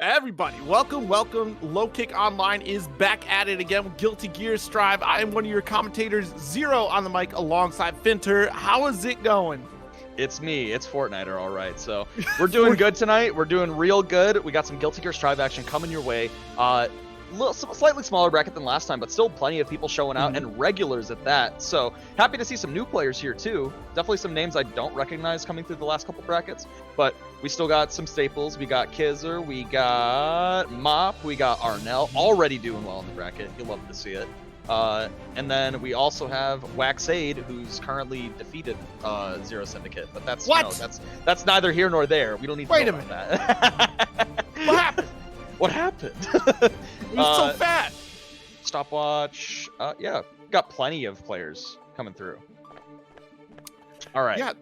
Everybody, welcome. Low Kick Online is back at it again with Guilty Gear Strive. I am one of your commentators, Zero on the mic alongside Finter. How is it going? It's me. It's Fortniter, all right. So we're doing good tonight. We're doing real good. We got some Guilty Gear Strive action coming your way. Slightly smaller bracket than last time, but still plenty of people showing out and regulars at that. So happy to see some new players here too. Definitely some names I don't recognize coming through the last couple brackets, but we still got some staples. We got Kizzer, we got Mop, we got Arnell, already doing well in the bracket. You'll love to see it. And then we also have Waxade, who's currently defeated Zero Syndicate, but that's that's neither here nor there. We don't need to know about that. What happened? What happened? It was so fat. Stopwatch. Yeah, got plenty of players coming through. All right. Yeah,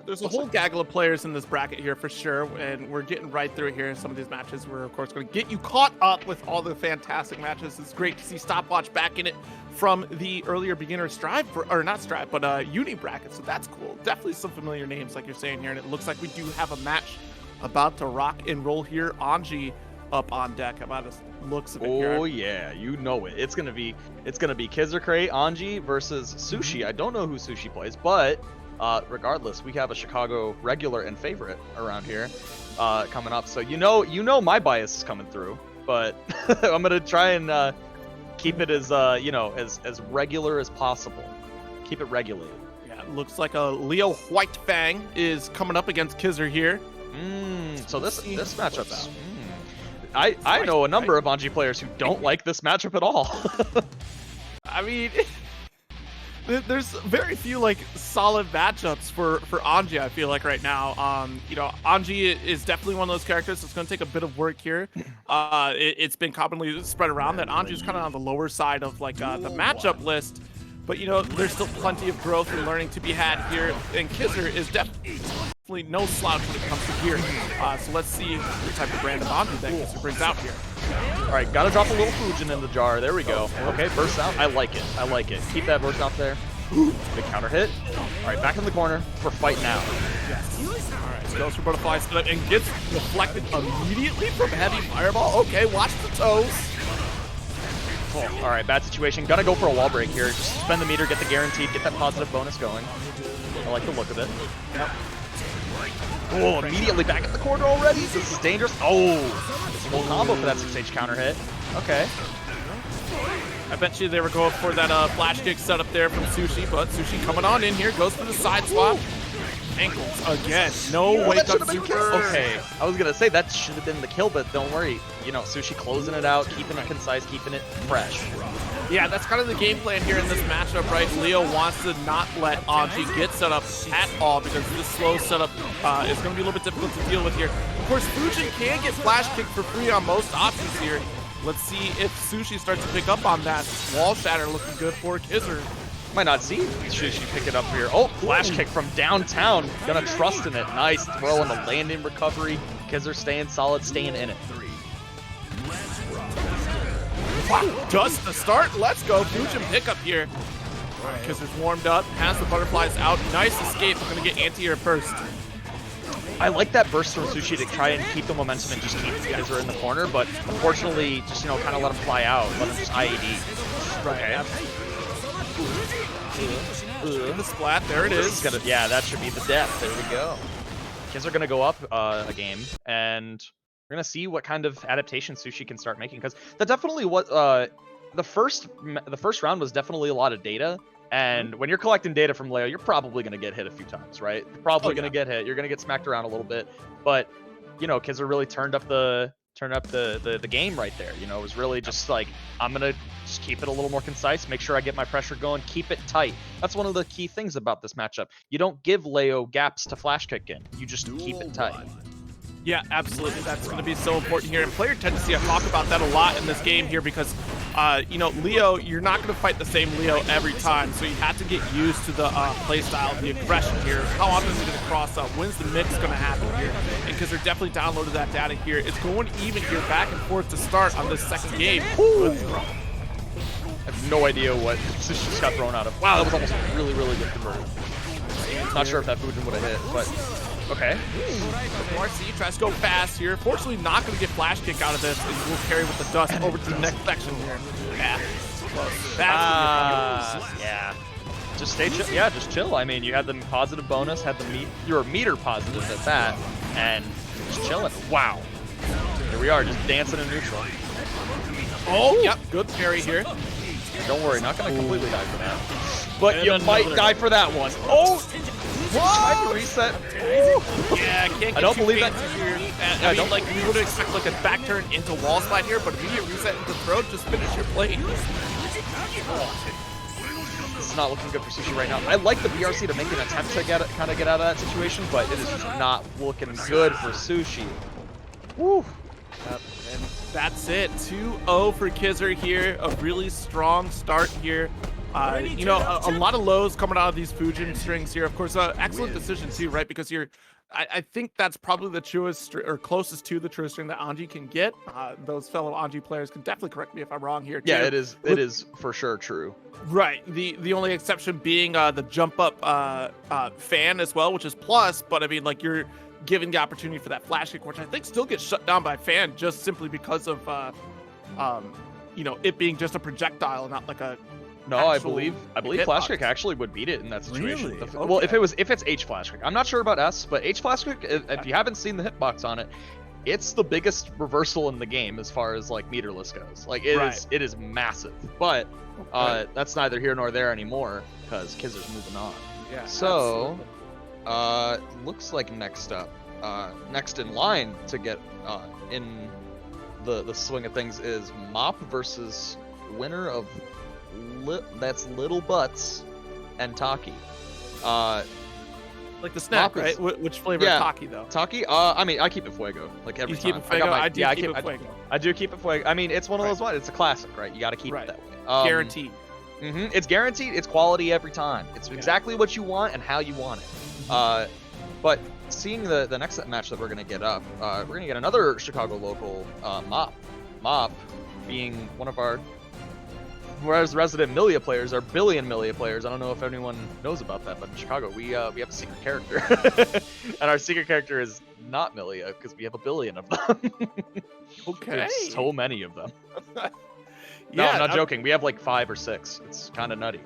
there's a whole gaggle of players in this bracket here for sure, and we're getting right through here in some of these matches. We're, of course, going to get you caught up with all the fantastic matches. It's great to see Stopwatch back in it from the earlier beginner Strive, or not Strive, but Uni bracket, so that's cool. Definitely some familiar names, like you're saying here, and it looks like we do have a match about to rock and roll here. Anji up on deck. How about us looks of it here? Oh yeah, you know it. It's gonna be Kizzer Crate, Anji versus Sushi. I don't know who Sushi plays, but regardless, we have a Chicago regular and favorite around here coming up. So you know my bias is coming through, but I'm gonna try and keep it as as regular as possible. Keep it regulated. Yeah, it looks like a Leo Whitefang is coming up against Kizzer here. So this matchup's. I know a number of Anji players who don't like this matchup at all. I mean, there's very few like solid matchups for Anji, I feel like right now. Anji is definitely one of those characters that's going to take a bit of work here. It's been commonly spread around that Anji is kind of on the lower side of like the matchup list. But there's still plenty of growth and learning to be had here, and Kizzer is definitely no slouch when it comes to gear. So let's see the type of brand of Anji that Kizzer brings out here. All right, gotta drop a little Fujin in the jar. There we go. Okay, burst out. I like it. Keep that burst out there. Big counter hit. All right, back in the corner for fight now. Yes. All right, so goes for butterfly spin and gets deflected immediately from heavy fireball. Okay, watch the toes. All right, bad situation. Gonna go for a wall break here. Just spend the meter, get the guaranteed, get that positive bonus going. I like the look of it. Yep. Oh, immediately back at the corner already. This is dangerous. Oh, it's a full combo for that 6H counter hit. Okay. I bet you they were going for that flash kick setup there from Sushi, but Sushi coming on in here, goes for the side swap. Ankles again. No wake up super. Okay, I was gonna say that should have been the kill, but don't worry. Sushi closing it out, keeping it concise, keeping it fresh. Yeah, that's kind of the game plan here in this matchup, right? Leo wants to not let Anji get set up at all because this slow setup is going to be a little bit difficult to deal with here. Of course, Fujin can get flash kicked for free on most options here. Let's see if Sushi starts to pick up on that. Wall shatter looking good for Kizzer. Might not see Sushi pick it up here. Oh, flash kick from downtown. Gonna trust in it. Nice throw on the landing recovery. Kizzer staying solid, staying in it. Wow, just the start. Let's go. Fujin pickup here. All right, Kizzer's warmed up, has the butterflies out. Nice escape. We're going to get anti-air first. I like that burst from Sushi to try and keep the momentum and just keep Kizzer in the corner, but unfortunately, just, kind of let him fly out. Let him just IAD. Right. Okay. The splat. There it is. Yeah, that should be the death. There we go. Kizzer going to go up a game, and we're going to see what kind of adaptation Sushi can start making, because that definitely was the first round was definitely a lot of data, and when you're collecting data from Leo, you're probably going to get hit a few times, right? You're probably going to get hit. You're going to get smacked around a little bit, but Kizzer really turned up the game right there. It was really just like, I'm going to just keep it a little more concise, make sure I get my pressure going, keep it tight. That's one of the key things about this matchup. You don't give Leo gaps to flash kick in. You just keep it tight. Yeah, absolutely. That's going to be so important here. And player tendency, I talk about that a lot in this game here because, Leo, you're not going to fight the same Leo every time. So you have to get used to the play style, the aggression here. How often is it going to cross up? When's the mix going to happen here? And because they're definitely downloaded that data here. It's going even here back and forth to start on this second game. I have no idea what just got thrown out of. Wow, that was almost really, really good conversion. Not sure if that Fujin would have hit, but Okay. RC tries to go fast here. Fortunately, not going to get flash kick out of this, and will carry with the dust over to the next section here. Yeah. That's yeah. Just stay chill. Yeah, just chill. I mean, you had the positive bonus, had the you were meter positive at that, and just chilling. Wow. Here we are, just dancing in neutral. Oh, yep, good parry here. Don't worry, not gonna completely die for that. But you might die for that one. Oh! Trying to reset. Yeah, can't get I don't believe that. I mean, like, you would expect like a back turn into wall slide here, but immediate reset into throat, just finish your plate. This is not looking good for Sushi right now. I like the BRC to make an attempt to kind of get out of that situation, but it is just not looking good for Sushi. Woo! And that's it. 2-0 for Kizzer here. A really strong start here. You know, a lot of lows coming out of these Fujin strings here. Of course, excellent decision too, right? Because I think that's probably the truest or closest to the truest string that Anji can get. Those fellow Anji players can definitely correct me if I'm wrong here too. Yeah, it is. It is for sure true. Right. The only exception being the jump up fan as well, which is plus. But I mean, like, you're giving the opportunity for that flash kick, which I think still gets shut down by fan just simply because of you know, it being just a projectile, not like a. No, I believe flash kick actually would beat it in that situation. Really? Okay. Well, if it's H flash kick, I'm not sure about S, but H flash kick, if you haven't seen the hitbox on it, it's the biggest reversal in the game as far as like meterless goes. Like it is massive. But that's neither here nor there anymore because Kizzer's moving on. Yeah. So, looks like next up, next in line to get in the swing of things is Mop versus winner of. That's Little Butts and Taki. Like the snack, right? Which flavor of Taki though? Taki? I mean, I keep it Fuego. Like every you time. Keep it Fuego? I keep it Fuego. I do keep it Fuego. I mean, it's one of those ones. It's a classic, right? You got to keep it that way. Guaranteed. It's guaranteed. It's quality every time. It's exactly what you want and how you want it. But seeing the next match that we're gonna get up, we're gonna get another Chicago local, Mop. Mop being one of our. Whereas resident Milia players are billion Milia players. I don't know if anyone knows about that, but in Chicago we have a secret character, and our secret character is not Milia because we have a billion of them. Okay. We have so many of them. Yeah, no, I'm not joking. We have like 5 or 6. It's kind of nutty.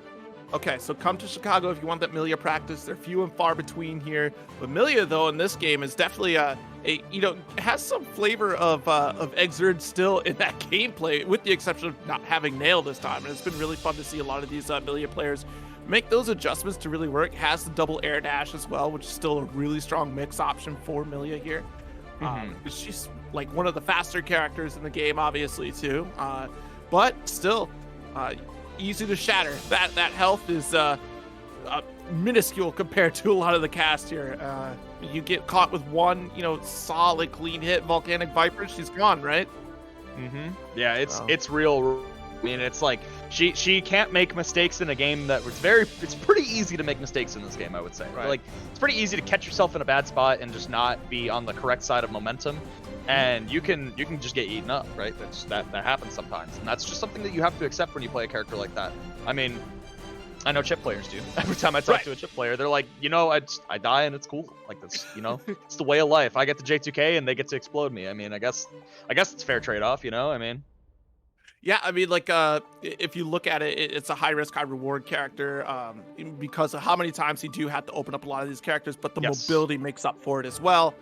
Okay, so come to Chicago if you want that Milia practice. They're few and far between here. But Milia, though, in this game is definitely has some flavor of Exerd still in that gameplay, with the exception of not having nail this time. And it's been really fun to see a lot of these Milia players make those adjustments to really work. Has the double air dash as well, which is still a really strong mix option for Milia here. She's like one of the faster characters in the game, obviously, too. But still, easy to shatter. That health is minuscule compared to a lot of the cast here. You get caught with one, solid clean hit, Volcanic Viper, she's gone, right? Yeah, it's real. I mean, it's like she can't make mistakes in a game that was it's pretty easy to make mistakes in this game, I would say. Right. Like, it's pretty easy to catch yourself in a bad spot and just not be on the correct side of momentum. And you can just get eaten up, right? That happens sometimes, and that's just something that you have to accept when you play a character like that. I mean, I know chip players do. Every time I talk to a chip player, they're like, I die and it's cool. Like, that's, it's the way of life. I get to J2K and they get to explode me. I mean, I guess it's a fair trade-off, I mean. Yeah, I mean, like, if you look at it, it's a high-risk, high-reward character because of how many times you do have to open up a lot of these characters, but the mobility makes up for it as well.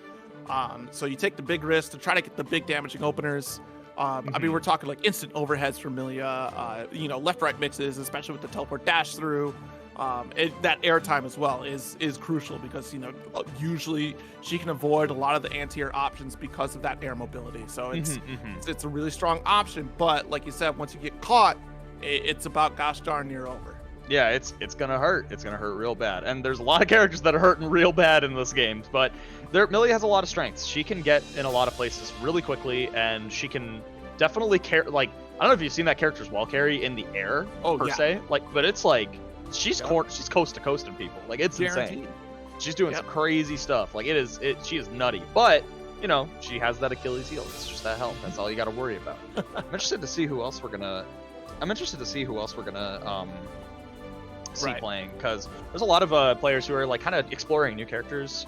So you take the big risk to try to get the big damaging openers. I mean, we're talking like instant overheads for Milia, left-right mixes, especially with the teleport dash through. That airtime as well is crucial because, usually she can avoid a lot of the anti-air options because of that air mobility. So it's a really strong option. But like you said, once you get caught, it's about gosh darn near over. Yeah, it's gonna hurt. It's gonna hurt real bad. And there's a lot of characters that are hurting real bad in this game. But Milia has a lot of strengths. She can get in a lot of places really quickly, and she can definitely carry. Like, I don't know if you've seen that character's wall carry in the air per se. Like, but it's like she's coast to coast in people. Like, it's insane. She's doing some crazy stuff. Like, she is nutty. But she has that Achilles heel. It's just that health. That's all you got to worry about. I'm interested to see who else we're gonna see playing, because there's a lot of players who are like kind of exploring new characters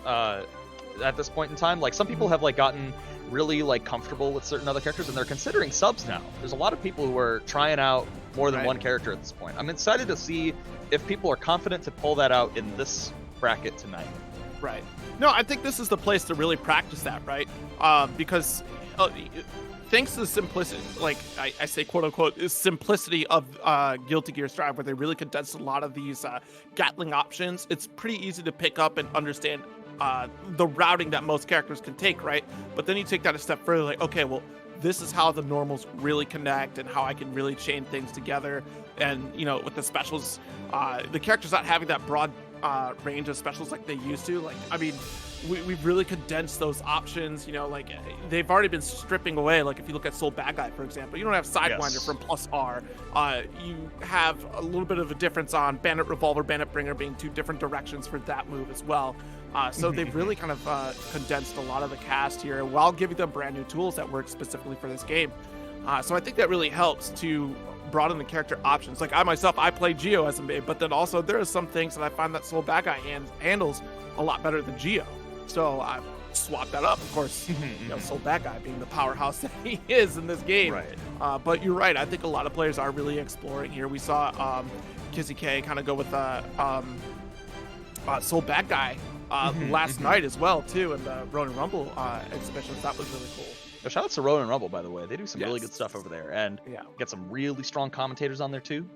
at this point in time. Like some people have like gotten really like comfortable with certain other characters, and they're considering subs now. There's a lot of people who are trying out more than one character at this point. I'm excited to see if people are confident to pull that out in this bracket tonight. Right. No, I think this is the place to really practice that, right? Because thanks to the simplicity, like I say, quote unquote, is simplicity of Guilty Gear Strive, where they really condensed a lot of these Gatling options. It's pretty easy to pick up and understand the routing that most characters can take, right? But then you take that a step further, like, okay, well, this is how the normals really connect and how I can really chain things together. And, you know, with the specials, the characters not having that broad range of specials like they used to. Like, I mean, we've really condensed those options, you know, like they've already been stripping away. Like if you look at Soul Bad Guy, for example, you don't have Sidewinder from plus R. You have a little bit of a difference on Bandit Revolver, Bandit Bringer being two different directions for that move as well. So they've really kind of condensed a lot of the cast here while giving them brand new tools that work specifically for this game. So I think that really helps to broaden the character options. Like I myself, I play Geo as a main, but then also there are some things that I find that Soul Bad Guy handles a lot better than Geo. So I swapped that up, of course. You know, Soul Bad Guy being the powerhouse that he is in this game. Right. But you're right. I think a lot of players are really exploring here. We saw Kizzy K kind of go with Soul Bad Guy last night as well too, in the Ronin Rumble exhibitions. That was really cool. Shout out to Ronin Rumble, by the way. They do some really good stuff over there, and get some really strong commentators on there too.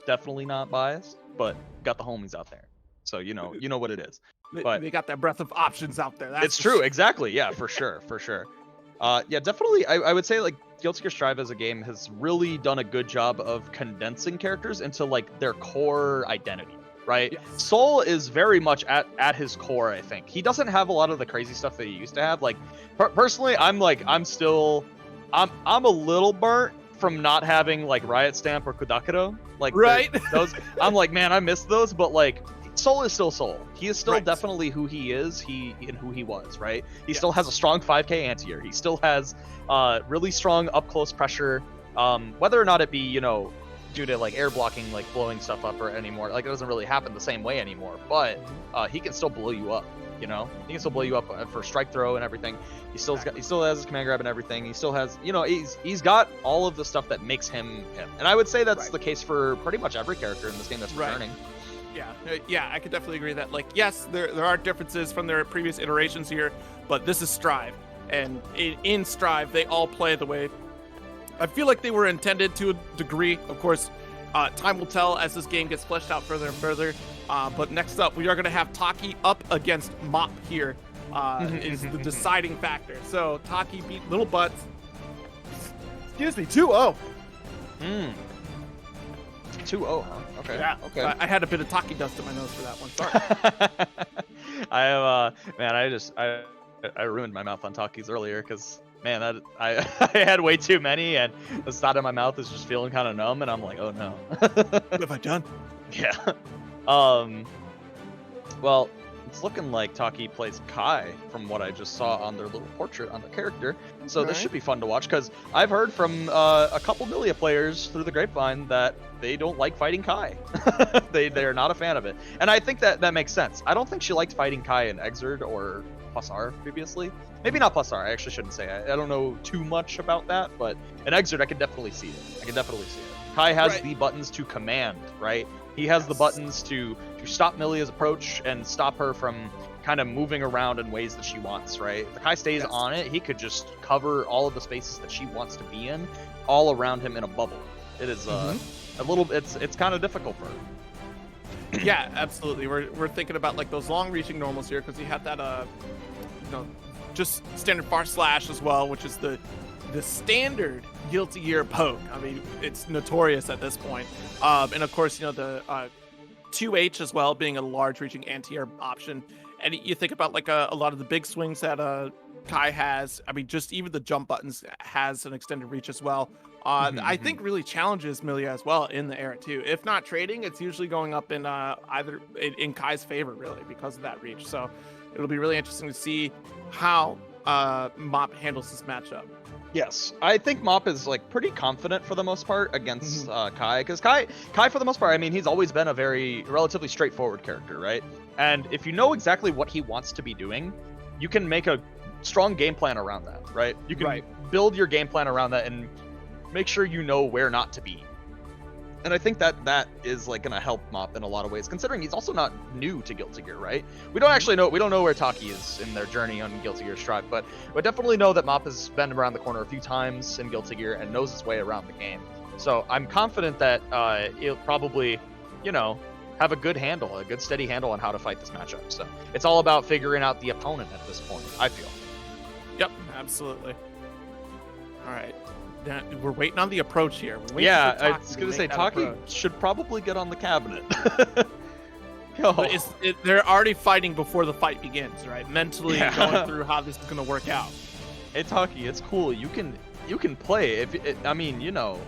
Definitely not biased, but got the homies out there, so you know what it is. But they got that breadth of options out there. It's true, exactly. Yeah, for sure. Yeah, definitely. I would say like Guilty Gear Strive as a game has really done a good job of condensing characters into like their core identity. Right? Yes. Soul is very much at his core, I think. He doesn't have a lot of the crazy stuff that he used to have. Like, personally, I'm a little burnt from not having, like, Riot Stamp or Kudakuro. Like, right? Those, I'm like, man, I miss those, but, like, Soul is still Soul. He is still definitely who he is, and who he was, right? He still has a strong 5k anti-air. He still has really strong up-close pressure, whether or not it be, you know, due to like air blocking, like blowing stuff up or anymore. Like it doesn't really happen the same way anymore, but he can still blow you up, you know? He can still blow you up for strike throw and everything. He still has his command grab and everything. He still has, you know, he's got all of the stuff that makes him him. And I would say that's the case for pretty much every character in this game that's returning. Yeah, I could definitely agree that, like, yes, there are differences from their previous iterations here, but this is Strive, and in Strive they all play the way I feel like they were intended to a degree. Of course, time will tell as this game gets fleshed out further and further. But next up, we are going to have Taki up against Mop here. Is the deciding factor. So Taki beat Little Butts. Excuse me, 2-0. 2-0, huh? Okay. Yeah. Okay. I had a bit of Taki dust in my nose for that one. Sorry. I have, man, I ruined my mouth on Takis earlier because, man, I had way too many, and the side of my mouth is just feeling kind of numb, and I'm like, oh no. What have I done? Yeah. Well, it's looking like Taki plays Kai from what I just saw on their little portrait on the character. So this should be fun to watch, because I've heard from a couple Milia players through the grapevine that they don't like fighting Kai. They're not a fan of it. And I think that makes sense. I don't think she liked fighting Kai in Exerd or Plus R previously. Maybe not Plus R, I actually shouldn't say. I don't know too much about that, but in Exerd I can definitely see it. Kai has the buttons to command, right? He has the buttons to stop Milia's approach and stop her from kind of moving around in ways that she wants, right? If the Kai stays on it, he could just cover all of the spaces that she wants to be in, all around him in a bubble. It is a little, it's kind of difficult for her. Yeah, absolutely. We're thinking about like those long-reaching normals here, because you have that just standard far slash as well, which is the standard Guilty Gear poke. I mean, it's notorious at this point. And of course, you know, the 2H as well being a large reaching anti-air option. And you think about like a lot of the big swings that Kai has. I mean, just even the jump buttons has an extended reach as well. I think really challenges Milia as well in the era too. If not trading, it's usually going up in either in Kai's favor, really, because of that reach. So it'll be really interesting to see how Mop handles this matchup. Yes, I think Mop is like pretty confident for the most part against Kai, because Kai for the most part, I mean, he's always been a relatively straightforward character, right? And if you know exactly what he wants to be doing, you can make a strong game plan around that, right? You can build your game plan around that and make sure you know where not to be. And I think that is like gonna help Mop in a lot of ways, considering he's also not new to Guilty Gear, right? We don't know where Taki is in their journey on Guilty Gear Strive, but we definitely know that Mop has been around the corner a few times in Guilty Gear and knows his way around the game. So I'm confident that he'll probably, you know, have a good steady handle on how to fight this matchup. So it's all about figuring out the opponent at this point, I feel. Yep, absolutely. All right. We're waiting on the approach here. Yeah, I was going to say, Taki should probably get on the cabinet. But they're already fighting before the fight begins, right? Mentally going through how this is going to work out. Hey, Taki, it's cool. You can play. I mean, you know,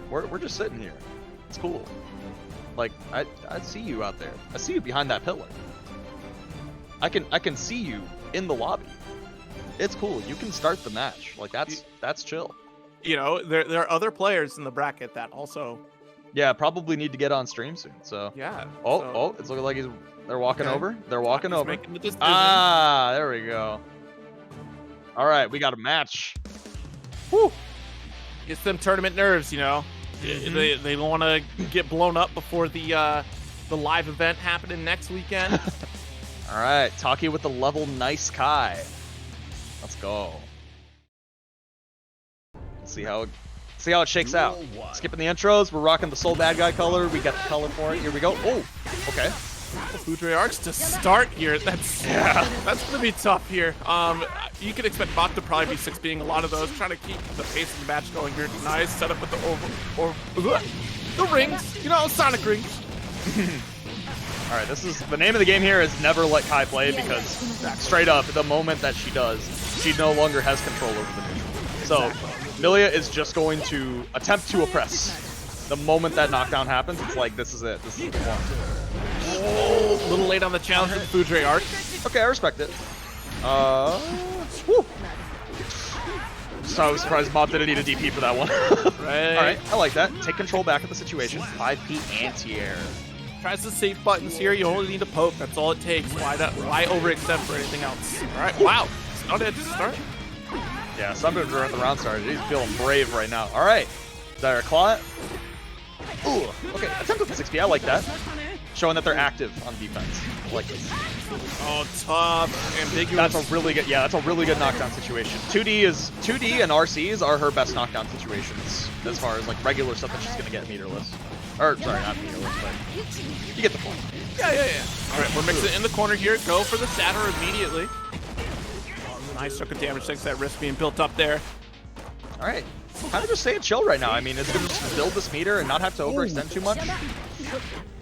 we're just sitting here. It's cool. Like, I see you out there. I see you behind that pillar. I can see you in the lobby. It's cool. You can start the match. Like, that's chill. You know, there are other players in the bracket that also... Yeah, probably need to get on stream soon, so... Yeah. It's looking like they're walking over. They're walking over. Making the decision. Ah, there we go. All right, we got a match. Whew. It's them tournament nerves, you know. They don't want to get blown up before the live event happening next weekend. All right, Taki with the level nice Kai. Let's go. See how it shakes out. Skipping the intros, we're rocking the Soul Bad Guy color. We got the color for it. Here we go. Oh, okay. Foudre Arcs to start here. That's gonna be tough here. You can expect Bot to probably be 6-being a lot of those, trying to keep the pace of the match going here. Nice setup with the rings. You know, Sonic rings. All right, this is the name of the game here is never let Kai play, because straight up, the moment that she does, she no longer has control over the neutral. So Millia is just going to attempt to oppress. The moment that knockdown happens, it's like, this is it. This is the one. Oh, a little late on the challenge with Foudre Arc. Okay, I respect it. Whew. So I was surprised Mob didn't need a DP for that one. Right. All right, I like that. Take control back of the situation. 5P anti-air. Tries the safe buttons here. You only need a poke. That's all it takes. Why overextend for anything else? All right. Wow. Not edge to start. Yeah, Sunbird at the round started. He's feeling brave right now. All right. Is that our claw? Ooh. Okay. Attempt with the 6P. I like that. Showing that they're active on defense. I like this. Oh, tough. Ambiguous. That's a really good. Yeah, that's a really good knockdown situation. 2D and RCs are her best knockdown situations as far as like regular stuff that she's gonna get meterless. Or sorry, not meterless, but you get the point. Yeah. All right, we're mixing it in the corner here. Go for the Satyr immediately. Nice chunk of damage thanks to that risk being built up there. All right, kind of just staying chill right now. I mean, it's gonna just build this meter and not have to overextend too much.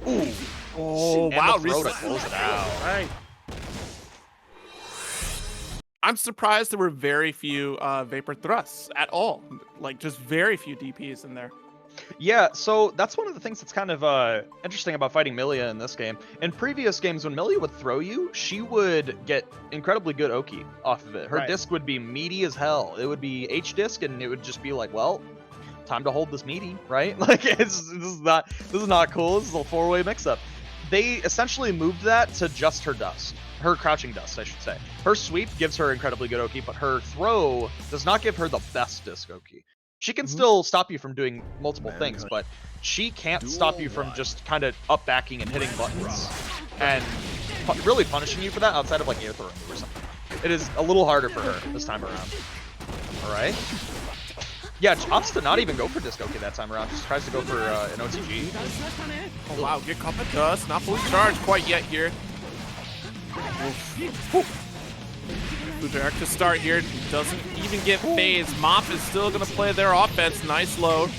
Ooh. Oh, and wow. the throw to close it out. All right. I'm surprised there were very few Vapor Thrusts at all. Like, just very few DPs in there. Yeah, so that's one of the things that's kind of interesting about fighting Millia in this game. In previous games, when Millia would throw you, she would get incredibly good Oki off of it. Her disc would be meaty as hell. It would be H-disc, and it would just be like, well, time to hold this meaty, right? Like, this is not cool. This is a four-way mix-up. They essentially moved that to just her dust. Her crouching dust, I should say. Her sweep gives her incredibly good Oki, but her throw does not give her the best disc Oki. She can still stop you from doing multiple things, but she can't stop you from just kind of up backing and hitting buttons and really punishing you for that outside of like air throwing or something. It is a little harder for her this time around. All right. Yeah, opts to not even go for disc Oki that time around. Just tries to go for an OTG. Oh wow, get caught by dust. Not fully charged quite yet here. Foudre to start here, doesn't even get phased. Mop is still going to play their offense. Nice load.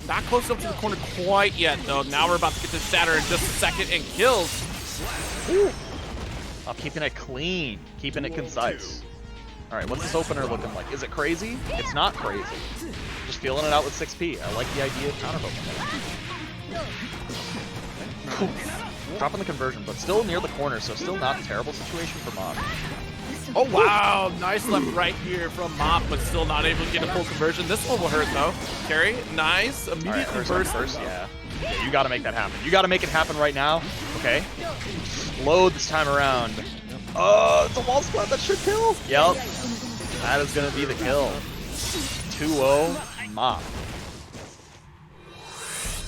Not close enough to the corner quite yet, though. Now we're about to get to Satyr in just a second and kills. I'm keeping it clean, keeping it concise. All right, what's this opener looking like? Is it crazy? It's not crazy. Just feeling it out with 6P. I like the idea of counter opener. Dropping the conversion, but still near the corner, so still not a terrible situation for Mop. Oh, wow. Nice left right here from Mop, but still not able to get a full conversion. This one will hurt, though. Carry, nice. Immediate conversion. First, yeah. You got to make that happen. You got to make it happen right now. Okay. Load this time around. It's a wall splat that should kill. Yep. That is going to be the kill. 2-0 Mop.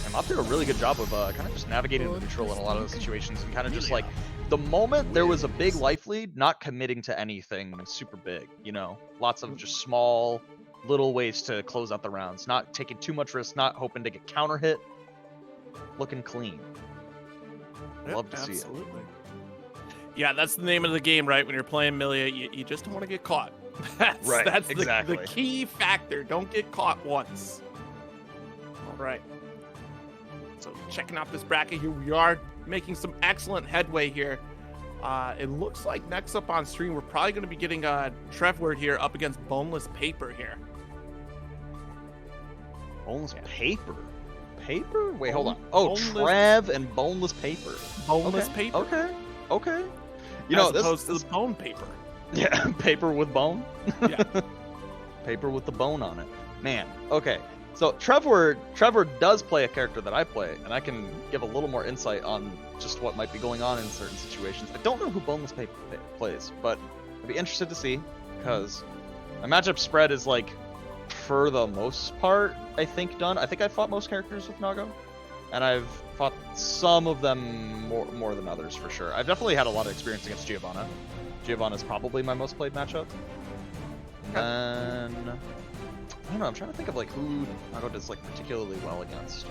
And Mop did a really good job of kind of just navigating the neutral in a lot of those situations and kind of just like the moment there was a big life lead, not committing to anything super big, you know, lots of just small little ways to close out the rounds, not taking too much risk, not hoping to get counter hit, looking clean. Love to see it. Yeah, that's the name of the game, right? When you're playing Millia, you just don't want to get caught. That's exactly the key factor. Don't get caught once. All right. So checking out this bracket here, we are making some excellent headway here. It looks like next up on stream, we're probably going to be getting Trevward here up against Boneless Paper here. Boneless Paper? Paper? Wait, hold on. Oh, Trev and Boneless Paper. Boneless Paper. Okay. You know, as opposed to the bone paper. Yeah, paper with bone. Yeah. Paper with the bone on it. Man, okay. So Trevor does play a character that I play, and I can give a little more insight on just what might be going on in certain situations. I don't know who Boneless Paper plays, but I'd be interested to see, because my matchup spread is like, for the most part, I think done. I think I've fought most characters with Nago, and I've fought some of them more than others for sure. I've definitely had a lot of experience against Giovanna. Giovanna is probably my most played matchup. Okay. And I don't know, I'm trying to think of like who Nago does like particularly well against.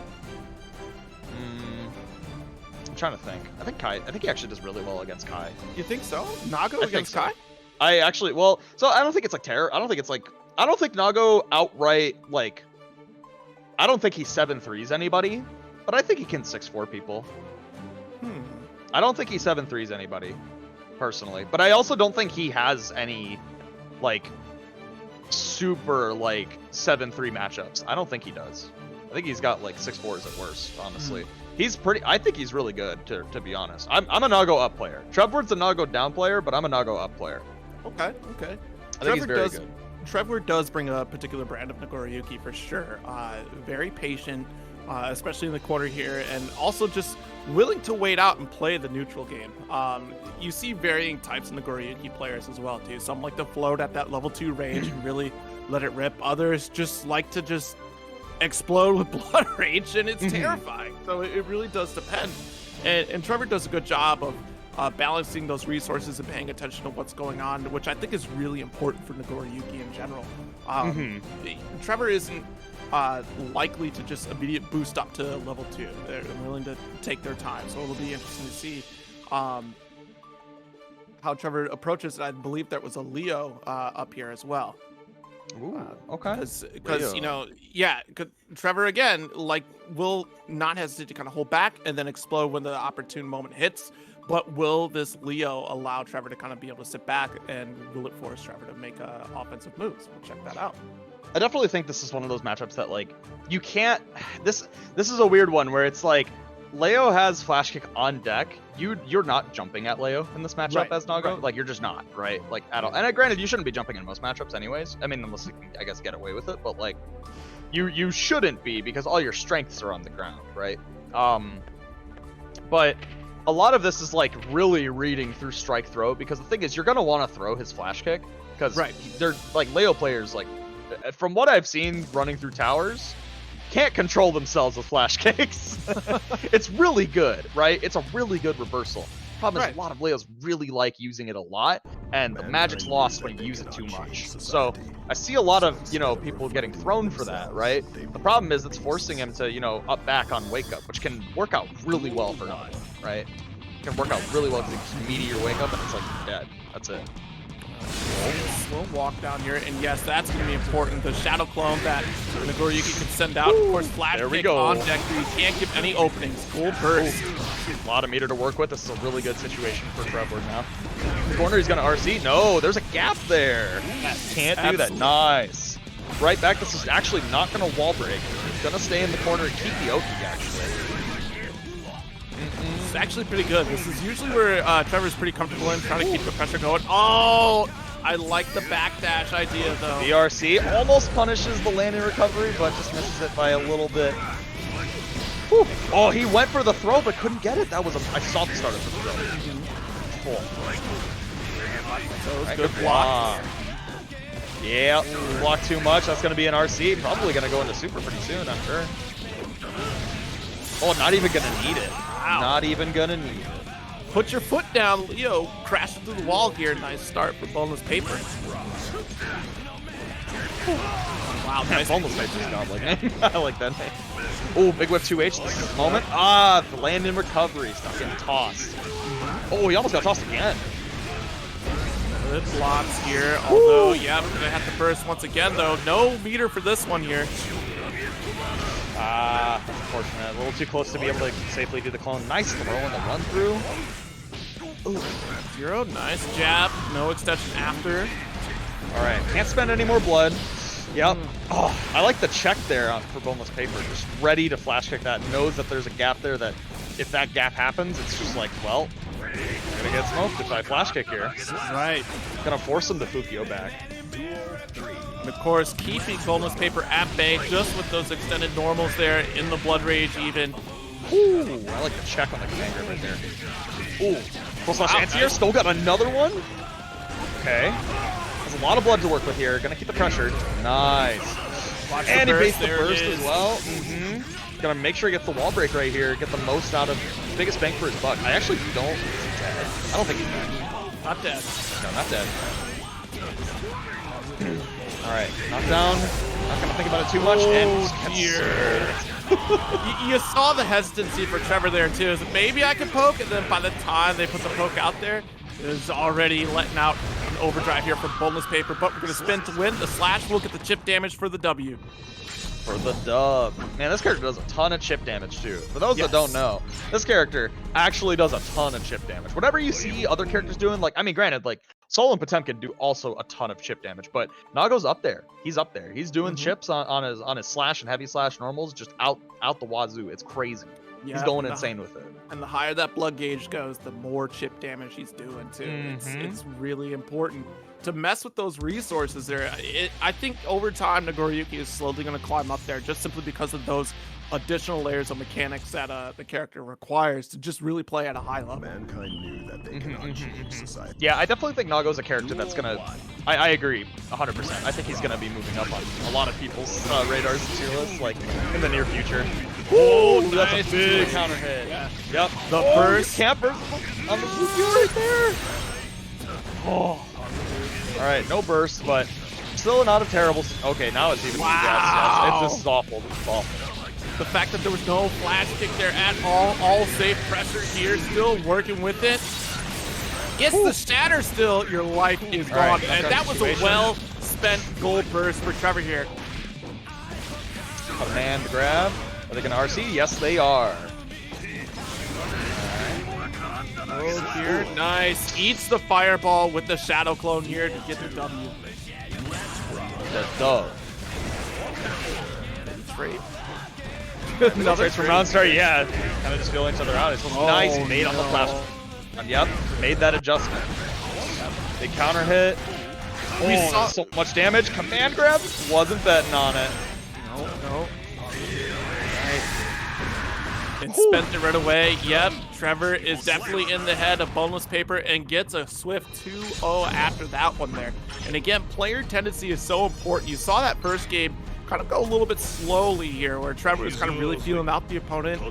I'm trying to think. I think Kai. I think he actually does really well against Kai. You think so? Nago against Kai? I actually, well, so I don't think it's like terror. I don't think Nago outright, like, I don't think he 7-3s anybody, but I think he can 6-4 people. I don't think he 7-3s anybody, personally. But I also don't think he has any, like, super, like, 7-3 matchups. I don't think he does. I think he's got, like, 6-4s at worst, honestly. I think he's really good, to be honest. I'm a Nago up player. Trevward's a Nago down player, but I'm a Nago up player. Okay. I think he's very good. Trevor does bring a particular brand of Nagoriyuki for sure. Very patient, especially in the quarter here, and also just willing to wait out and play the neutral game. You see varying types of Nagoriyuki players as well, too. Some like to float at that level 2 range and really let it rip. Others just like to just explode with blood rage, and it's terrifying. So it really does depend. And Trevor does a good job of balancing those resources and paying attention to what's going on, which I think is really important for Nagoriyuki in general. Trevor isn't likely to just immediate boost up to level 2. They're willing to take their time, so it'll be interesting to see how Trevor approaches it. I believe there was a Leo up here as well. Ooh, okay. Because you know, yeah, Trevor again, like, will not hesitate to kind of hold back and then explode when the opportune moment hits. But will this Leo allow Trevor to kind of be able to sit back, and will it force Trevor to make offensive moves? We'll check that out. I definitely think this is one of those matchups that, like, you can't. This is a weird one where it's like Leo has flash kick on deck. You're not jumping at Leo in this matchup as Nago. Right. Like, you're just not, right? Like, at all. And granted, you shouldn't be jumping in most matchups anyways. I mean, unless you can, I guess, get away with it. But like, you shouldn't be, because all your strengths are on the ground, right? But a lot of this is like really reading through strike throw, because the thing is, you're gonna want to throw his flash kick, because they're like Leo players, like, from what I've seen running through towers, can't control themselves with flash kicks. It's really good, right? It's a really good reversal. Problem is, a lot of Leos really like using it a lot, and the magic's lost when you use it too much. So I see a lot of, you know, people getting thrown for that, right? The problem is it's forcing him to, you know, up back on wake up, which can work out really well for Nago, right? It can work out really well, because he just meteor wake up and it's like dead. That's it. Slow walk down here, and yes, that's going to be important. The shadow clone that Nagoriyuki can send out. Of course, flash kick on deck, so you can't give any openings. Full burst. A lot of meter to work with. This is a really good situation for Trevor now. The corner, he's going to RC. No, there's a gap there. Can't do that. Nice. Right back. This is actually not going to wall break. He's going to stay in the corner and keep the Oki, actually. It's actually pretty good. This is usually where Trevor's pretty comfortable in, trying to keep the pressure going. Oh, I like the backdash idea, though. BRC almost punishes the landing recovery, but just misses it by a little bit. Whew. Oh, he went for the throw, but couldn't get it. That was I saw the start of the throw. Right, good block. Yeah, block too much. That's going to be an RC. Probably going to go into super pretty soon, I'm sure. Oh, not even going to need it. Wow. Not even going to need it. Put your foot down, Leo. Crashing through the wall here. Nice start for Boneless Paper. Wow, nice. Boneless Paper's godlike name. I like that name. Oh, big whip 2H this moment. The land in recovery. Stop getting tossed. Oh, he almost got tossed again. Good blocks here. Although, yeah, we're gonna have to burst once again, though. No meter for this one here. That's unfortunate. A little too close to be able to safely do the clone. Nice throw in the run through. Ooh, 0, nice jab. No extension after. All right, can't spend any more blood. Yep. Oh, I like the check there for Boneless Paper. Just ready to flash kick that. Knows that there's a gap there that if that gap happens, it's just like, well, I'm gonna get smoked if I flash kick here. Right. Gonna force him to Fukio back. And of course, keeping Boneless Paper at bay just with those extended normals there in the Blood Rage even. Ooh, I like the check on the commander right there. Ooh, full slash anti-air. Still got another one. Okay. There's a lot of blood to work with here. Gonna keep the pressure. Nice. And he baits the burst as well. Gonna make sure he gets the wall break right here. Get the most out of biggest bang for his buck. I actually don't. Is he dead? I don't think he's dead. Not dead. No, not dead. All right, knockdown. Not gonna think about it too much. And dear. You saw the hesitancy for Trevor there too. So maybe I could poke, and then by the time they put the poke out there, it was already letting out an overdrive here from Boneless Paper. But we're gonna spin to win. The slash will get the chip damage for the W. For the dub. Man, this character does a ton of chip damage too. For those that don't know, this character actually does a ton of chip damage. Whatever you see other characters doing, like, I mean, granted, like, Sol and Potemkin do also a ton of chip damage, but Nago's up there. He's up there. He's doing chips on his slash and heavy slash normals just out the wazoo. It's crazy. Yeah, he's going insane with it. And the higher that blood gauge goes, the more chip damage he's doing too. It's really important to mess with those resources there. I think over time, Nagoriyuki is slowly going to climb up there just simply because of those additional layers of mechanics that the character requires to just really play at a high level. Mankind knew that they cannot change society. Yeah, I definitely think Nago's a character that's gonna. I agree 100%. I think he's gonna be moving up on a lot of people's radars and tier lists, like in the near future. Oh, nice. That's a big counter hit. Yeah. Yep. The burst. Can't burst on the Fukio right there. Oh. All right, no burst, but still not a terrible. Okay, now it's even. Wow. Yes. This is awful. This is awful. The fact that there was no flash kick there at all safe pressure here, still working with it. Gets the shatter still, your life is gone. And that was a well-spent gold burst for Trevor here. Command grab. Are they gonna RC? Yes, they are. Oh, here, nice. Eats the fireball with the shadow clone here to get the W. The dub. Trade. Another from round start, yeah. Kind of just feeling each other out. It's nice made on the flash. Yep, made that adjustment. Big counter hit. We saw so much damage. Command grab wasn't betting on it. No. And spent it right away. Yep, Trevor is definitely in the head of Boneless Paper and gets a swift 2-0 after that one there. And again, player tendency is so important. You saw that first game kind of go a little bit slowly here, where Trevor was kind of really feeling out the opponent,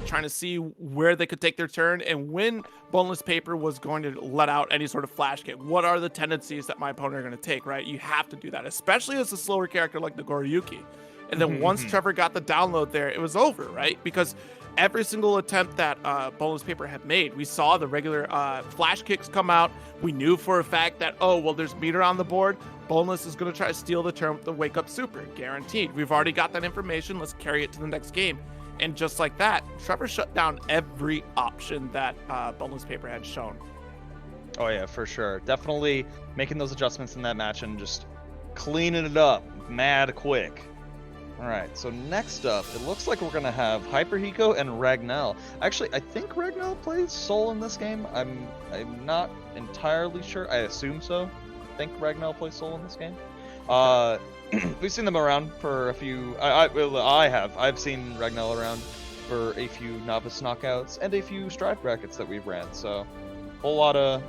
trying to see where they could take their turn and when Boneless Paper was going to let out any sort of flash kick. What are the tendencies that my opponent are going to take, right? You have to do that, especially as a slower character like Nagoriyuki. And then once Trevor got the download there, it was over, right? Because every single attempt that Boneless Paper had made, we saw the regular flash kicks come out. We knew for a fact that, oh, well, there's meter on the board. Boneless is going to try to steal the turn with the Wake Up Super. Guaranteed. We've already got that information. Let's carry it to the next game. And just like that, Trevor shut down every option that Boneless Paper had shown. Oh, yeah, for sure. Definitely making those adjustments in that match and just cleaning it up mad quick. All right, so next up, it looks like we're going to have Hyper Hiko and Ragnell. Actually, I think Ragnell plays Sol in this game. I'm not entirely sure. I assume so. I think Ragnell plays Sol in this game. We've seen them around for a few. I've seen Ragnell around for a few novice knockouts and a few strive brackets that we've ran. So, whole lot of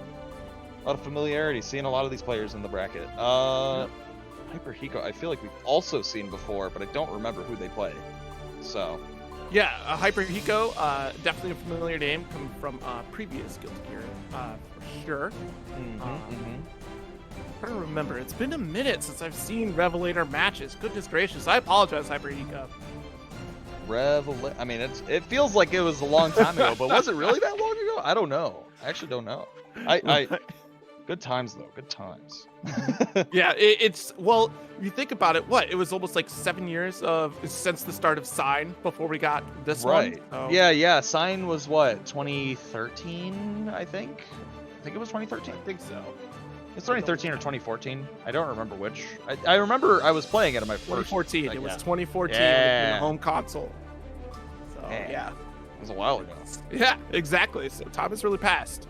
lot of familiarity, seeing a lot of these players in the bracket. Hyper Hiko, I feel like we've also seen before, but I don't remember who they play. So. Yeah, Hyper Hiko, definitely a familiar name coming from previous Guilty Gear, for sure. I don't remember. It's been a minute since I've seen Revelator matches. Goodness gracious. I apologize, Hyper Hiko. I mean, it feels like it was a long time ago, but was it really that long ago? I don't know. I actually don't know. Good times though. Good times. Yeah, it's well. You think about it. What? It was almost like 7 years since the start of Sign before we got this one. Right. So. Yeah. Sign was what? 2013, I think. I think it was 2013. I think so. It's 2013 or 2014. I don't remember which. I remember I was playing it on my first. 2014. It was 2014 yeah. on the home console. So yeah. It was a while ago. Yeah, exactly. So time has really passed.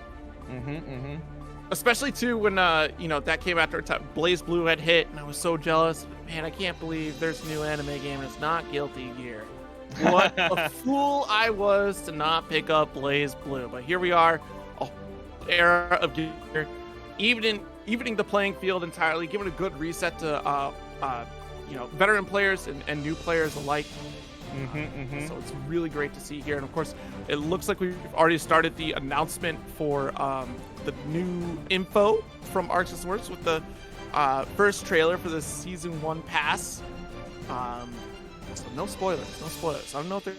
Especially too when that came after Blaze Blue had hit, and I was so jealous. Man, I can't believe there's a new anime game and it's not Guilty Gear. What a fool I was to not pick up Blaze Blue. But here we are, era of Gear, evening the playing field entirely, giving a good reset to veteran players and new players alike. So it's really great to see here, and of course it looks like we've already started the announcement for the new info from Arcs and Swords with the first trailer for the season 1 pass. So no spoilers. I don't know if they're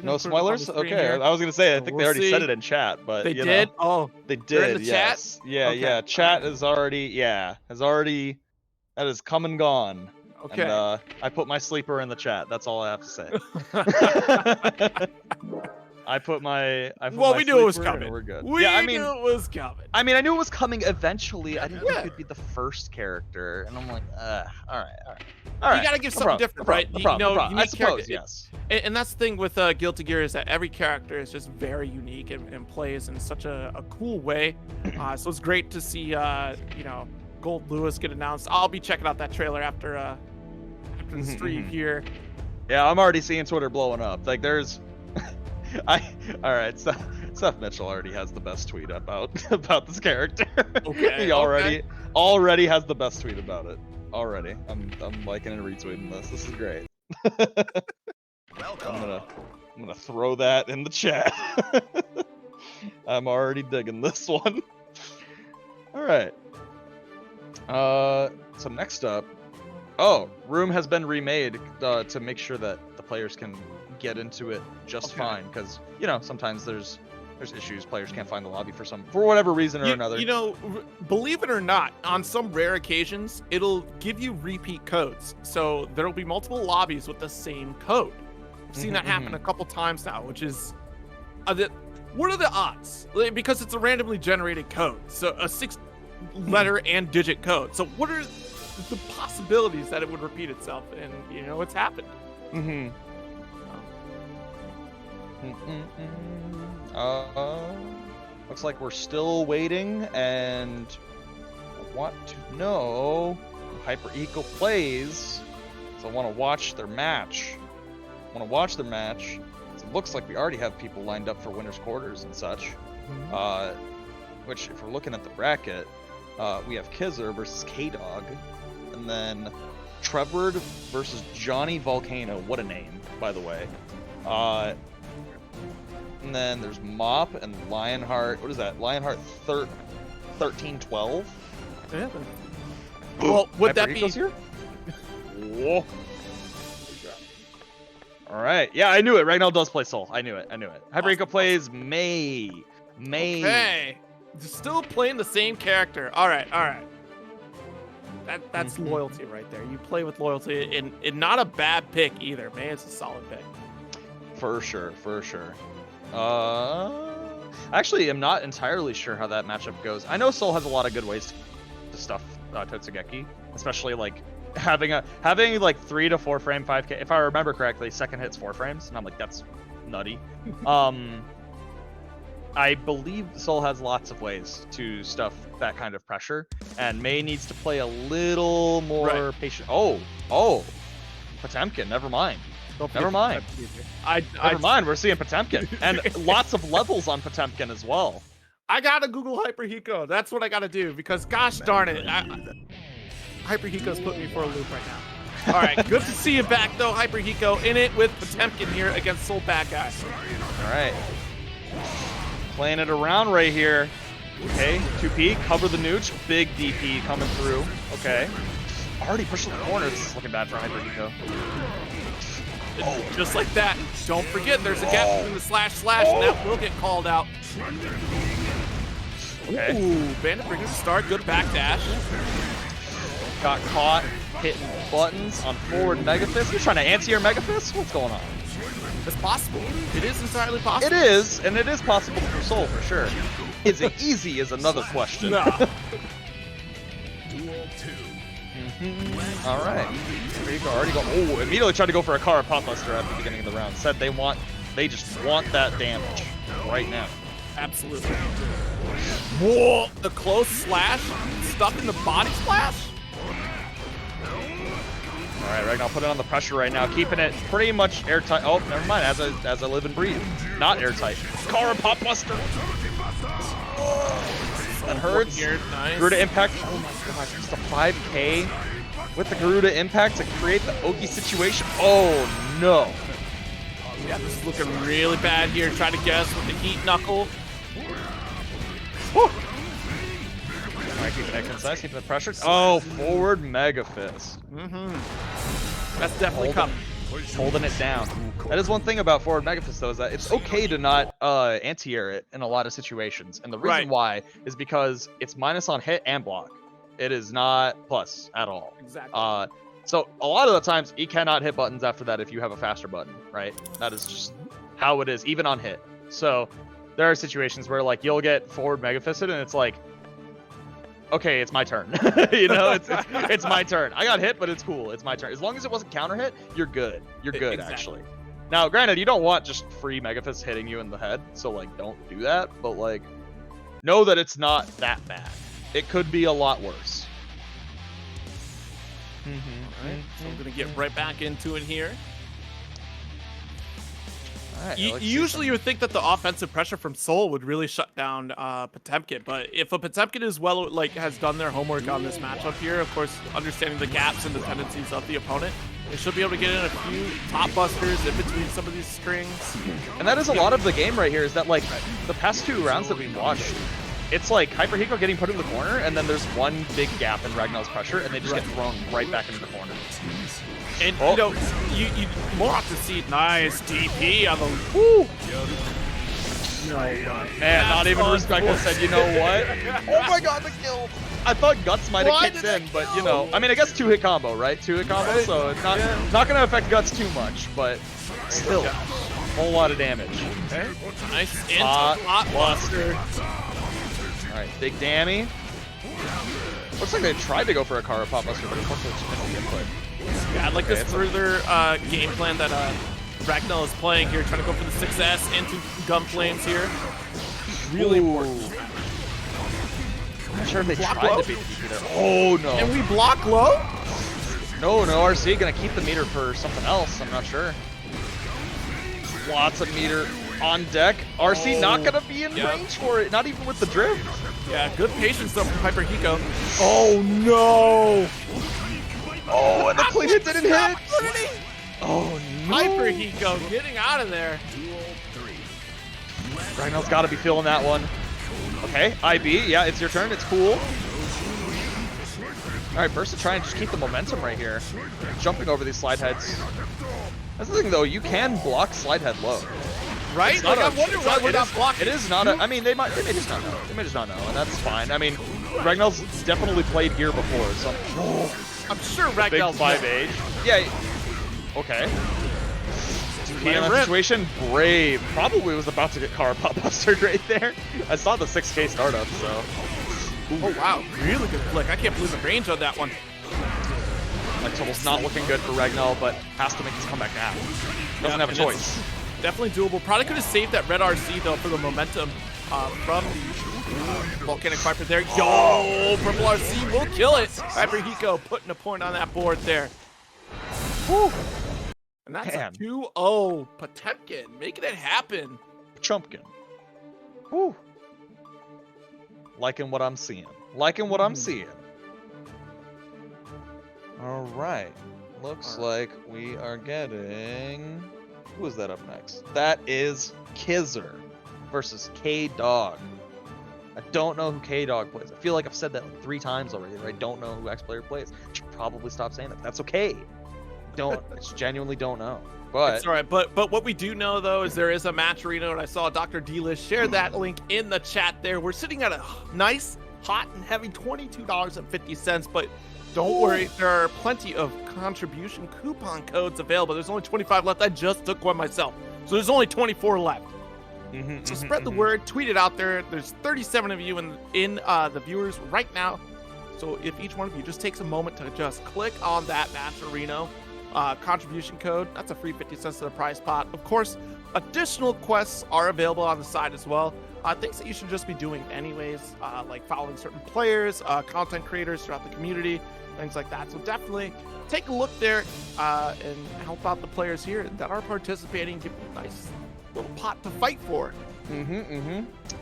no spoilers. Okay, I was gonna say I think they already said it in chat, but they did. Oh, they did. In the yes. chat? Yeah, okay. Yeah. Chat is already. That is come and gone. Okay. And, I put my sleeper in the chat. That's all I have to say. I put my. We knew it was coming. We're good. We knew it was coming. I mean, I knew it was coming eventually. I didn't think it'd be the first character, and I'm like, all right. You gotta give something different, right? I suppose, yes. And that's the thing with Guilty Gear is that every character is just very unique and plays in such a cool way. So it's great to see, Gold Lewis get announced. I'll be checking out that trailer after the stream here. Yeah, I'm already seeing Twitter blowing up. Like, there's, Seth Mitchell already has the best tweet about this character. Okay. He already has the best tweet about it. Already, I'm liking and retweeting this. This is great. Welcome. I'm gonna throw that in the chat. I'm already digging this one. All right. So next up, room has been remade to make sure that the players can get into it just fine, because sometimes there's issues. Players can't find the lobby for whatever reason or another. Believe it or not, on some rare occasions, it'll give you repeat codes. So there'll be multiple lobbies with the same code. I've seen that happen a couple times now, which is what are the odds? Because it's a randomly generated code, so a 6-letter and digit code. So what are the possibilities that it would repeat itself? And it's happened. Looks like we're still waiting, and I want to know who Hyper Eco plays, so I want to watch their match. So it looks like we already have people lined up for winners quarters and such. Which, if we're looking at the bracket, we have Kizzer versus K-Dog, and then Trevor versus Johnny Volcano. What a name, by the way. And then there's Mop and Lionheart. What is that? Lionheart 1312? Yeah. Well, would that be here? Whoa. All right. Yeah, I knew it. Ragnall does play Soul. I knew it. Hyperrico plays May. Okay. Still playing the same character. All right. That's loyalty right there. You play with loyalty, and not a bad pick either. May is a solid pick. For sure. Actually, I'm not entirely sure how that matchup goes. I know Soul has a lot of good ways to stuff Totsugeki, especially like having 3 to 4 frame 5K. If I remember correctly, second hit's 4 frames, and I'm like, that's nutty. I believe Soul has lots of ways to stuff that kind of pressure, and May needs to play a little more patient. Oh, Potemkin. Never mind. Never mind. We're seeing Potemkin, and lots of levels on Potemkin as well. I gotta Google Hyper Hiko. That's what I gotta do because gosh darn it, Hyper Hiko's putting me for a loop right now. All right, good to see you back though, Hyper Hiko, in it with Potemkin here against Soul Bad Guy. All right, playing it around right here. Okay, 2P, cover the nooch, big DP coming through. Okay, already pushing the corner. This is looking bad for Hyper Hiko. Just like that. Don't forget, there's a gap between the slash and that will get called out. Okay. Ooh, Bandit Bringer to start. Good back dash. Got caught hitting buttons on forward Mega Fist. You're trying to anti-air Mega Fist? What's going on? It's possible. It is entirely possible. It is, and it is possible for Soul for sure. Is it easy is another question. No. All right. Rico already go. Oh, immediately tried to go for a Kara Pop Buster at the beginning of the round. Said they just want that damage right now. Absolutely. Whoa! The close slash stuck in the body splash. All right, Ragnar put it on the pressure right now, keeping it pretty much airtight. Oh, never mind. As I live and breathe, not airtight. Kara Pop Buster. That hurts. Here, nice. Garuda Impact. Oh my gosh, just a 5K with the Garuda Impact to create the Ogi situation. Oh no. Yeah, this is looking really bad here. Try to guess with the heat knuckle. Woo. All right, keeping it concise, keeping it pressured. Oh, forward Mega Fist. That's definitely coming. Holding it down. That is one thing about forward Mega Fist though, is that it's okay to not anti-air it in a lot of situations. And the reason why is because it's minus on hit and block. It is not plus at all. Exactly. So a lot of the times you cannot hit buttons after that if you have a faster button, right? That is just how it is, even on hit. So there are situations where like you'll get forward Mega Fisted and it's like, okay, it's my turn. You know, it's my turn. I got hit, but it's cool. It's my turn. As long as it wasn't counter hit, you're good. You're good, actually. Now, granted, you don't want just free Mega Fist hitting you in the head, so like don't do that. But like, know that it's not that bad. It could be a lot worse. Alright, so I'm gonna get right back into it here. Right, Usually you would think that the offensive pressure from Soul would really shut down Potemkin, but if a Potemkin is has done their homework on this matchup here, of course, understanding the gaps and the tendencies of the opponent, they should be able to get in a few top busters in between some of these strings. And that is a lot of the game right here, is that like the past 2 rounds that we've watched, it's like Hyper Hiko getting put in the corner, and then there's one big gap in Ragnar's pressure, and they just get thrown right back into the corner. And you know, you more often see nice DP on the woo. Man, not even respectful said, you know what? Oh my god, the kill! I thought Guts might have kicked in, but you know, I mean, I guess 2-hit combo, right? 2-hit combo, so it's not gonna affect Guts too much, but still, a whole lot of damage. Okay. Nice hot buster. All right, big Dammy. Looks like they tried to go for a Kara Pop Buster, but unfortunately just missed the input. Yeah, I'd like this further game plan that Ragnar is playing here, trying to go for the 6S into gun flames here. Really important. I'm not sure if they tried to beat the DP there. Oh no. And we block low? No, RC gonna keep the meter for something else. I'm not sure. Lots of meter on deck. RC not gonna be in range for it, not even with the drift. Yeah, good patience though from Hyper Hiko. Oh no! Oh, and the clean hit didn't hit. Oh no! Hyper Hiko getting out of there. Ragnar's got to be feeling that one. Okay, IB, yeah, it's your turn. It's cool. All right, Burst to try and just keep the momentum right here. Jumping over these slide heads. That's the thing though, you can block slide head low. Right? Like, I wonder why we're not blocking. It is not a, I mean, they may just not know. They may just not know, and that's fine. I mean, Ragnar's definitely played here before, so I'm sure big Ragnar's 5-age. Yeah. Okay. In that situation, Brave probably was about to get Kara Pop Bustered right there. I saw the 6K startup, so. Ooh. Oh wow, really good flick. I can't believe the range on that one. Like, Total's not looking good for Ragnar, but has to make this comeback now. Doesn't have a choice. Definitely doable. Probably could have saved that red RC though for the momentum from the Volcanic Viper there. Yo, purple RC will kill it. Hyper Hiko putting a point on that board there. Whew. And that's a 2-0 Potemkin, making it happen. Chumpkin. Woo. Liking what I'm seeing. Liking what I'm seeing. All right. Looks like we are getting... Who is that up next? That is Kizzer versus K-Dog. I don't know who K-Dog plays. I feel like I've said that like 3 times already, that I don't know who X player plays. I should probably stop saying that. That's okay. I just genuinely don't know. But it's all right. But what we do know, though, is there is a match arena, and I saw Dr. D-List share that link in the chat there. We're sitting at a nice, hot, and heavy $22.50, but don't worry, there are plenty of contribution coupon codes available. There's only 25 left. I just took one myself, so there's only 24 left. So spread the word, tweet it out there. There's 37 of you in the viewers right now. So if each one of you just takes a moment to just click on that match arena contribution code, that's a free 50 cents to the prize pot. Of course, additional quests are available on the side as well. Things that you should just be doing anyways, like following certain players, content creators throughout the community, things like that. So definitely take a look there and help out the players here that are participating. Give them a nice little pot to fight for.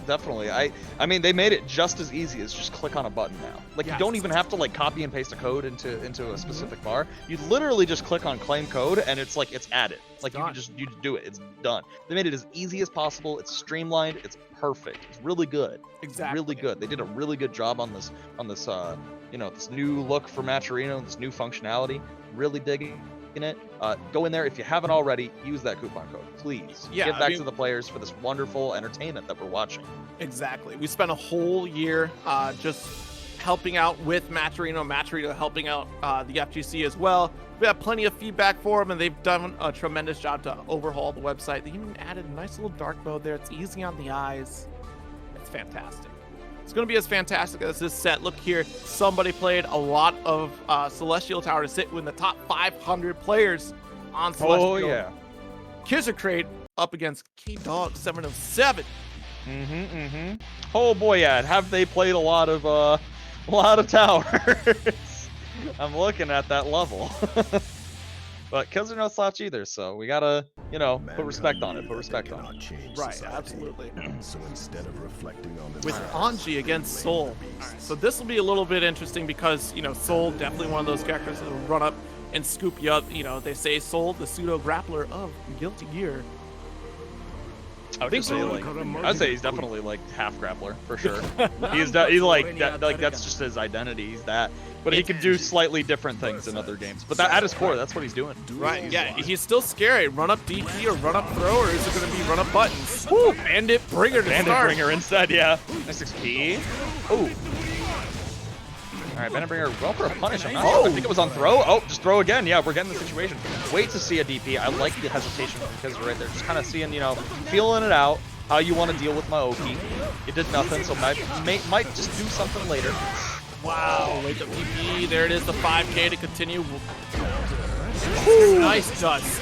Definitely. I mean, they made it just as easy as just click on a button now. Like, you don't even have to like copy and paste a code into a specific bar. You literally just click on claim code and it's like it's added. Like you just do it. It's done. They made it as easy as possible. It's streamlined. It's perfect. It's really good. Exactly. Really good. They did a really good job on this you know, this new look for Match Arena, this new functionality. Really digging it. Go in there if you haven't already. Use that coupon code, please. Yeah, give back to the players for this wonderful entertainment that we're watching. Exactly. We spent a whole year just helping out with Match Arena helping out the FGC as well. We have plenty of feedback for them, and they've done a tremendous job to overhaul the website. They even added a nice little dark mode there. It's easy on the eyes. It's fantastic. It's going to be as fantastic as this set. Look here. Somebody played a lot of Celestial Tower to sit in the top 500 players on Celestial. Oh, yeah. Kizzer Crate up against K-Dog 707. Oh boy, yeah. Have they played a lot of towers? I'm looking at that level. But Kizzer no slouch either, so we gotta, you know, put respect on it. Put respect on it. Right, absolutely. So instead of reflecting on the With Anji against Soul. Right, so this will be a little bit interesting because, you know, Soul, definitely one of those characters that will run up and scoop you up. You know, they say Soul, the pseudo grappler of Guilty Gear. I would say like, I'd say he's definitely like half grappler for sure. He's like that's just his identity. He's that, but he can do slightly different things in other games. But that, at his core, that's what he's doing. Right? Yeah, he's still scary. Run up DP or run up throw, or is it going to be run up buttons? Woo! Bandit Bringer to Bandit start. Bringer instead, yeah. Nice XP. Oh. All right, Bandit Bringer, well for a punish. I'm not sure. I think it was on throw. Oh, just throw again. Yeah, we're getting the situation. Wait to see a DP. I like the hesitation from Kizzer right there. Just kind of seeing, you know, feeling it out, how you want to deal with my Oki. It did nothing, so might just do something later. Wow, wait the PP. There it is, the 5K to continue. Ooh, nice dust.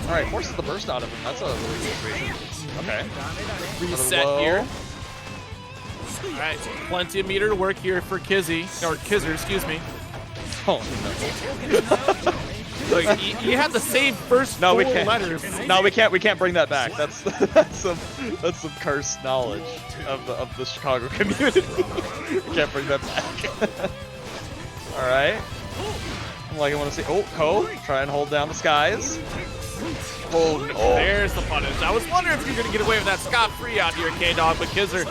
All right, forces the burst out of him. That's a really good situation. Okay. Reset here. All right, plenty of meter to work here for Kizzy, or Kizzer, excuse me. Oh no. Look, you have to save first no, we four can't. letters. No, we can't bring that back. That's some cursed knowledge of the Chicago community. We can't bring that back. All right. Like I want to see. Oh, Ko, try and hold down the skies. Oh, no. There's the punish. I was wondering if you're going to get away with that scot-free out here, K-Dog, but Kizzer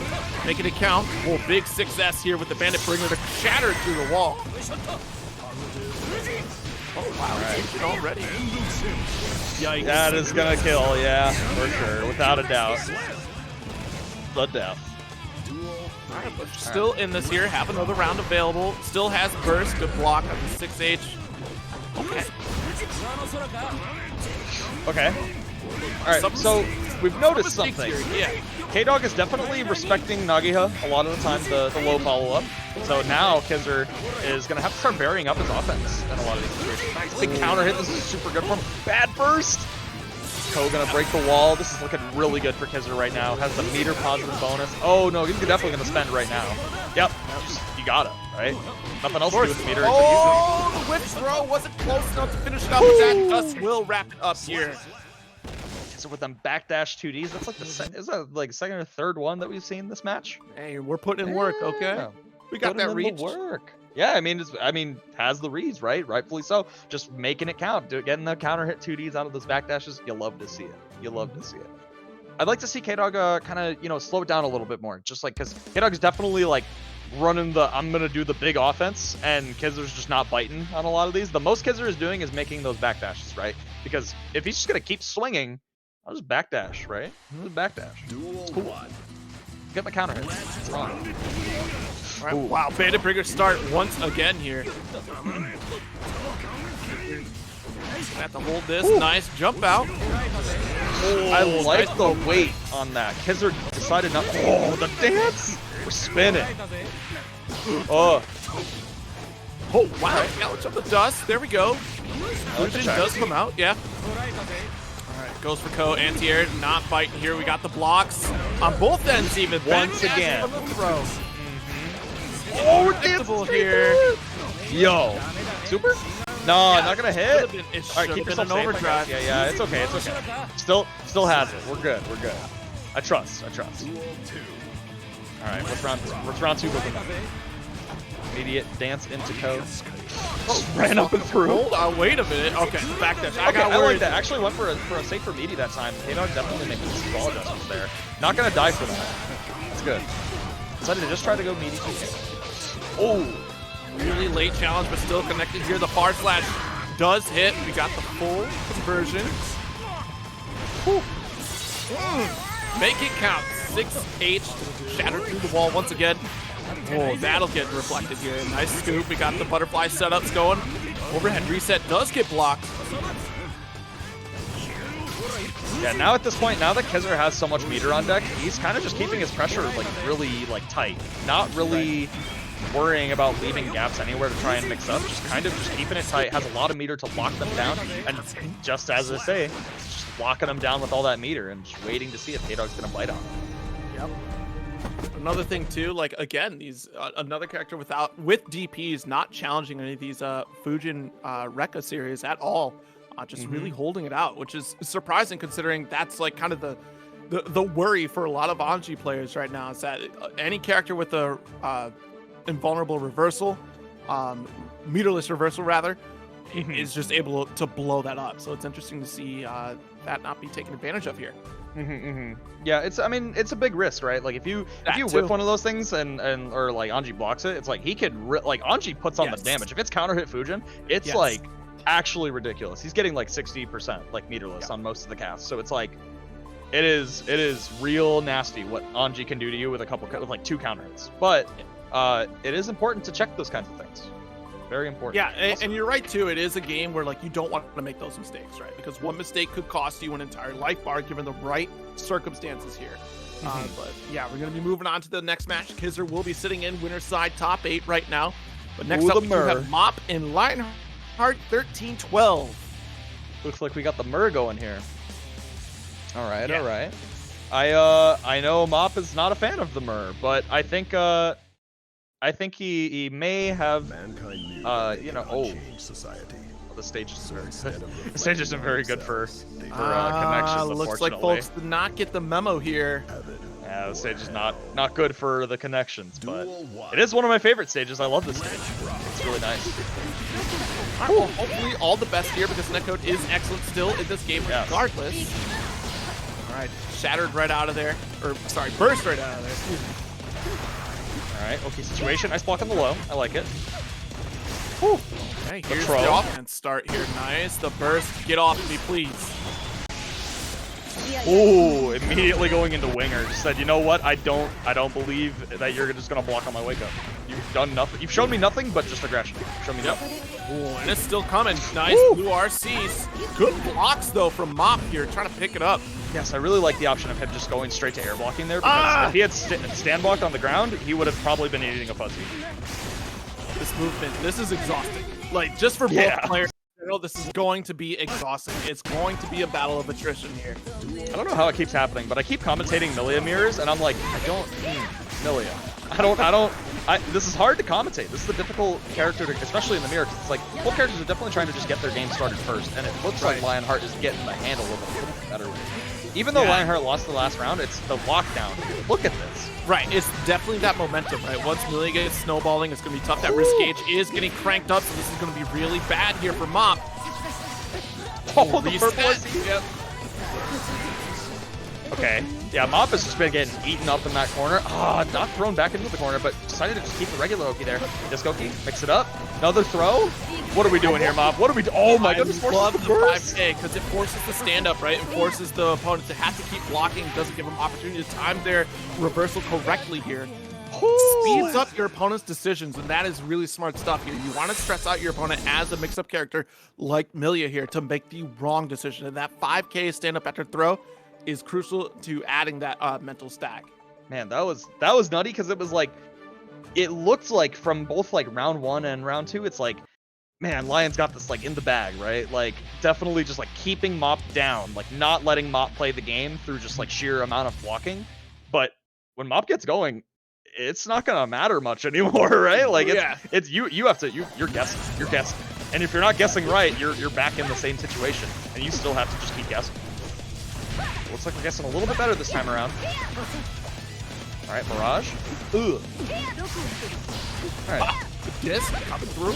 making it count. Oh, big 6S here with the Bandit Bringer to shatter through the wall. Oh, wow. Right. Already. Yikes. That is going to kill, yeah, for sure, without a doubt. The death. All right, but still in this here. Have another round available. Still has burst. Good block on the 6H. Okay. Okay. Alright, so we've noticed something. Yeah. K-Dog is definitely respecting Nagiha a lot of the time, the low follow-up. So now Kizzer is going to have to start varying up his offense in a lot of these situations. Nice big counter hit. This is super good for him. Bad burst! Ko going to break the wall. This is looking really good for Kizzer right now. Has the meter positive bonus. Oh no, he's definitely going to spend right now. Yep. You got him, right? Nothing else to do with the meter. Oh, the whip throw wasn't close enough to finish it up, but that dust will wrap it up here. So with them backdash 2Ds, that's like is that like second or third one that we've seen this match? Hey, we're putting in work, okay? Yeah. We got Putting that in reach. the work. Yeah, I mean, has the reads, right? Rightfully so. Just making it count. Getting the counter hit 2Ds out of those backdashes. You love to see it. You love to see it. I'd like to see K-Dog kind of, slow it down a little bit more. Just like, because K-Dog's definitely like running I'm going to do the big offense, and Kizer's just not biting on a lot of these. The most Kizer is doing is making those backdashes, right? Because if he's just going to keep swinging, I'll just backdash, right? Just backdash. Duel 1. Get the counter hit. It's wrong. All right, wow, Beta Brigger start once again here. Have to hold this. Ooh. Nice jump out. I like the weight on that. Kizer decided not. Oh, the dance! We're spinning. Oh. Oh, wow. Gouge up the dust. There we go. Fujin check. does come out. Yeah. All right, goes for Ko. Anti-air not biting here. We got the blocks on both ends even. Once Backdash again. from the throw. Oh, we're Predictable dancing here. Yo. Super? No, not gonna hit. It All right, should keep have been yourself an safe. overdrive. Yeah, it's okay, it's okay. Still has it. We're good. I trust. Duel 2. All right, what's round two looking like? Immediate dance into Ko. Oh, Ran up and through. Hold on, wait a minute. Okay, backdash. Okay, got I worried. like that. Actually went for a safer meaty that time. K-Dog definitely making some ball adjustments there. Not gonna die for that. That's good. Decided to just try to go meaty. Oh, Really late challenge, but still connected here. The far slash does hit. We got the full conversion. Make it count. 6H shattered through the wall once again. Whoa, that'll get reflected here. Nice scoop. We got the butterfly setups going. Overhead reset does get blocked. yeah. Now at this point, now that Kizer has so much meter on deck, he's kind of just keeping his pressure like really tight. Not really worrying about leaving gaps anywhere to try and mix up. Just kind of just keeping it tight. Has a lot of meter to lock them down, and just as I say, just locking them down with all that meter and just waiting to see if K-Dog's gonna bite on him. Yep. Another thing too, like again, these another character with DPs not challenging any of these Fujin Rekka series at all, just really holding it out, which is surprising considering that's like kind of the worry for a lot of Anji players right now is that any character with a invulnerable reversal, meterless reversal rather, is just able to blow that up. So it's interesting to see that not be taken advantage of here. Yeah, it's a big risk, right? Like if you whip one of those things and or like Anji blocks it, it's like he could like Anji puts on the damage. If it's counter hit Fujin, it's like actually ridiculous. He's getting like 60% like meterless on most of the casts. So it's like it is real nasty what Anji can do to you with with like 2 counter hits. But it is important to check those kinds of things. Very important. Yeah, and you're right too. It is a game where like you don't want to make those mistakes, right? Because one mistake could cost you an entire life bar given the right circumstances here. But yeah, we're gonna be moving on to the next match. Kizer will be sitting in winner's side top 8 right now. But next up we do have Mop and Lionheart 13-12. Looks like we got the Mur going here. All right, all right. I know Mop is not a fan of the Mur, but I think he may have society. The stage isn't very good. The stage isn't very good for connections. Looks like folks did not get the memo here. Yeah, the stage is not good for the connections, but it is one of my favorite stages. I love this stage. It's really nice. All right, well, hopefully all the best here because Netcode is excellent still in this game regardless. All right, shattered right out of there. Or, sorry, burst right out of there. All right, okay, situation. Nice block on the low. I like it. Whew. Okay, here's the offense start here. Nice. The burst. Get off me, please. Ooh, immediately going into winger. Just said, you know what? I don't believe that you're just gonna block on my wake up. You've done nothing. You've shown me nothing but just aggression. Show me nothing. Ooh, and it's still coming. Nice blue RCs. Good blocks though from Mop here, trying to pick it up. Yes, I really like the option of him just going straight to air blocking there because if he had stand blocked on the ground, he would have probably been eating a fuzzy. This movement, this is exhausting. Like just for both players. This is going to be exhausting. It's going to be a battle of attrition here. I don't know how it keeps happening, but I keep commentating Milia mirrors, and I'm like, I don't Milia. This is hard to commentate. This is a difficult character, especially in the mirror, because it's like both characters are definitely trying to just get their game started first, and it looks like Lionheart is getting the handle of it a little bit better. Even though Lionheart lost the last round, it's the lockdown. Look at this. Right, it's definitely that momentum, right? Once Millia gets snowballing, it's going to be tough. That risk gauge is getting cranked up, so this is going to be really bad here for Mop. Oh, the purple is... Yep. Okay. Yeah, Mop has just been getting eaten up in that corner. Ah, not thrown back into the corner, but decided to just keep the regular Oki there. Disc Oki, mix it up. Another throw. What are we doing here, Mop? What are we doing? Oh my goodness, I love the 5K because it forces the stand up, right? It forces the opponent to have to keep blocking. Doesn't give them opportunity to time their reversal correctly here. Speeds up your opponent's decisions, and that is really smart stuff here. You want to stress out your opponent as a mix-up character like Millia here to make the wrong decision, and that 5K stand up after throw is crucial to adding that mental stack. Man, that was nutty because it was like, it looked like from both like round 1 and round 2, it's like, man, Lion's got this like in the bag, right? Like definitely just like keeping Mop down, like not letting Mop play the game through just like sheer amount of blocking. But when Mop gets going, it's not gonna matter much anymore, right? Like it's you have to you're guessing, and if you're not guessing right, you're back in the same situation, and you still have to just keep guessing. Looks like we're guessing a little bit better this time around. All right, Mirage. Ugh. All right, Disc coming through.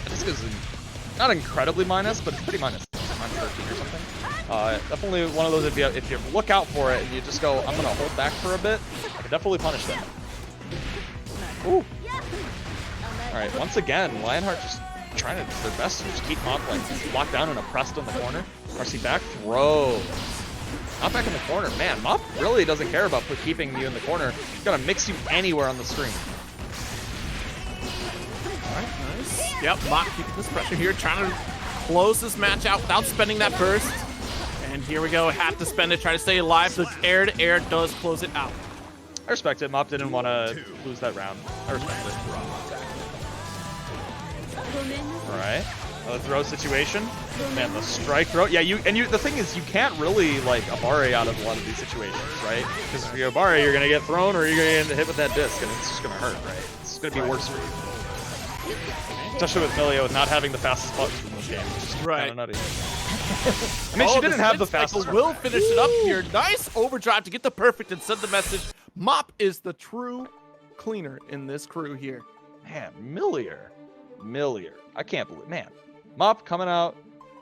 Disc is not incredibly minus, but it's pretty minus 13 or something. Definitely one of those, if you look out for it and you just go, I'm gonna hold back for a bit, I can definitely punish them. Ooh. Alright, once again, Lionheart just trying to do their best to just keep Mop like locked down and oppressed on the corner. RC back, throw. Not back in the corner. Man, Mop really doesn't care about keeping you in the corner. He's gonna mix you anywhere on the screen. Alright, nice. Yep, Mop keeping this pressure here, trying to close this match out without spending that burst. And here we go, have to spend it, try to stay alive. The air-to-air does close it out. I respect it. Mop didn't want to lose that round. I respect it. Alright. Another throw situation. Man, the strike throw. Yeah, the thing is, you can't really like Abare out of a lot of these situations, right? Because if you Abare, you're gonna get thrown or you're gonna get hit with that disc, and it's just gonna hurt, right? It's gonna be worse for you. Especially with Millia with not having the fastest buttons in this game. It's just kind of nutty. I mean, she didn't have the fastest. Will finish it up here. Nice overdrive to get the perfect and send the message. Mop is the true cleaner in this crew here. Man, Millia. I can't believe, man. Mop coming out,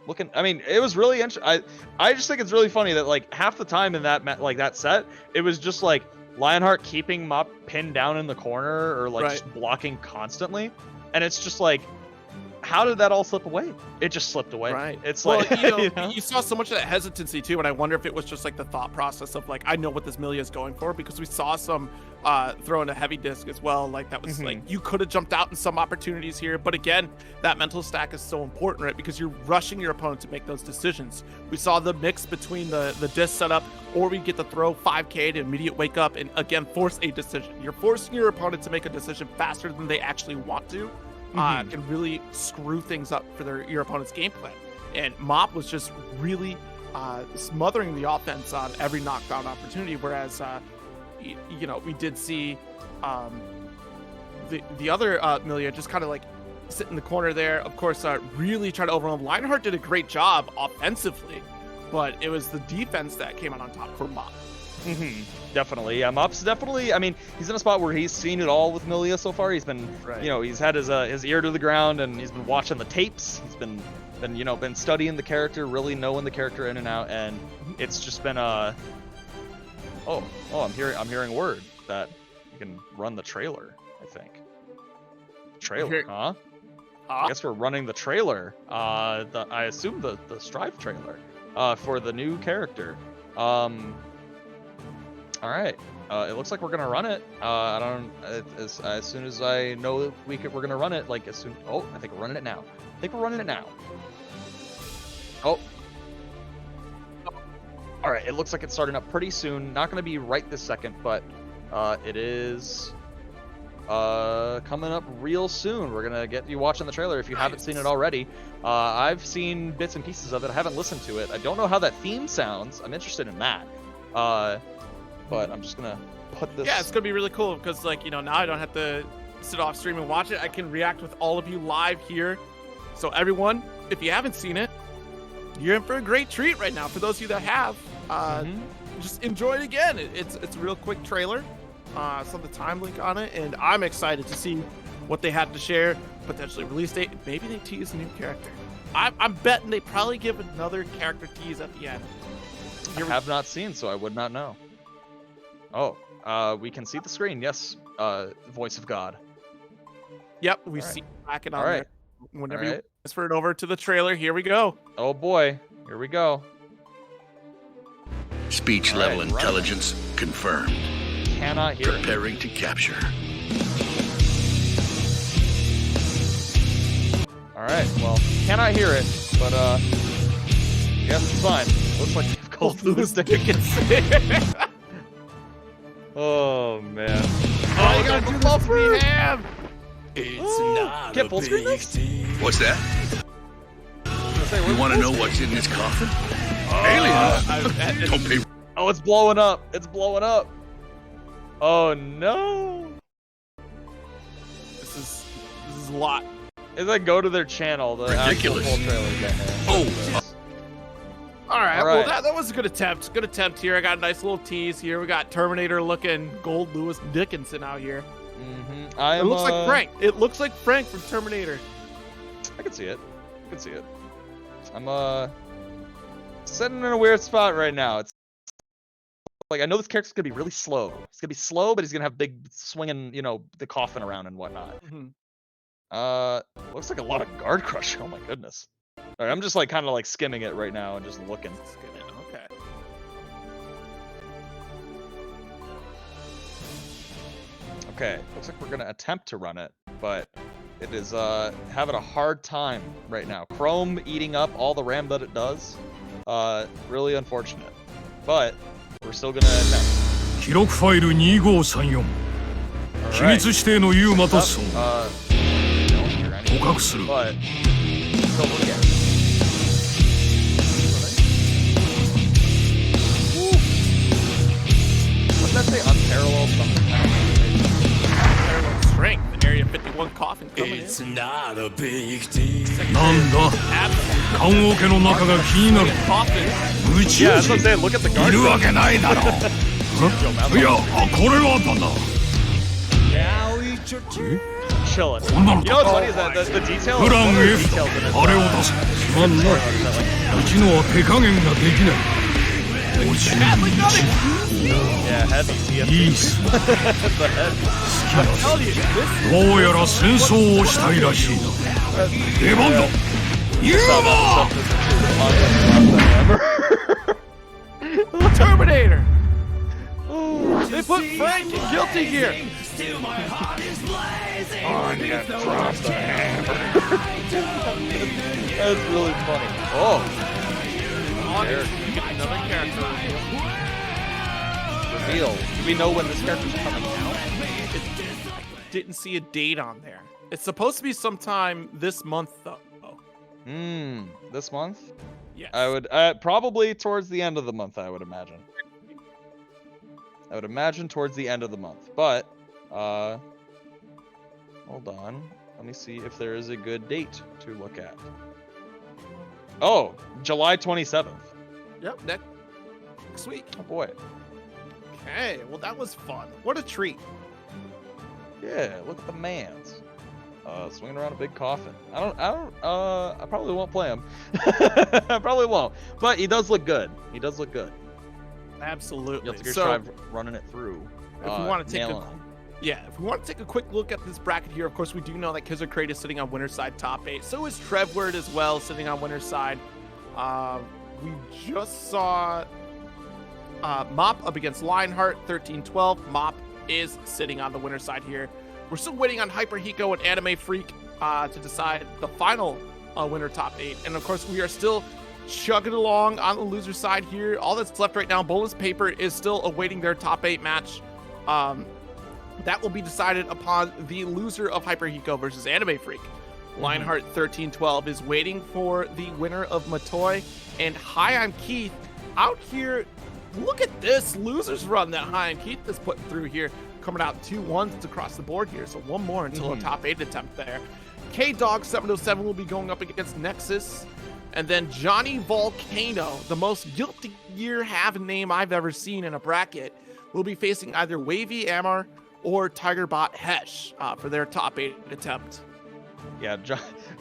looking. I mean, it was really interesting. I just think it's really funny that like half the time in that set, it was just like Lionheart keeping Mop pinned down in the corner or like just blocking constantly, and it's just like, how did that all slip away? It just slipped away. Right. It's like, you you saw so much of that hesitancy too, and I wonder if it was just like the thought process of like, I know what this Millia is going for, because we saw some throwing a heavy disc as well. Like that was like, you could have jumped out in some opportunities here, but again, that mental stack is so important, right? Because you're rushing your opponent to make those decisions. We saw the mix between the disc setup, or we get the throw 5K to immediate wake up and again force a decision. You're forcing your opponent to make a decision faster than they actually want to. Can really screw things up for your opponent's game plan. And Mop was just really smothering the offense on every knockdown opportunity, whereas, we did see the other Millia just kind of like sit in the corner there. Of course, really try to overwhelm. Lionheart did a great job offensively, but it was the defense that came out on top for Mop. Definitely. Yeah, Mop's definitely, I mean, he's in a spot where he's seen it all with Millia so far. He's been, he's had his ear to the ground, and he's been watching the tapes. He's been studying the character, really knowing the character in and out, and it's just been I'm hearing word that you can run the trailer, I think. Trailer, huh? I guess we're running the trailer. I assume the Strive trailer for the new character. All right. It looks like we're gonna run it. As soon as I know we're gonna run it. Like as soon. Oh, I think we're running it now. Oh. All right. It looks like it's starting up pretty soon. Not gonna be right this second, but it is coming up real soon. We're gonna get you watching the trailer if you haven't seen it already. I've seen bits and pieces of it. I haven't listened to it. I don't know how that theme sounds. I'm interested in that. but I'm just gonna put this. Yeah, it's gonna be really cool because like now I don't have to sit off stream and watch it. I can react with all of you live here. So everyone, if you haven't seen it, you're in for a great treat right now. For those of you that have, just enjoy it again. It's a real quick trailer. Saw the time link on it, and I'm excited to see what they have to share. Potentially release date. Maybe they tease a new character. I'm betting they probably give another character tease at the end. I have not seen, so I would not know. Oh, we can see the screen. Yes, voice of God. Yep, we see back it on right. there. Whenever you transfer it over to the trailer, here we go. Oh boy, here we go. Speech level intelligence confirmed. Cannot hear Preparing to capture. Alright, well, cannot hear it, but yes, it's fine. Looks like they've called Lewis Dickinson. Oh man. Oh, you gotta do this for me, Ham! It's not Get full screen next? What's that? You want to know what's in this coffin? Aliens. Don't pay. Oh, it's blowing up. It's blowing up. Oh no. This is a lot. It's like go to their channel. The Ridiculous. actual full trailer again. Oh. All right, well that was a good attempt. Good attempt here. I got a nice little tease here. We got Terminator looking gold Lewis Dickinson out here. It looks like Frank. It looks like Frank from Terminator. I can see it. I can see it. I'm sitting in a weird spot right now. It's like I know this character's gonna be really slow. He's gonna be slow, but he's gonna have big swinging, the coffin around and whatnot. Looks like a lot of guard crushing. Oh my goodness. All right, I'm just like kind of like skimming it right now and just looking. Okay. Okay, looks like we're gonna attempt to run it, but it is having a hard time right now. Chrome eating up all the RAM that it does. Really unfortunate, but we're still gonna attempt. 記録ファイル2534機密指定のユーマとそう捕獲する But still looking. What's that say? Unparalleled something. Unparalleled strength. Area 51 coffin coming in. It's not a big deal なんだ棺桶の中が気になる Coffin. 宇宙 Yeah, that's what I'm 人 saying. Look at the い guard. るわけないだろいやこれはだな Chilling. こんなの You know what's funny is that the detail. プラン one of the F details in this, あれを出すすまんなうちのは手加減ができない宇宙 Yeah, heavy. いいっす好きなどうやら戦争をしたいらしいな出番だユーマ Terminator. They put Frank and Guilty here. That's really funny. Oh. Another character Reveal. Do we know when this character's coming out? didn't see a date on there. It's supposed to be sometime this month, though. This month? Yes. I would probably towards the end of the month. I would imagine. Towards the end of the month. But hold on. Let me see if there is a good date to look at. Oh, July 27th. Yep, next week. Oh boy. Okay, well that was fun. What a treat. Yeah, look at the mans. Swinging around a big coffin. I probably won't play him. I probably won't. But he does look good. Absolutely. You'll have to So, try running it through. if we want to take nailing if we want to take a quick look at this bracket here, of course we do know that Kizzer Crate is sitting on winner's side top 8. So is Trevward as well, sitting on winner's side. We just saw Mop up against Lionheart, 13-12. Mop is sitting on the winner's side here. We're still waiting on Hyper Hiko and Anime Freak to decide the final winner top 8. And of course, we are still chugging along on the loser side here. All that's left right now, Bonus Paper is still awaiting their top 8 match. That will be decided upon the loser of Hyper Hiko versus Anime Freak. Lionheart 13-12 is waiting for the winner of Matoy. And Hi, I'm Keith out here look at this losers run that High and Keith is putting through here, coming out 2-1s across the board here. So one more until a top 8 attempt there. K-Dog 707 will be going up against Nexus. And then Johnny Volcano, the most Guilty Gear have name I've ever seen in a bracket, will be facing either Wavy Amar or Tigerbot Hesh for their top 8 attempt. Yeah,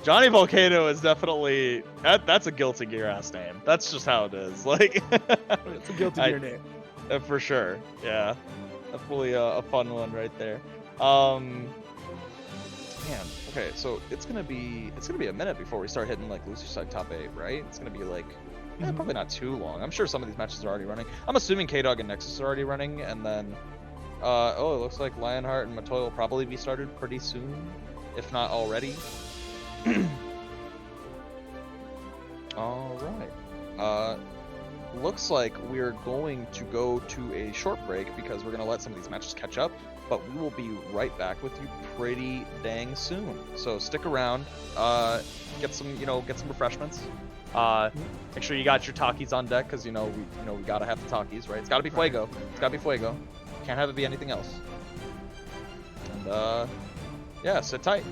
Johnny Volcano is definitely that's a Guilty Gear ass name. That's just how it is. Like It's a Guilty Gear name. For sure. Yeah, definitely a fun one right there. Man, okay, so it's gonna be a minute before we start hitting like loser side top 8, right? It's gonna be like probably not too long. I'm sure some of these matches are already running. I'm assuming K-Dog and Nexus are already running, and then it looks like Lionheart and Matoy will probably be started pretty soon, if not already. All right. Looks like we're going to go to a short break because we're gonna let some of these matches catch up. But we will be right back with you pretty dang soon. So stick around, get some refreshments. Make sure you got your Takis on deck, because we gotta have the Takis, right? It's gotta be Fuego. It's gotta be Fuego. Can't have it be anything else. And yeah, sit tight.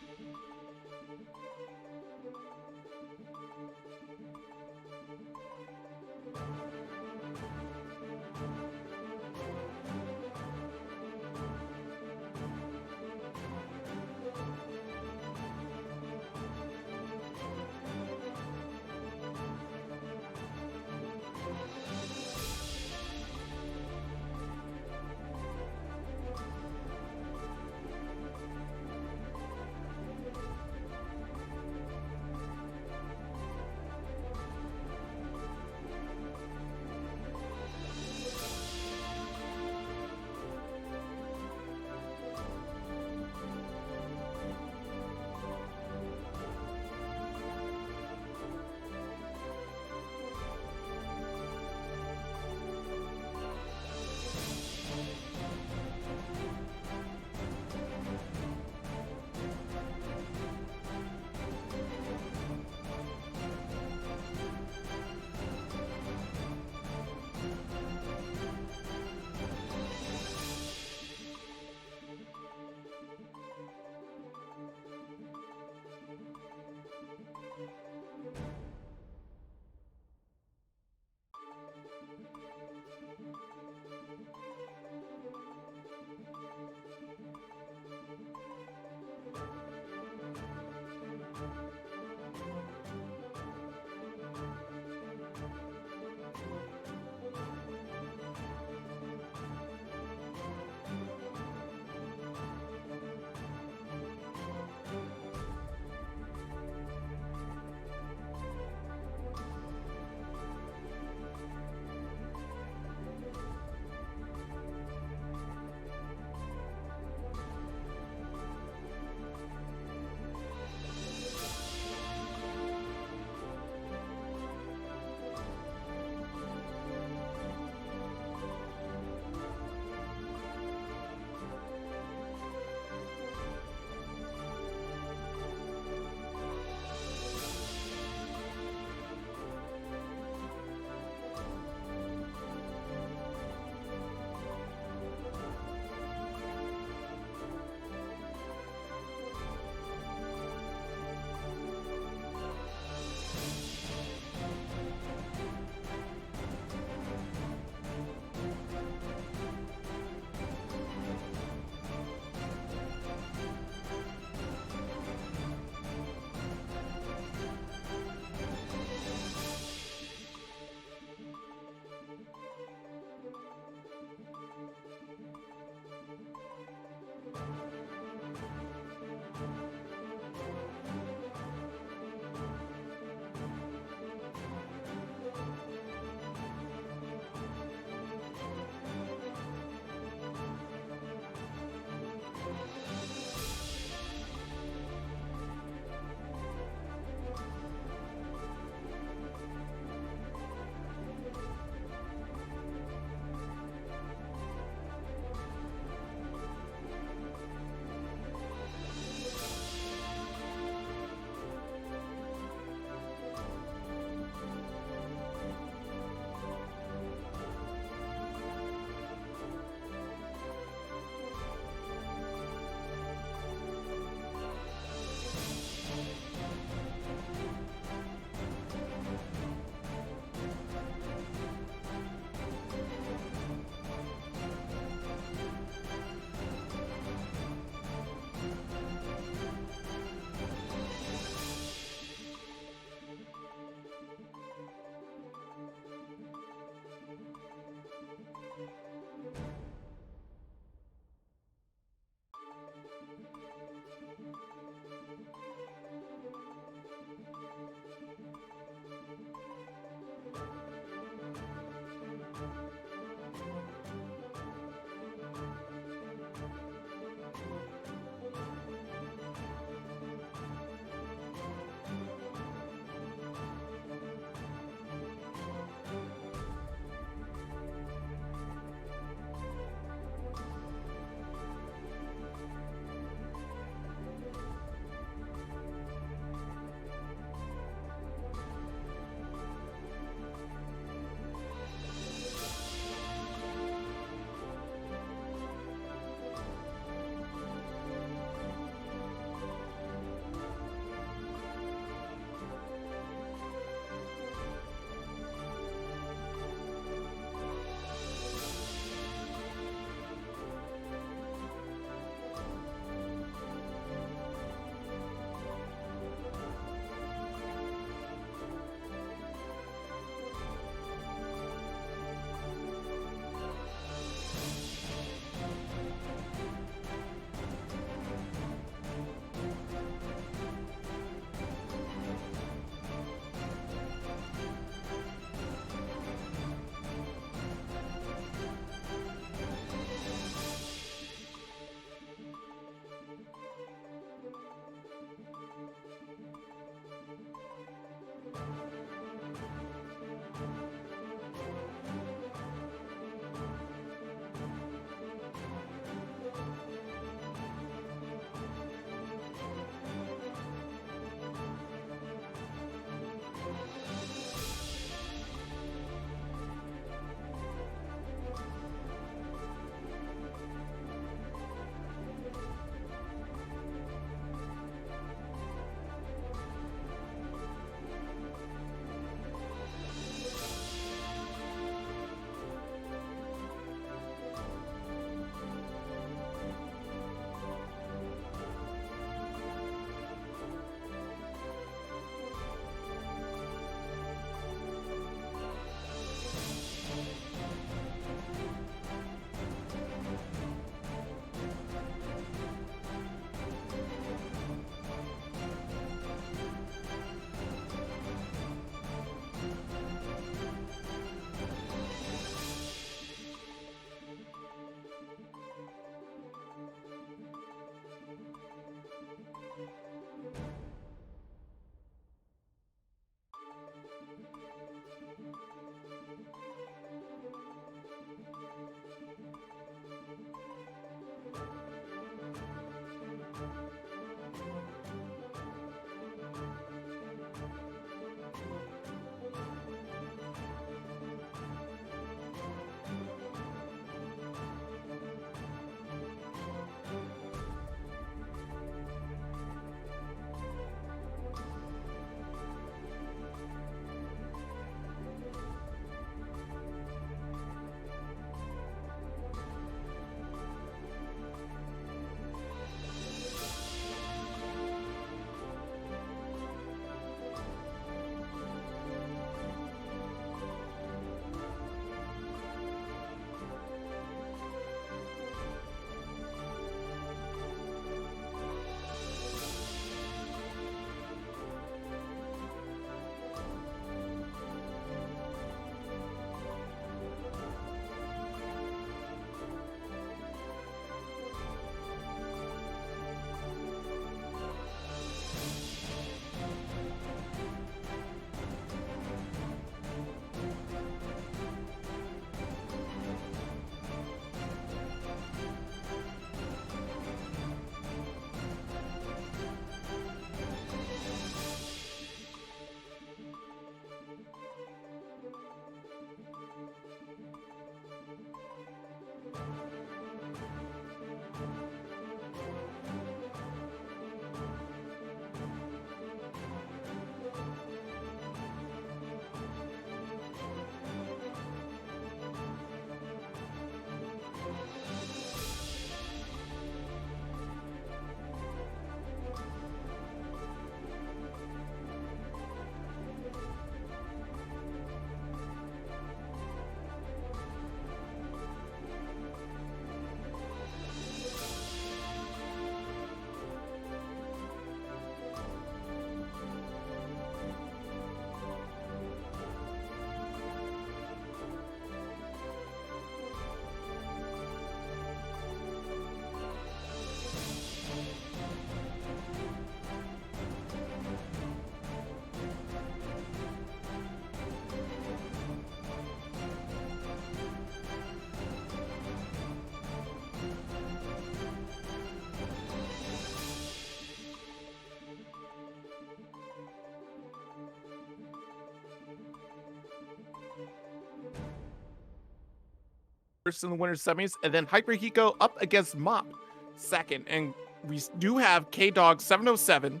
first in the winners semis, and then Hyper Hiko up against Mop second. And we do have K-Dog 707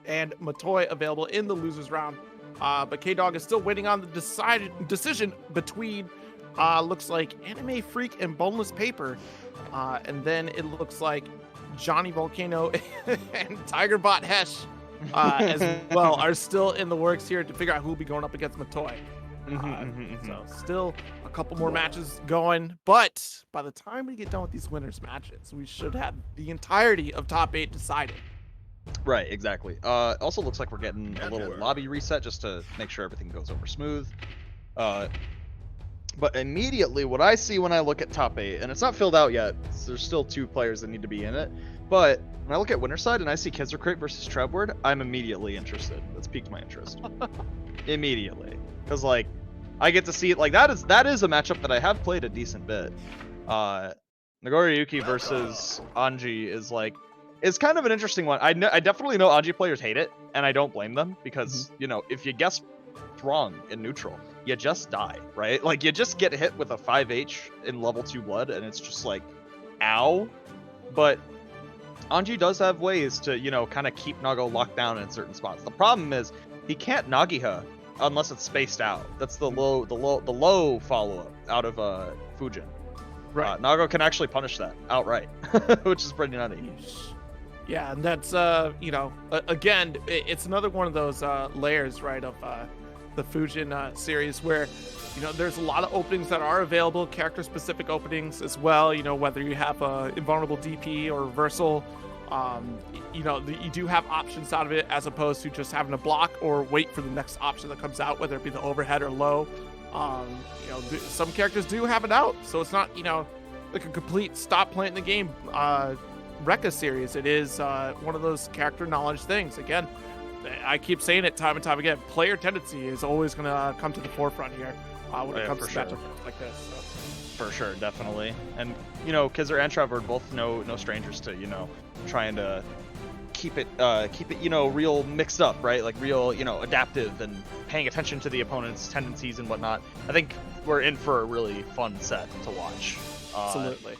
and Matoy available in the losers round. But K-Dog is still waiting on the decision between looks like Anime Freak and Boneless Paper. And then it looks like Johnny Volcano and Tigerbot Hesh as well are still in the works here to figure out who will be going up against Matoy. So still a couple more matches going, but by the time we get done with these winners matches, we should have the entirety of top 8 decided. Right, exactly. Also looks like we're getting a little lobby reset just to make sure everything goes over smooth. But immediately what I see when I look at top 8, and it's not filled out yet, so there's still 2 players that need to be in it, but when I look at winner side and I see Kizercrate versus Trebward, I'm immediately interested. That's piqued my interest. Immediately. Because, like, I get to see it, like, that is a matchup that I have played a decent bit. Nagoriyuki versus Anji is, like, it's kind of an interesting one. I definitely know Anji players hate it, and I don't blame them, because, you know, if you guess wrong in neutral, you just die, right? Like, you just get hit with a 5H in level 2 blood, and it's just like, ow. But Anji does have ways to, you know, kind of keep Nago locked down in certain spots. The problem is he can't Nagiha unless it's spaced out. That's the low follow-up out of Fujin. Right. Nago can actually punish that outright, which is pretty nutty. Yeah, and that's you know, again, it's another one of those layers, right, of the Fujin series where, you know, there's a lot of openings that are available, character-specific openings as well. You know, whether you have a invulnerable DP or reversal, you know, you do have options out of it as opposed to just having to block or wait for the next option that comes out, whether it be the overhead or low. You know, some characters do have it out, so it's not, you know, like a complete stop playing the game Rekka series. It is one of those character knowledge things. Again, I keep saying it time and time again, player tendency is always going to come to the forefront here when it comes to matchups like this. So. For sure, definitely. And, you know, Kizer and Trevor both no strangers to, you know, trying to keep it, you know, real mixed up, right? Like real, you know, adaptive and paying attention to the opponent's tendencies and whatnot. I think we're in for a really fun set to watch. Absolutely.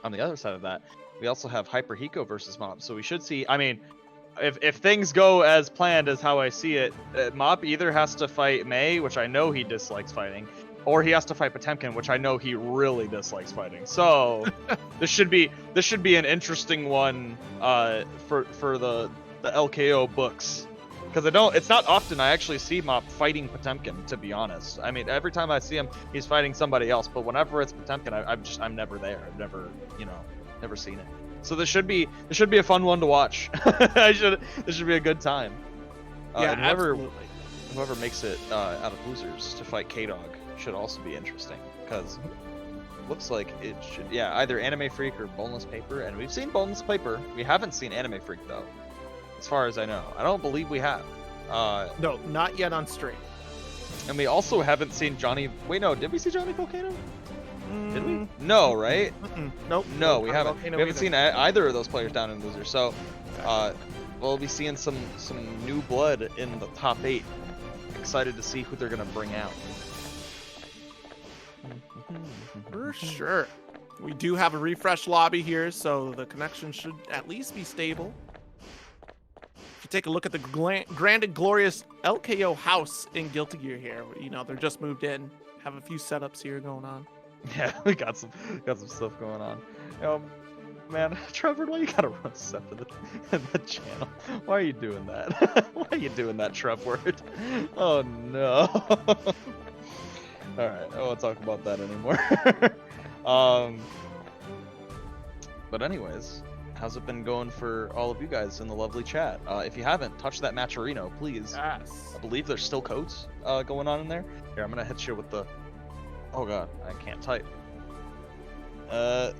On the other side of that, we also have Hyper Hiko versus Mob. So we should see, I mean, if things go as planned as how I see it, Mop either has to fight May, which I know he dislikes fighting, or he has to fight Potemkin, which I know he really dislikes fighting. So this should be an interesting one for the LKO books, because it's not often I actually see Mop fighting Potemkin, to be honest. I mean, every time I see him, he's fighting somebody else, but whenever it's Potemkin, I'm never there. I've never, you know, never seen it. So this should be a fun one to watch. This should be a good time. Yeah, and absolutely. Whoever makes it out of losers to fight K-Dog should also be interesting, because looks like it should, yeah, either Anime Freak or Boneless Paper. And we've seen Boneless Paper. We haven't seen Anime Freak though, as far as I know. I don't believe we have. No, not yet on stream. And we also haven't seen Johnny. Wait, no, did we see Johnny Volcano? Did we? No, right? Nope. No, we haven't. We haven't seen either of those players down in losers. So, we'll be seeing some new blood in the top 8. Excited to see who they're gonna bring out. For sure. We do have a refresh lobby here, so the connection should at least be stable. If you take a look at the grand and glorious LKO house in Guilty Gear here, you know, they're just moved in, have a few setups here going on. Yeah, we got some stuff going on. Man, Trevor, why you gotta run stuff in the channel? Why are you doing that? Why are you doing that, Trevward? Oh no. Alright, I won't talk about that anymore. But anyways, how's it been going for all of you guys in the lovely chat? If you haven't, touch that Matcherino, please. Yes. I believe there's still codes going on in there. Here, I'm gonna hit you with the... Oh god, I can't type. It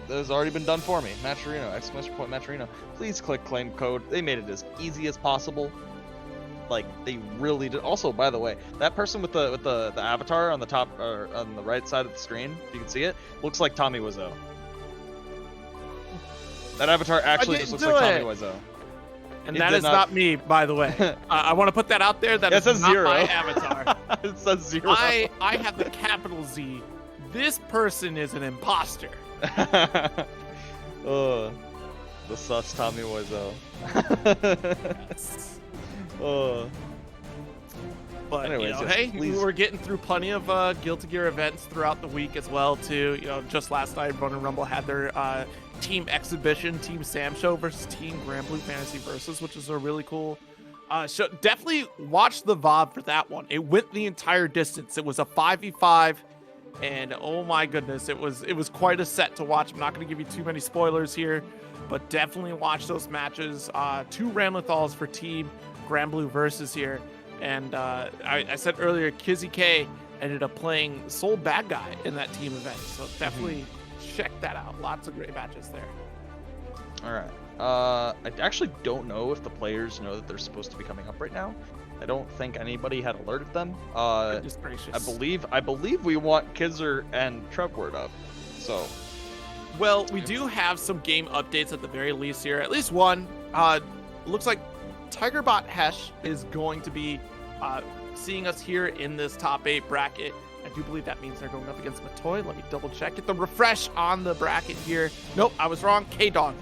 has already been done for me. Matcherino, exclamation point Matcherino. Please click claim code. They made it as easy as possible. Like, they really did. Also, by the way, that person with the avatar on the top, or on the right side of the screen, if you can see it, looks like Tommy Wiseau. That avatar actually just looks like Tommy Wiseau. And that is not me, by the way. I want to put that out there. That is not my avatar. It says 0. I have the capital Z this person is an imposter. The sus Tommy Wiseau. But Anyways, you know, yes, hey, please. we're getting through plenty of Guilty Gear events throughout the week as well too. You know, just last night, Run and Rumble had their team exhibition, Team Sam Show versus Team Grand Blue Fantasy Versus, which is a really cool show. Definitely watch the VOD for that one. It went the entire distance. It was a 5v5, and oh my goodness, it was quite a set to watch. I'm not going to give you too many spoilers here, but definitely watch those matches. 2 Ramlethals for Team Grand Blue Versus here. And I said earlier, Kizzy K ended up playing Sole Bad Guy in that team event. So definitely check that out. Lots of great matches there. All right. I actually don't know if the players know that they're supposed to be coming up right now. I don't think anybody had alerted them. Goodness gracious. I believe we want Kizzer and Trevward up. So. Well, we do have some game updates at the very least here. At least one. Looks like Tigerbot Hesh is going to be seeing us here in this top 8 bracket. I do believe that means they're going up against Matoy. Let me double check. Get the refresh on the bracket here. Nope, I was wrong. K-Dog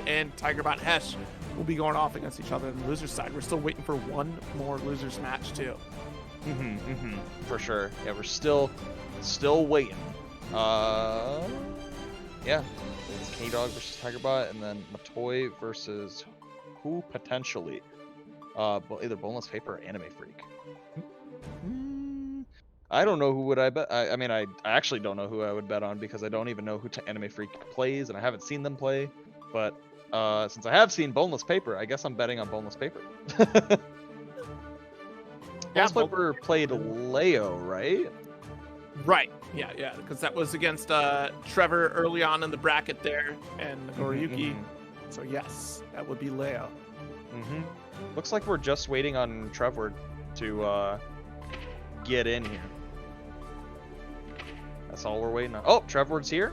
and Tigerbot Hesh will be going off against each other on the loser's side. We're still waiting for one more loser's match too. For sure. Yeah, we're still waiting. Yeah, it's K-Dog versus Tigerbot, and then Matoy versus who potentially? Either Boneless Paper or Anime Freak. I don't know who would I bet. I mean, I actually don't know who I would bet on because I don't even know who Anime Freak plays, and I haven't seen them play. But since I have seen Boneless Paper, I guess I'm betting on Boneless Paper. Boneless Paper played Leo, right? Right. Yeah, because that was against Trevor early on in the bracket there, and Noriyuki. So yes, that would be Leo. Looks like we're just waiting on Trevor to get in here. That's all we're waiting on. Oh, Trevor's here.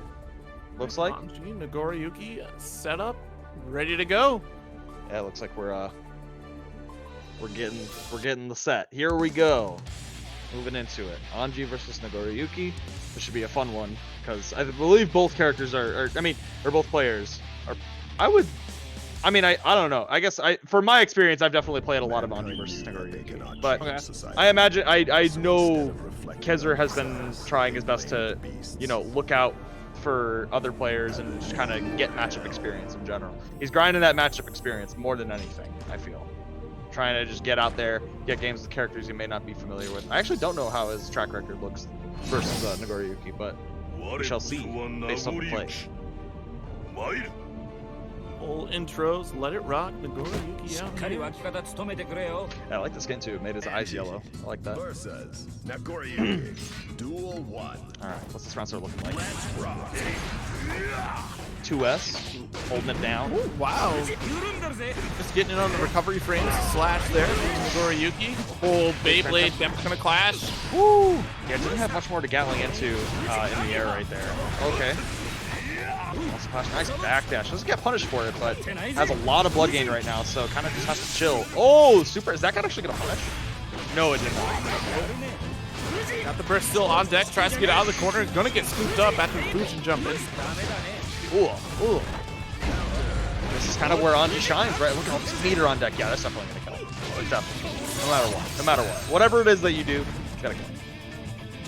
Looks like. Anji, Nagoriyuki set up, ready to go. Yeah, it looks like we're getting the set. Here we go. Moving into it. Anji versus Nagoriyuki. This should be a fun one because I believe both characters or both players are. I don't know. I guess for my experience, I've definitely played a lot of Anji versus Nagoriyuki. But I imagine I know Kezzer has been trying his best to, look out for other players and just kind of get matchup experience in general. He's grinding that matchup experience more than anything, I feel. Trying to just get out there, get games with characters you may not be familiar with. I actually don't know how his track record looks versus Nagoriyuki, but we shall see based on the play. Full intros, let it rock, Nagoriyuki out here. Yeah, I like the skin too. It made his eyes yellow. I like that. Versus Nagoriyuki. Duel 1. Alright, what's this round start looking like? Let's rock. 2S, holding it down. Ooh, wow. Just getting it on the recovery frames slash there. Nagoriyuki. Full Beyblade, Depth's gonna clash. Woo! Yeah, didn't have much more to Gatling into in the air right there. Okay. Nice backdash. Doesn't get punished for it, but has a lot of blood gain right now, so kind of just has to chill. Oh, super. Is that guy actually going to punish? No, it did not. Got the burst still on deck. Tries to get out of the corner. Is going to get scooped up after the Fujin jump in. Ooh. This is kind of where Anji shines, right? Look at all this meter on deck. Yeah, that's definitely going to kill him. Definitely. No matter what. Whatever it is that you do, it's got to kill him.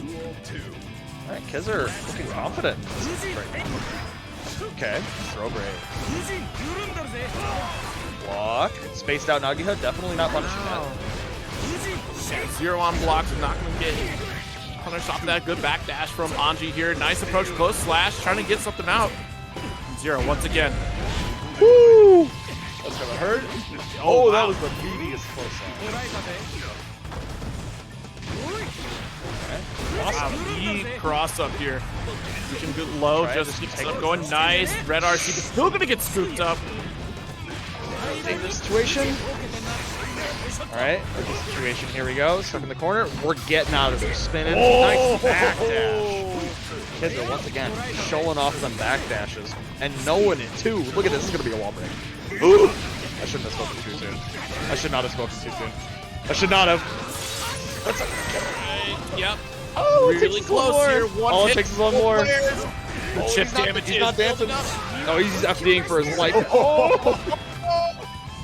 Duel 2. All right, Kezzer looking confident right now. Okay, throw brave. Block. Spaced out Nagiha, definitely not punishing that. Yeah, 0 on blocks, not going to get punished off that. Good backdash from Anji here. Nice approach, close slash, trying to get something out. 0 once again. Woo! That's going to hurt. Oh, wow. That was the meatiest close slash. Wow, cross up here. We can get low, just keeps up going. Nice. Red RC, but still gonna get scooped up. Take the situation. Alright, the situation. Here we go. Stuck in the corner. We're getting out of there. Spinning. Nice backdash. Kezzer once again showing off them backdashes and knowing it too. Look at this. This is gonna be a wall break. Ooh! I shouldn't have spoken too soon. I should not have spoken too soon. I should not have. Yep. Oh, it really takes one close more. here. One All it hit, takes is one both more. players. The chip damage He's is not dancing. building up. No, he's FDing for his life. Oh,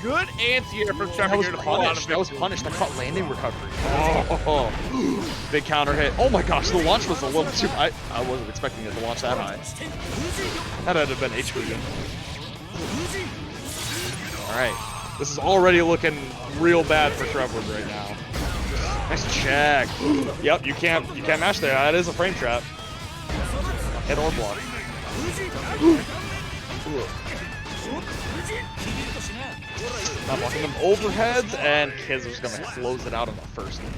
Good anti-air from Trevor that was here to pull out a punished. That was victory. punished. That caught landing recovery. Oh, big counter hit. Oh my gosh, the launch was a little too. I wasn't expecting it to launch that high. That had to have been HP. All right, this is already looking real bad for Trevor right now. Nice check. Yep, you can't mash there. That is a frame trap. Hit or block. Not blocking them overheads, and Kiz is gonna close it out on the first one.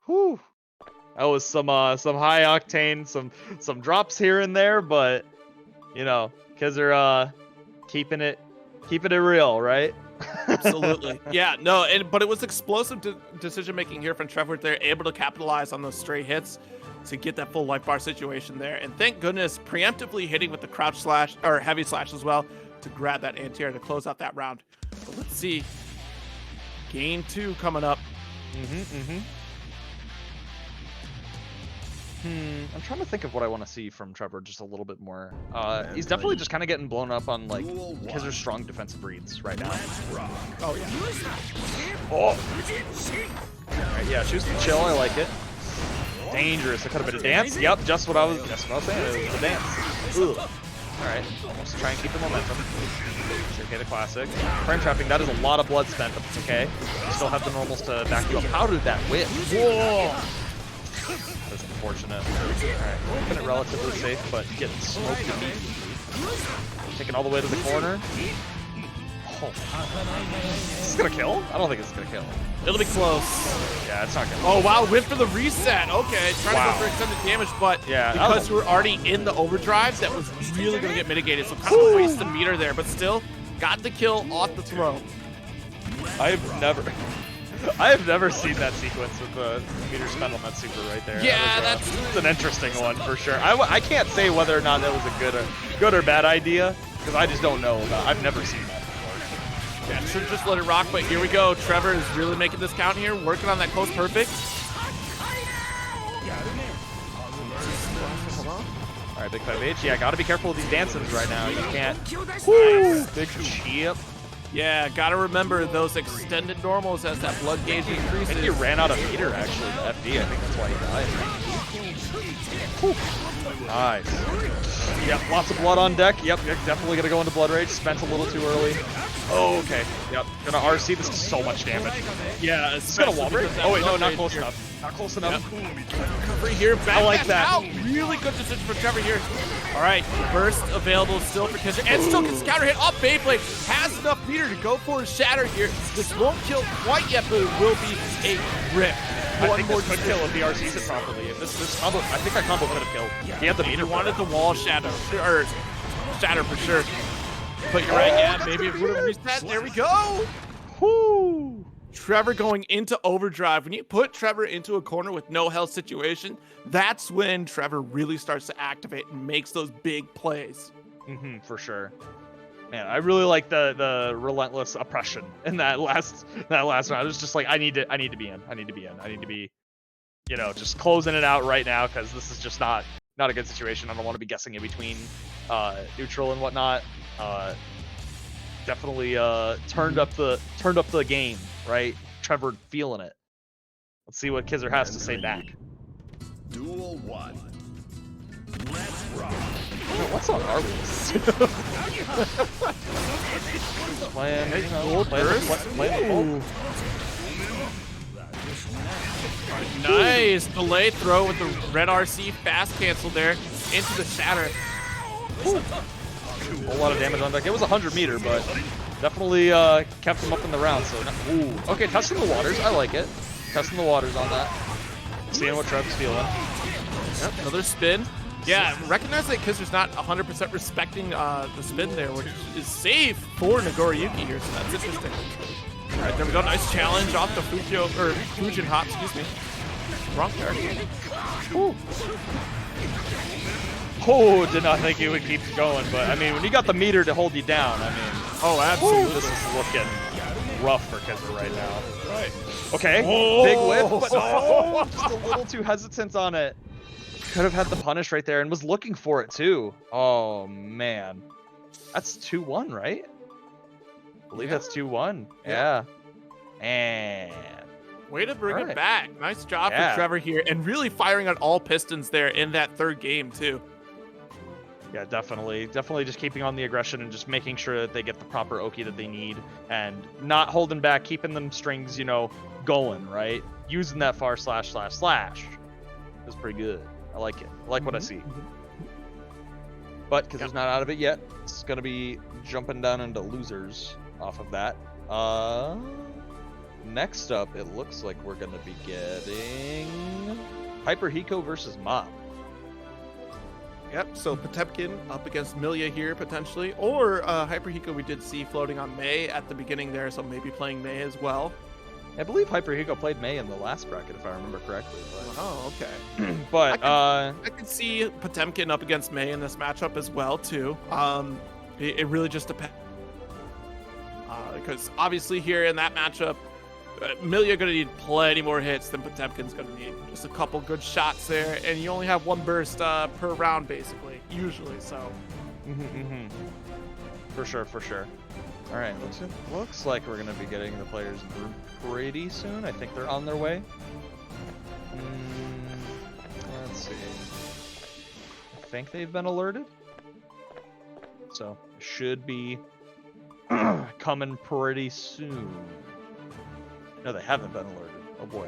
Whew. That was some high octane, some drops here and there, but you know, Kiz are keeping it real, right? Absolutely. Yeah, no, but it was explosive decision making here from Trevor. They're able to capitalize on those stray hits to get that full life bar situation there. And thank goodness, preemptively hitting with the crouch slash or heavy slash as well to grab that anti-air to close out that round. But let's see. Game 2 coming up. I'm trying to think of what I want to see from Trevor just a little bit more. He's definitely just kind of getting blown up on like Kizer's strong defensive reads right now. Oh yeah. Oh. Alright, yeah, choose to chill. I like it. Dangerous. It could have been a dance. Yep, just what I was saying. It was a dance. Ooh. Alright, let's try and keep the momentum. Should hit a classic. Frame trapping, that is a lot of blood spent, but it's okay. You still have the normals to back you up. How did that whip? Whoa! That is unfortunate. Alright, keeping it relatively safe, but getting smoked immediately. Taking all the way to the corner. Oh, is this gonna kill? I don't think it's gonna kill. It'll be close. Yeah, it's not gonna. Oh wow, went for the reset. Okay, trying Wow. to go for extended damage, but Yeah, because we're already in the overdrive, that was really gonna get mitigated. So kind of a waste of meter there, but still got the kill off the throw. I have never seen that sequence with the meter spent on that super right there. Yeah, that was, it's an interesting one for sure. I can't say whether or not that was a good or bad idea because I just don't know. I've never seen that before. Yeah, should just let it rock, but here we go. Trevor is really making this count here, working on that close perfect. All right, big 5H. Yeah, gotta be careful with these dances right now. You can't. Woo! Big chip. Yeah, gotta remember those extended normals as that blood gauge I increases. think he ran out of meter actually. The FD. I think that's why he died. Whew. Nice. Yep, lots of blood on deck. Yep, definitely gonna go into blood rage. Spent a little too early. Oh, okay. Yep, gonna RC. This is so much damage. Yeah, It's gonna wall break. Oh wait, no, not close here. enough. Not close enough. Recovery here, back I like that. out. Really good decision from Trevor here. All right, burst available still for Kizer, and still gets counter hit off Beyblade. Has enough meter to go for a shatter here. This won't kill quite yet, but it will be a rip. I think this could kill if he RCs it properly. If this combo, I think that combo could have killed. He had the meter. He wanted the wall shadow, or shatter for sure. But you're right, yeah, maybe it would have reset. There we go. Whoo! Trevor going into overdrive. When you put Trevor into a corner with no health situation, that's when Trevor really starts to activate and makes those big plays. For sure. Man, I really like the relentless oppression in that last round. It was just like I need to be in. I need to be, you know, just closing it out right now because this is just not a good situation. I don't want to be guessing in between neutral and whatnot. Definitely turned up the game, right? Trevor feeling it. Let's see what Kizer has to say back. Duel 1. Let's rock. What's on our list? Playing, you know, playing the Nice delay throw with the red RC fast cancel there into the shatter. a whole lot of damage on deck. It was 100 meter, but definitely kept him up in the round. So, ooh, okay, testing the waters. I like it. Testing the waters on that. Seeing what Trev's feeling. Yep, another spin. Yeah, recognize that Kizer's not 100% respecting the spin there, which is safe for Nagoriyuki here, so that's interesting. All right, there we go. Nice challenge off the Fujin hop, excuse me. Wrong character. Ooh. Oh, did not think he would keep going, but I mean, when you got the meter to hold you down, I mean, Oh, absolutely. this is looking rough for Kizzer right now. Right. Okay, big whip, but oh, just a little too hesitant on it. Could have had the punish right there and was looking for it too. Oh man, that's 2-1, right? I believe that's 2-1. Yeah. And way to bring all it right. back. Nice job Yeah. for Trevor here, and really firing on all pistons there in that third game too. Yeah, definitely just keeping on the aggression and just making sure that they get the proper Oki that they need and not holding back, keeping them strings, you know, going, right? Using that far slash. That's pretty good. I like it. I like what I see. But because he's not out of it yet, it's gonna be jumping down into losers off of that. Next up, it looks like we're gonna be getting Hyper Hiko versus Mop. Yep, so Potemkin up against Millia here, potentially. Or Hyper Hiko we did see floating on May at the beginning there, so maybe playing May as well. I believe Hyper Hiko played May in the last bracket, if I remember correctly. But, Oh, okay. but I could see Potemkin up against May in this matchup as well, too. It really just depends. Because obviously here in that matchup, Millia going to need plenty more hits than Potemkin's going to need. Just a couple good shots there, and you only have one burst per round, basically, usually, so. For sure. All right, looks like we're going to be getting the players pretty soon. I think they're on their way. Let's see. I think they've been alerted. So, should be coming pretty soon. No, they haven't been alerted. Oh boy.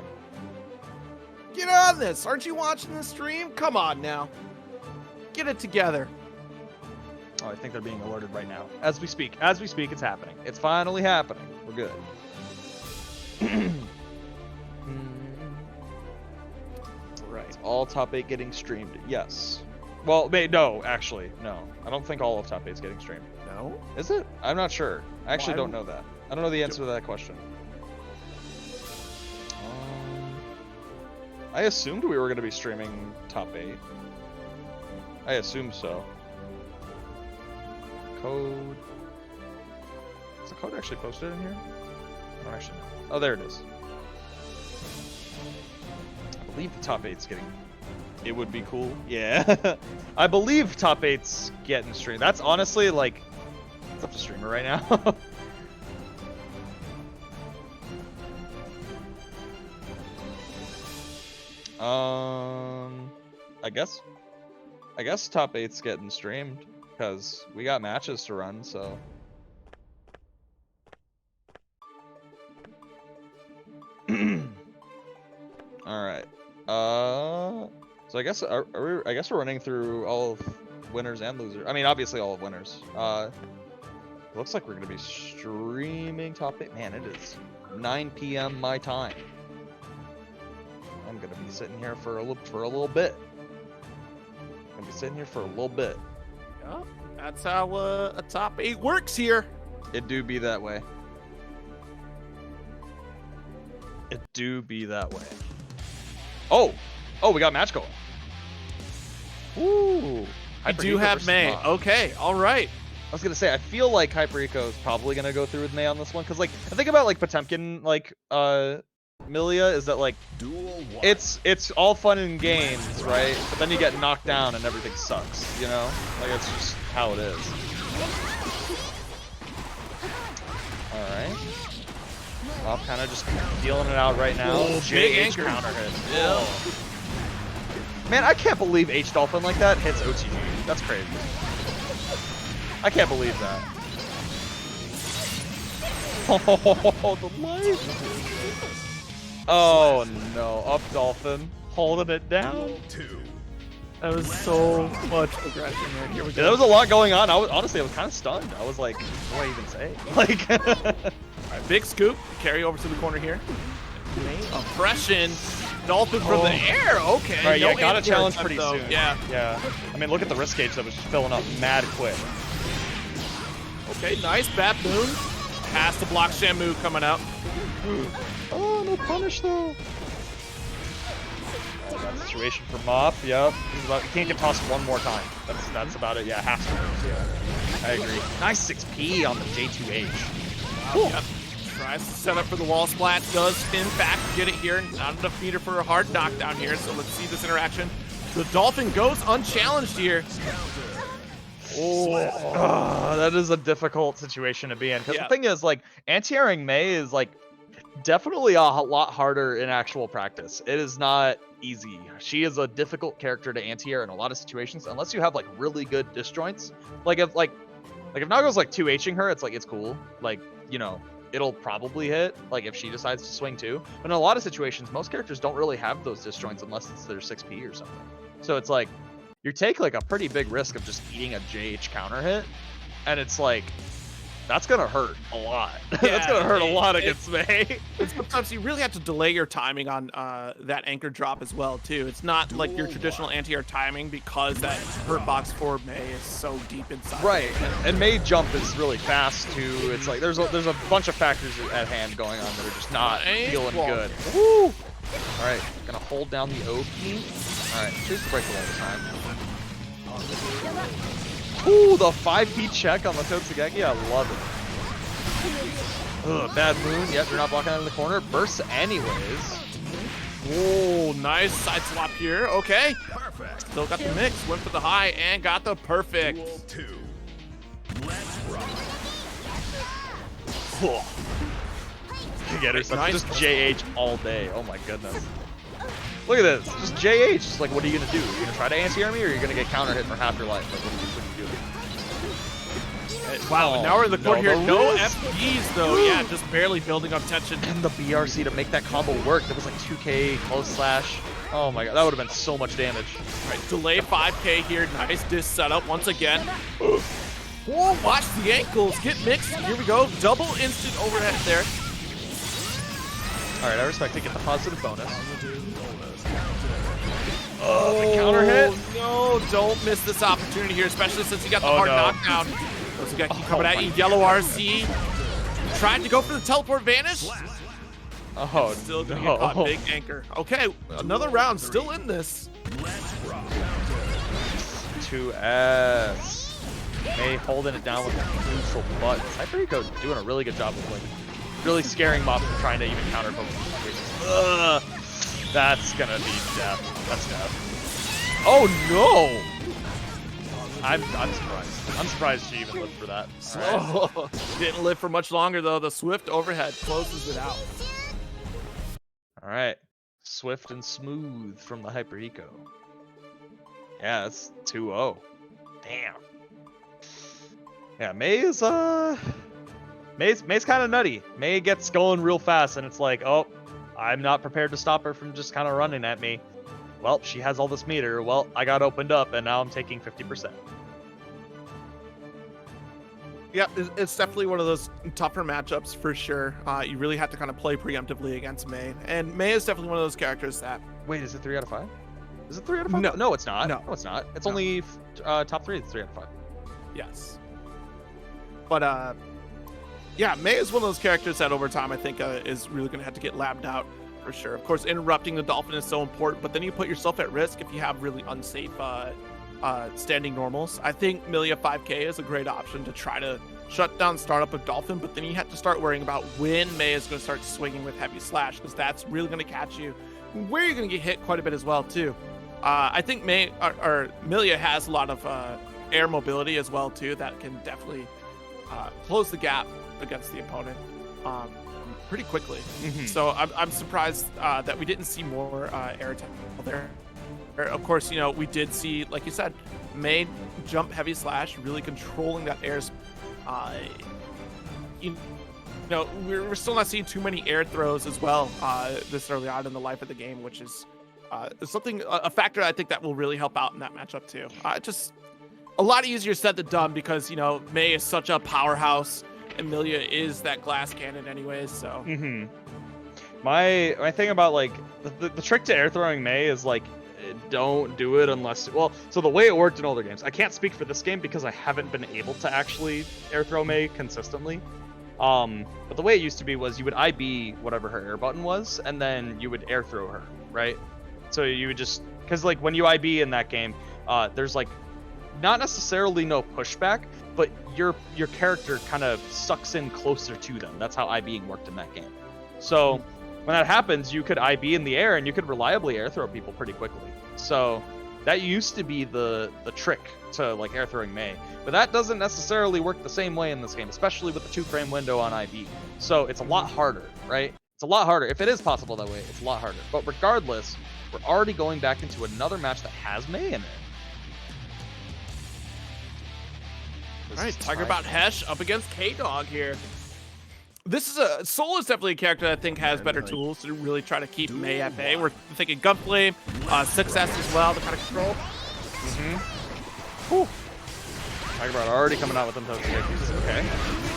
Get on this! Aren't you watching the stream? Come on now. Get it together. Oh, I think they're being alerted right now. As we speak, it's happening. It's finally happening. We're good. Right. All top 8 getting streamed. Yes. Well, no, actually, no. I don't think all of top 8's getting streamed. No? Is it? I'm not sure. I actually don't know that. I don't know the answer to that question. I assumed we were going to be streaming top 8. I assume so. Code. Is the code actually posted in here? No, actually. Oh, there it is. I believe the top 8's getting. It would be cool. Yeah. I believe top 8's getting streamed. That's honestly like. It's up to streamer right now. I guess top 8's getting streamed because we got matches to run, so. All right. So I guess I guess we're running through all of winners and losers. I mean, obviously all of winners. Looks like we're gonna be streaming top 8. Man, it is 9 p.m. my time. I'm gonna be sitting here for a little bit. I'm gonna be sitting here for a little bit. Yep, that's how a top 8 works here. It do be that way. It do be that way. Oh, we got a match going. Ooh. I do have May. Okay, all right. I was gonna say, I feel like Hyperiko is probably gonna go through with May on this one, because like I think about like Potemkin, like Millia, is that like it's all fun and games, right? But then you get knocked down and everything sucks, you know? Like it's just how it is. All right. Well, kind of just dealing it out right now. Big JH anchor. counter hit. Yeah. Man, I can't believe H Dolphin like that hits OTG. That's crazy. I can't believe that. Oh, the life. Oh no, up Dolphin, holding it down. That was so much aggression there. Here we Yeah, go. there was a lot going on. I was kind of stunned. I was like, what do I even say? Like, All right, big scoop. Carry over to the corner here. Oppression. Dolphin from the air. Okay. all right, no yeah, got a answer challenge attempt, pretty though. soon. Yeah. I mean, look at the risk gauge that was just filling up mad quick. Okay, nice Baboon. Has to block Shamu coming out. Oh, no punish though. Oh, that situation for Mop. Yep. He can't get tossed one more time. That's about it. Yeah, has to. Yeah, I agree. Nice 6P on the J2H. Wow, yep. Nice setup for the wall splat. Does, in fact, get it here. Not enough meter for a hard knockdown here, so let's see this interaction. The Dolphin goes unchallenged here. Oh, that is a difficult situation to be in. Because Yeah. the thing is, like, anti-airing Mei is, like, definitely a lot harder in actual practice. It is not easy. She is a difficult character to anti-air in a lot of situations, unless you have, like, really good disjoints. Like, if Naga's, like, 2H'ing her, it's, like, it's cool. Like, you know, it'll probably hit, like, if she decides to swing too. But in a lot of situations, most characters don't really have those disjoints unless it's their 6P or something. So it's, like, you take, like, a pretty big risk of just eating a JH counter hit, and it's, like, that's gonna hurt a lot. That's gonna hurt a lot against Mei. Sometimes you really have to delay your timing on that anchor drop as well, too. It's not like your traditional anti-air timing because that hurt box for Mei is so deep inside. Right, and Mei jump is really fast too. It's like there's a bunch of factors at hand going on that are just not feeling good. Woo! All right, gonna hold down the OP. All right, choose to break the wall this time. Ooh, the 5P check on the Totsugeki, I love it. Ugh, bad moon. Yep, you're not blocking out in the corner. Bursts anyways. Whoa, nice side swap here. Okay. Perfect. Still got the mix. Went for the high and got the perfect. Duel 2. Let's rock. Get her Nice. just JH all day. Oh my goodness. Look at this. Just JH. Just like, what are you gonna do? Are you gonna try to anti-air me, or are you gonna get counter hit for half your life? Like, what are you doing? Wow, and now we're in the court no, here. the No wrist. FPs though. Yeah, just barely building up tension. And the BRC to make that combo work. That was like 2K close slash. Oh my god, that would have been so much damage. All right, delay 5K here. Nice disc setup once again. Whoa, watch the ankles. Get mixed. Here we go. Double instant overhead there. All right, I respect it. Get the positive bonus. Oh, the counter hit. No, don't miss this opportunity here, especially since you got the hard no. knockdown. Totsugeki coming at you. Yellow RC. Tried to go for the teleport vanish. Oh, Still gonna no. get caught. Big anchor. Okay, another round. Still in this. 2S. Mei holding it down with a neutral button. Hyperrico doing a really good job of like really scaring Mop from trying to even counter focus. Ugh. That's gonna be death. That's death. Oh no! I'm surprised. I'm surprised she even lived for that. All right. Oh, didn't live for much longer though. The swift overhead closes it out. All right. Swift and smooth from the Hyper Eco. Yeah, that's 2-0. Damn. Yeah, Mei is Mei's kind of nutty. Mei gets going real fast, and it's like, oh, I'm not prepared to stop her from just kind of running at me. Well, she has all this meter. Well, I got opened up, and now I'm taking 50%. Yeah, it's definitely one of those tougher matchups for sure. You really have to kind of play preemptively against Mei, and Mei is definitely one of those characters that. Wait, is it 3 out of 5? Is it 3 out of 5? No. No, it's not. No. No, it's not. It's No. only top 3. It's 3 out of 5. Yes. But yeah, Mei is one of those characters that over time I think is really going to have to get labbed out for sure. Of course, interrupting the Dolphin is so important, but then you put yourself at risk if you have really unsafe standing normals. I think Milia 5K is a great option to try to shut down startup of Dolphin, but then you have to start worrying about when Mei is going to start swinging with heavy slash, because that's really going to catch you where you're going to get hit quite a bit as well too. I think Mei or Milia has a lot of air mobility as well too that can definitely close the gap against the opponent pretty quickly. So I'm surprised that we didn't see more air attack there. Of course, you know, we did see, like you said, Mei jump heavy slash, really controlling that air. You know, we're still not seeing too many air throws as well this early on in the life of the game, which is a factor I think that will really help out in that matchup too. Just a lot easier said than done because, you know, Mei is such a powerhouse. Emilia is that glass cannon anyways, so. My thing about like the trick to air throwing Mei is like, don't do it unless, well, so the way it worked in older games, I can't speak for this game because I haven't been able to actually air throw Mei consistently. But the way it used to be was you would IB whatever her air button was, and then you would air throw her, right? So you would just, because like when you IB in that game, there's like not necessarily no pushback, but your character kind of sucks in closer to them. That's how IBing worked in that game. So when that happens, you could IB in the air and you could reliably air throw people pretty quickly. So that used to be the trick to like air throwing Mei, but that doesn't necessarily work the same way in this game, especially with the 2-frame window on IB. So it's a lot harder, right? It's a lot harder. If it is possible that way, it's a lot harder. But regardless, we're already going back into another match that has Mei in it. All right, Tigerbot Hesh up against K-Dog here. This is Soul is definitely a character that I think has better tools to really try to keep Mei at bay. We're thinking Gunflame, Success as well to kind of control. Tigerbot already coming out with them token pieces. Okay.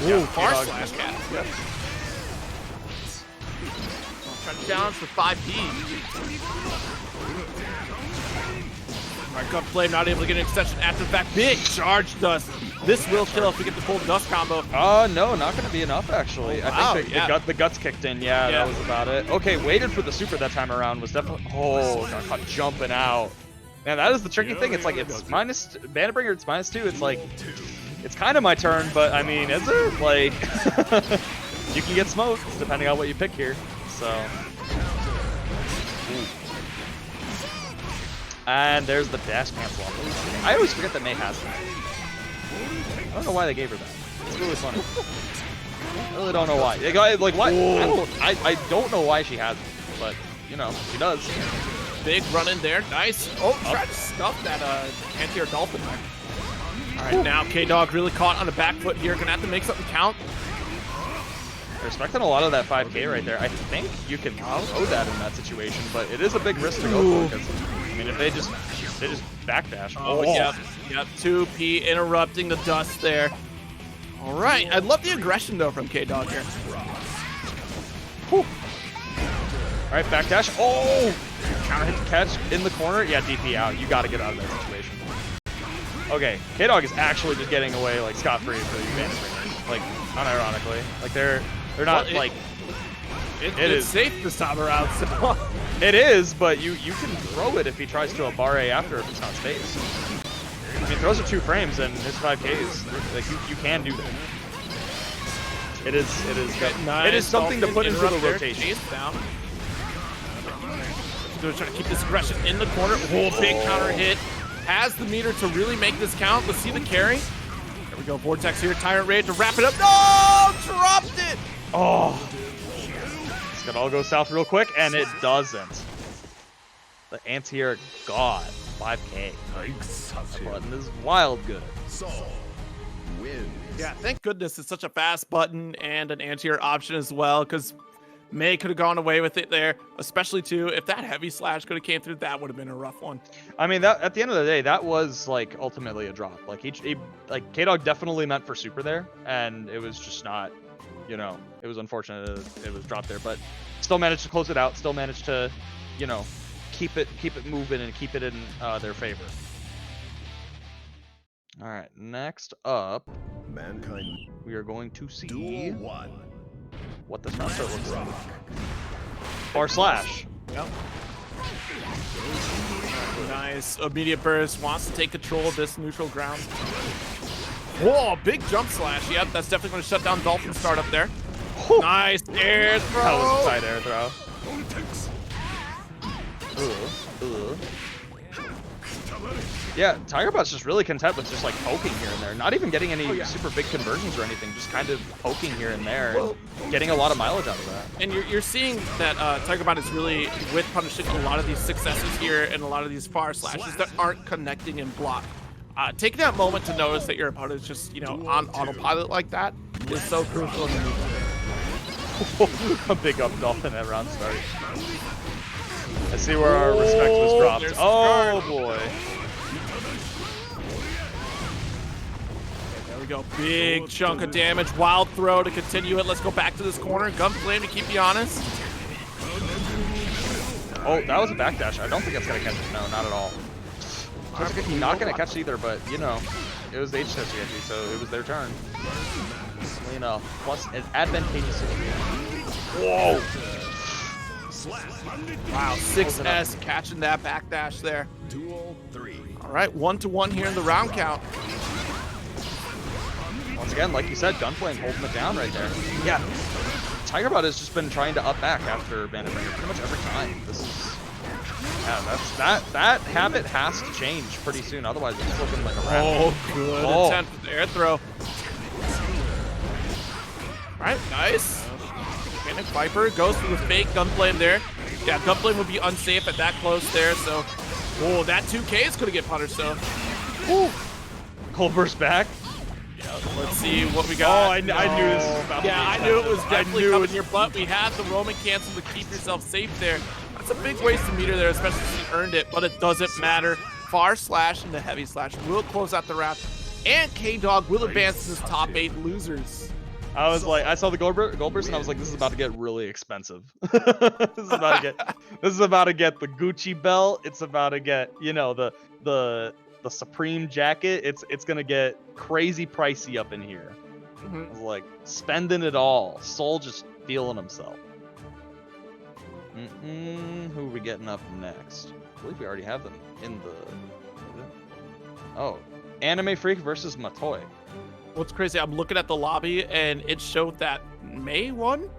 Ooh, far slash cat. Yep. Trying to challenge for 5P. All right, Gunflame not able to get an extension after the fact. Big charge dust. This will kill if we get the full dust combo. No, not going to be enough, actually. Oh, wow, I think the guts kicked in. Yeah, that was about it. Okay, waited for the super that time around. Was definitely... Oh, got caught jumping out. Man, that is the tricky thing. It's like, it's minus... Bannerbringer, it's -2. It's like... It's kind of my turn, but I mean, is it? Like... you can get smoked, depending on what you pick here. So... And there's the dash cancel on those. I always forget that Mei has that. I don't know why they gave her that. It's really funny. I really don't know why. Like why? I don't know why she has it, but you know she does. Big run in there, nice. Oh, tried to stuff that anti-air dolphin there. All right, now K-Dog really caught on the back foot here. Gonna have to make something count. Respecting a lot of that 5K right there. I think you can throw that in that situation, but it is a big risk to go for. Because I mean, if they just backdash. Oh, yep. 2P interrupting the dust there. All right, I love the aggression though from K-Dog here. Whew. All right, backdash. Oh, counter hit to catch in the corner. Yeah, DP out. You got to get out of that situation. Okay, K-Dog is actually just getting away like scot-free for these Bannerbringer. Like, unironically, like they're not like. It is safe this time around. So. It is, but you can throw it if he tries to a bar A after if it's not space. I mean, throws are 2 frames and his 5Ks. Like you can do that. It is nice. It is something to put into the rotation. Down. They're trying to keep this aggression in the corner. Oh, big counter hit. Has the meter to really make this count. Let's see the carry. There we go. Vortex here. Tyrant Raid to wrap it up. No! Dropped it! Oh. It's gonna all go south real quick, and it doesn't. The anti-air god. 5K. That button is wild good. Yeah, thank goodness it's such a fast button and an anti-air option as well, because Mei could have gone away with it there, especially too if that heavy slash could have came through. That would have been a rough one. I mean, that at the end of the day, that was like ultimately a drop. Like like K-Dog definitely meant for super there, and it was just not. You know, it was unfortunate it was dropped there, but still managed to close it out. Still managed to, you know, keep it moving and keep it in their favor. All right, next up, Mankind. we are going to see Duel 1. what this monster looks like. Bar slash. Yep. Nice. Immediate burst wants to take control of this neutral ground. Whoa, big jump slash. Yep, that's definitely going to shut down Dolphin start up there. Whew. Nice air throw. That was a side air throw. Yeah, Tigerbot's just really content with just like poking here and there. Not even getting any super big conversions or anything. Just kind of poking here and there and getting a lot of mileage out of that. And you're seeing that Tigerbot is really with punishing a lot of these successes here and a lot of these far slashes that aren't connecting and block. Taking that moment to notice that your opponent is just, you know, on autopilot like that is so crucial in the move. A big up Dolphin at round start. I see where our respect was dropped. Oh boy. There we go. Big chunk of damage. Wild throw to continue it. Let's go back to this corner. Gunflame to keep you honest. Oh, that was a backdash. I don't think it's gonna catch it. No, not at all. Not gonna catch either, but you know, it was the H test ENG, so it was their turn. You know, plus an advantageous situation. Whoa! Wow, 6S catching that backdash there. Duel 3. All right, 1-1 here in the round count. Once again, like you said, Gunflame holding it down right there. Yeah, Tigerbot has just been trying to up back after Bandit Ringer pretty much every time. This is, yeah, that habit has to change pretty soon. Otherwise, it's looking like a rat. Oh, good attempt with the air throw. All right, nice. Panic Viper goes for the fake Gunflame there. Yeah, Gunflame would be unsafe at that close there, so. Oh, that 2K is going to get punished, so. Ooh. Cold Burst back. Let's see what we got. Oh, I knew this was about to be I knew it was definitely coming here, but we have the Roman cancel to keep yourself safe there. That's a big waste of meter there, especially since he earned it, but it doesn't matter. Far slash and the heavy slash will close out the round, and K-Dog will advance to his top 8 losers. I was like, I saw the gold burst, and I was like, this is about to get really expensive. This is about to get the Gucci belt. It's about to get, you know, the Supreme jacket. It's gonna get crazy pricey up in here. I was like, spending it all. Soul just feeling himself. Who are we getting up next? I believe we already have them in the. Oh, Anime Freak versus Matoy. What's crazy, I'm looking at the lobby and it showed that May won,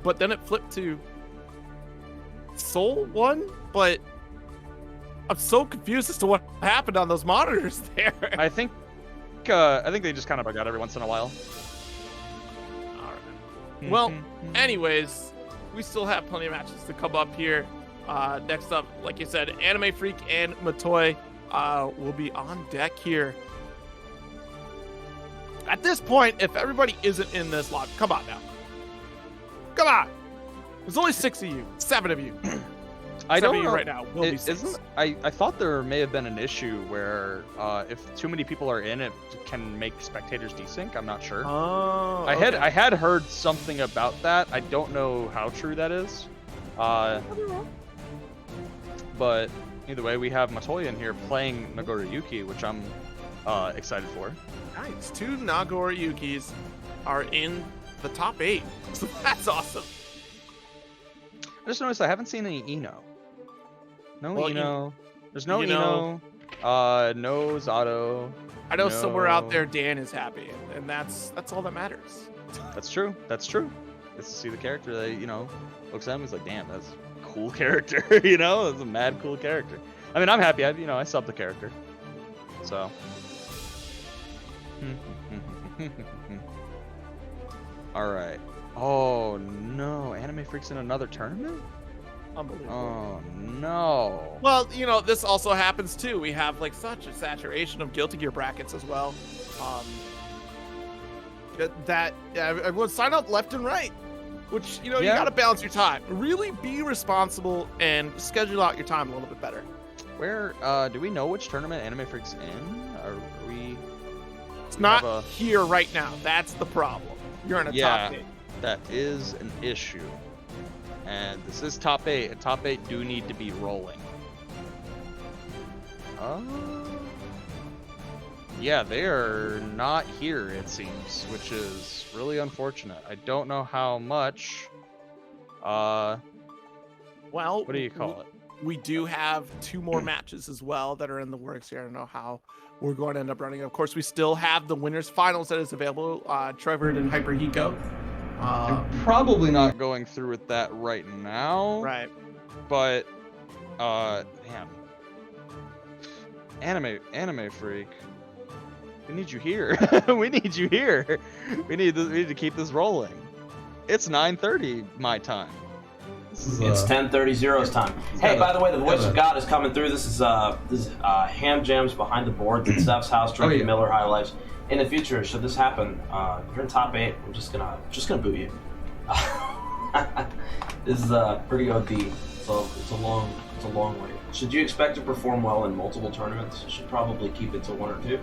but then it flipped to Soul won, but I'm so confused as to what happened on those monitors there. I think they just kind of bug out every once in a while. All right. Well, anyways, we still have plenty of matches to come up here. Next up, like you said, Anime Freak and Matoy will be on deck here. At this point, if everybody isn't in this lobby, come on now. Come on. There's only 6 of you, 7 of you. I don't know. Right now will be 6. I thought there may have been an issue where if too many people are in, it can make spectators desync. I'm not sure. Oh, I had heard something about that. I don't know how true that is. But either way, we have Matoy in here playing Nagoriyuki, which I'm excited for. Nice. 2 Nagoriyukis are in the top 8. So that's awesome. I just noticed I haven't seen any Eno. No well, Eno. There's no Eno. No Zato. I know somewhere out there Dan is happy, and that's all that matters. That's true. That's true. It's to see the character that, you know, looks at him, he's like, damn, that's a cool character. You know, that's a mad cool character. I mean, I'm happy. I subbed the character. So. All right. Oh no, Anime Freak's in another tournament? Unbelievable. Oh no. Well, you know, this also happens too. We have like such a saturation of Guilty Gear brackets as well. That everyone sign up left and right, which, you know, you got to balance your time. Really be responsible and schedule out your time a little bit better. Where do we know which tournament Anime Freak's in? Are we? It's not here right now. That's the problem. You're in a top 8. That is an issue. And this is top 8. And top 8 do need to be rolling. Yeah, they are not here, it seems, which is really unfortunate. I don't know how much. Well, what do you call it? We do have 2 more matches as well that are in the works here. I don't know how we're going to end up running. Of course, we still have the winners finals that is available. Trevor and Hyper Hiko. I'm probably not going through with that right now. Right. But, damn. Anime Freak. We need you here. We need you here. We need to keep this rolling. It's 9:30 my time. It's 10:30 Zero's time. Hey, by the way, the voice of God is coming through. This is Ham Jams behind the board. It's Steph's house. Drinking Miller High Lives. In the future, should this happen, you're in top 8. I'm just gonna boot you. This is pretty OD. So it's a long way. Should you expect to perform well in multiple tournaments? You should probably keep it to 1 or 2.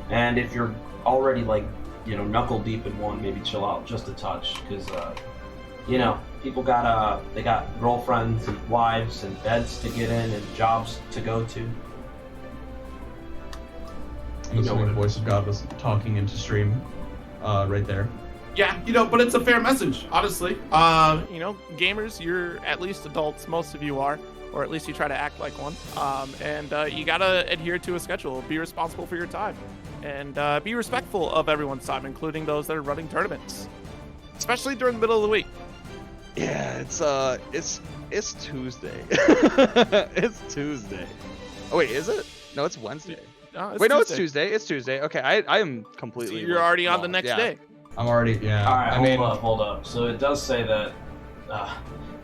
And if you're already like, you know, knuckle deep in one, maybe chill out just a touch, because you know, people they got girlfriends and wives and beds to get in and jobs to go to. You know what Voice of God was talking into stream right there. Yeah, you know, but it's a fair message, honestly. You know, gamers, you're at least adults, most of you are. or at least you try to act like one. And you gotta adhere to a schedule, be responsible for your time, and be respectful of everyone's time, including those that are running tournaments, especially during the middle of the week. Yeah, it's Tuesday. It's Tuesday. Oh wait, is it? No, it's Wednesday. No, Wait, no, it's Tuesday. It's Tuesday. Okay, I am completely. So you're already on the wrong. next Yeah. day. I'm already, yeah. All right, I mean, hold up. So it does say that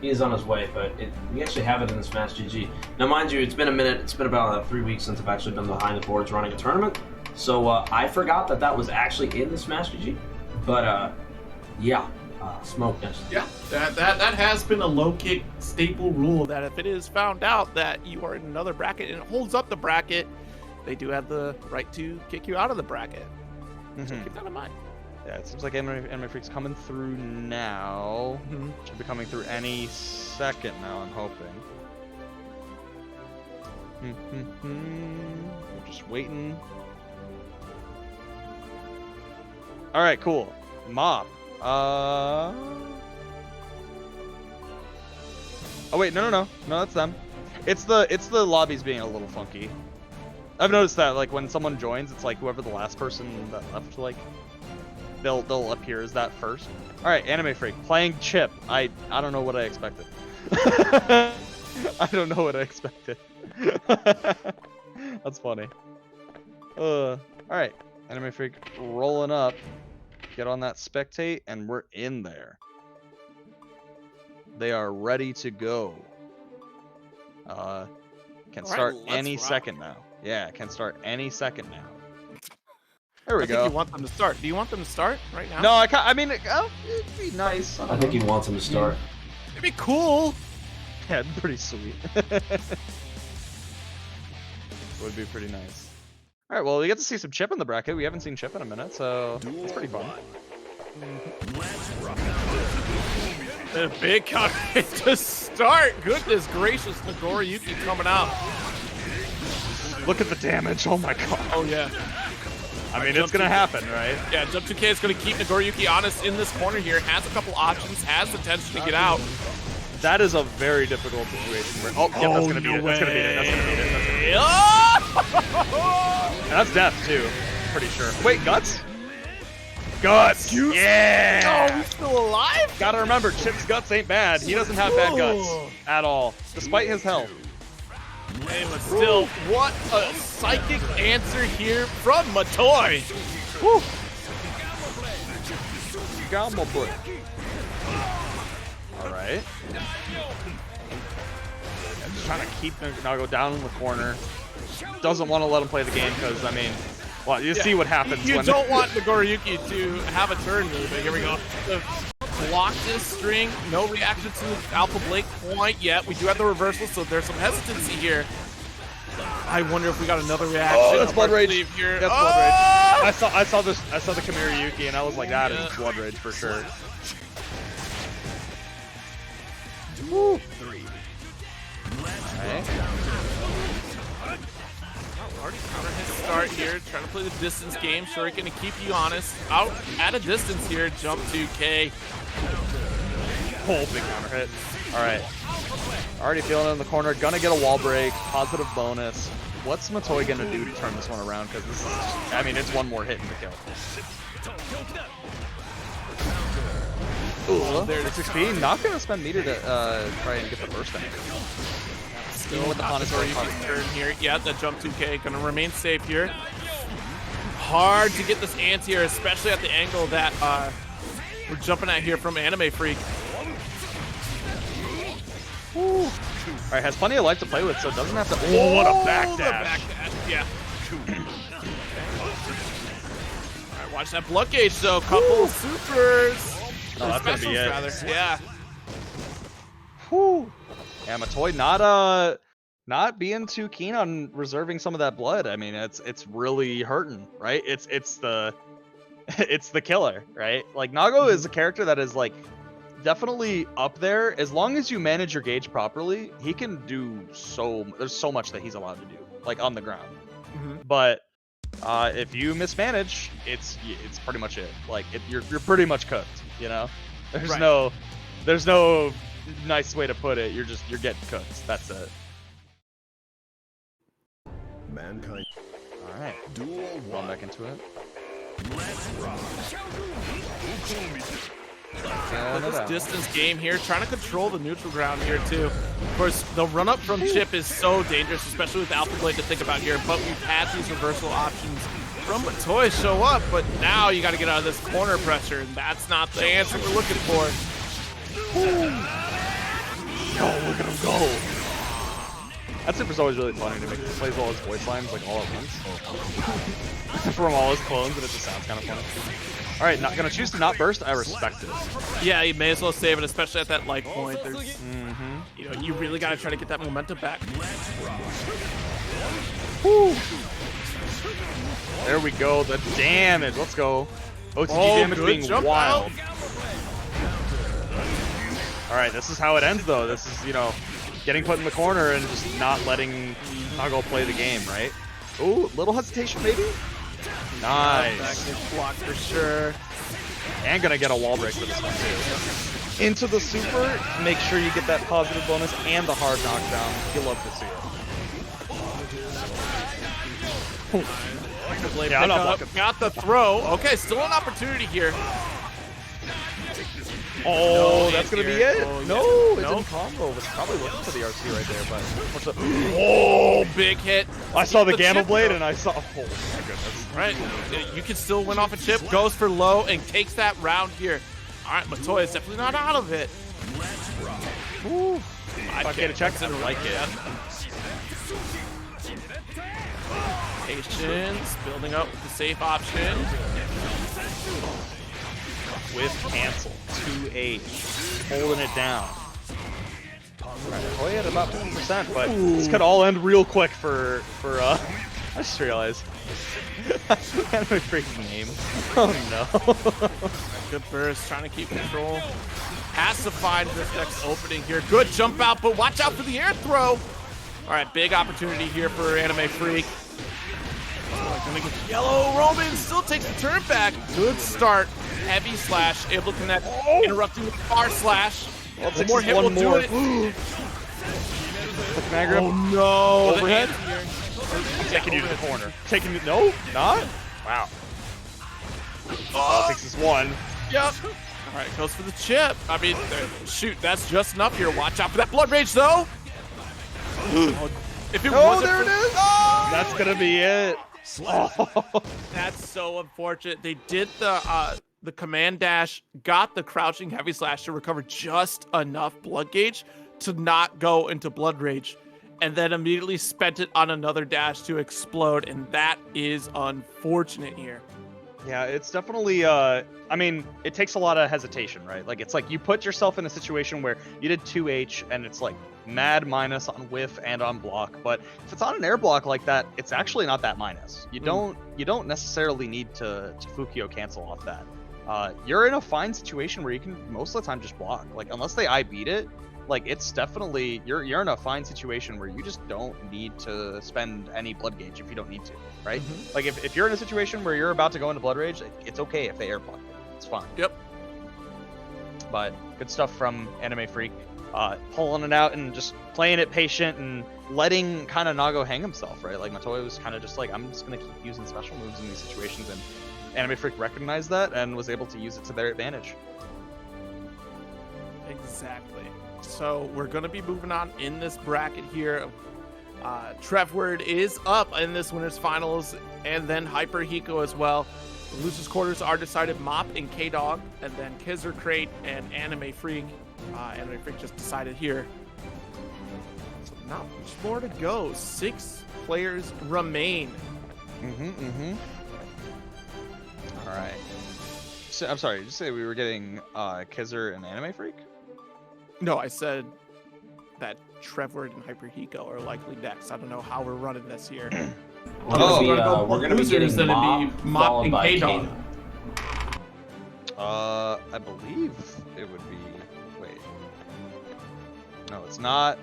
he is on his way, but we actually have it in the Smash GG. Now, mind you, it's been a minute. It's been about 3 weeks since I've actually been behind the boards running a tournament. So I forgot that was actually in the Smash GG. But yeah, smoke this. Yeah, that has been a low kick staple rule, that if it is found out that you are in another bracket and it holds up the bracket, they do have the right to kick you out of the bracket. So keep that in mind. Yeah, it seems like Anime Freak's coming through now. Should be coming through any second now, I'm hoping. We're just waiting. Alright, cool. Mop. Oh wait, no, that's them. It's the lobbies being a little funky. I've noticed that, like, when someone joins, it's like whoever the last person that left, like, they'll appear as that first. All right, Anime Freak playing Chip. I don't know what I expected. I don't know what I expected. That's funny. All right, Anime Freak rolling up. Get on that spectate, and we're in there. They are ready to go. Can start any second now. Yeah, can start any second now. There we go. I think you want them to start. Do you want them to start right now? No, I mean, it'd be nice. I think he wants him to start. It'd be cool. Yeah, pretty sweet. Would be pretty nice. All right, well, we get to see some Chip in the bracket. We haven't seen Chip in a minute, so it's pretty fun. The big counter to start. Goodness gracious, Nagoriyuki coming out. Look at the damage. Oh my god. Oh yeah. I mean, it's gonna happen, right? Yeah, Jump 2K is gonna keep Nagoriyuki honest in this corner here. Has a couple options. Has the tension to get out. That is a very difficult situation. Where, yeah, that's gonna be it. That's gonna be it. That's gonna be it. That's gonna be it. Oh! And that's death too. Pretty sure. Wait, guts? Guts! Yeah! Oh, he's still alive? Gotta remember, Chip's guts ain't bad. He doesn't have bad guts at all, despite his health. Hey, but still, what a psychic answer here from Matoy. Woo! Gamma boy. Alright. Just trying to keep Nago down in the corner. Doesn't want to let him play the game because, I mean, well, you see what happens You when... don't want Nagoriyuki to have a turn move, but here we go. Block this string, no reaction to the Alpha Blake quite yet. We do have the reversal, so there's some hesitancy here. I wonder if we got another reaction. Oh, that's Blood Rage. Here. That's Blood Rage. I saw the Kamiri Yuki and I was like, that is Blood Rage for sure. Woo. Okay. Already counter his start here, trying to play the distance game. Shuriken gonna keep you honest. Out at a distance here, Jump 2K. Oh, big counter hit. Alright. Already feeling it in the corner. Gonna get a wall break. Positive bonus. What's Matoy gonna do to turn this one around? Because this is, I mean, it's one more hit in the kill. Ooh, there's 6P. Not gonna spend meter to try and get the burst in. Still with the Hanazori turn here. Yeah, the Jump 2K gonna remain safe here. Hard to get this anti-air, especially at the angle that we're jumping at here from Anime Freak. Alright, has plenty of life to play with, so it doesn't have to... Oh, what a backdash. Yeah. Alright, watch that blood gauge, though. Couple supers. Oh, that's gonna be it. Rather. Yeah. Whew. Yeah, Matoy not being too keen on reserving some of that blood. I mean, it's really hurting, right? It's the killer, right? Like, Nago is a character that is like definitely up there. As long as you manage your gauge properly, he can do there's so much that he's allowed to do, like on the ground. But if you mismanage, it's pretty much it. Like you're pretty much cooked, you know? There's no nice way to put it. You're getting cooked. That's it. Mankind. All right. Duel Going 1. back into it. But this distance game here, trying to control the neutral ground here too. Of course, the run up from Chip is so dangerous, especially with Alpha Blade to think about here. But we've had these reversal options from Toy show up, but now you got to get out of this corner pressure, and that's not the answer we're looking for. Yo, look at him go! That super's always really funny to make. He plays all his voice lines like all at once from all his clones, and it just sounds kind of funny. All right, not gonna choose to not burst. I respect it. Yeah, you may as well save it, especially at that life point. There's, you know, you really got to try to get that momentum back. Woo. There we go. The damage. Let's go. OTG damage good being jump wild. out. All right, this is how it ends, though. This is, you know, getting put in the corner and just not letting Nago play the game, right? Ooh, little hesitation, maybe? Nice. That gets blocked for sure. And gonna get a wall break for this one, too. Into the super, make sure you get that positive bonus and the hard knockdown. You'll love to see it. Yeah, got the throw. Okay, still an opportunity here. Oh, No, that's gonna be here. it. Oh, No, yeah. it Nope. didn't combo. Was probably looking for the RC right there, but what's up? Oh, big hit. I saw the Keep Gamma chip, Blade though. and I saw. Oh my goodness. Right, you can still win off a chip. Goes for low and takes that round here. All right, Matoya is definitely not out of it. Ooh. If I get a check, I like it. Patience, building up with the safe option. With cancel. 2H. Holding it down. Right, Toy at about 50%, but this could all end real quick for I just realized. Anime Freak's name. Oh no. Good burst, trying to keep control. Has to find this next opening here. Good jump out, but watch out for the air throw. All right, big opportunity here for Anime Freak. Gonna get yellow. Roman still takes the turn back. Good start. Heavy slash, able to connect. Interrupting with bar slash. Well, One more hit will do it. Quick mag grip. Oh no. Overhead? The ant here. Taking you to the corner. Taking you. No, not? Wow. Oh, takes this one. Yep. All right, goes for the chip. I mean, shoot, that's just enough here. Watch out for that blood rage, though. If it Oh, wasn't there it for- is. Oh! That's gonna be it. Oh. That's so unfortunate. They did the command dash, got the crouching heavy slash to recover just enough blood gauge to not go into blood rage, and then immediately spent it on another dash to explode, and that is unfortunate here. Yeah, it's definitely, I mean, it takes a lot of hesitation, right? Like, it's like you put yourself in a situation where you did 2H and it's like mad minus on whiff and on block, but if it's on an air block like that, it's actually not that minus. You don't necessarily need to Fukio cancel off that. You're in a fine situation where you can most of the time just block. Like, unless they I beat it, like, it's definitely, you're in a fine situation where you just don't need to spend any blood gauge if you don't need to, right? Like, if you're in a situation where you're about to go into blood rage, it's okay if they air block it. It's fine. Yep. But good stuff from Anime Freak. Pulling it out and just playing it patient and letting kind of Nago hang himself, right? Like, Matoya was kind of just like, I'm just going to keep using special moves in these situations, and Anime Freak recognized that and was able to use it to their advantage. Exactly. So we're going to be moving on in this bracket here. Trevward is up in this winners finals, and then Hyper Hiko as well. The losers quarters are decided Mop and K-Dog, and then Kizzer Crate and Anime Freak. Anime Freak just decided here. So not much more to go. 6 players remain. All right. So, I'm sorry, did you say we were getting Kizzer and Anime Freak? No, I said that Trevward and Hyper Hiko are likely next. I don't know how we're running this here. We're gonna be getting Then it'd be Mop followed and by K-Dog. I believe it would be. Wait. No, it's not.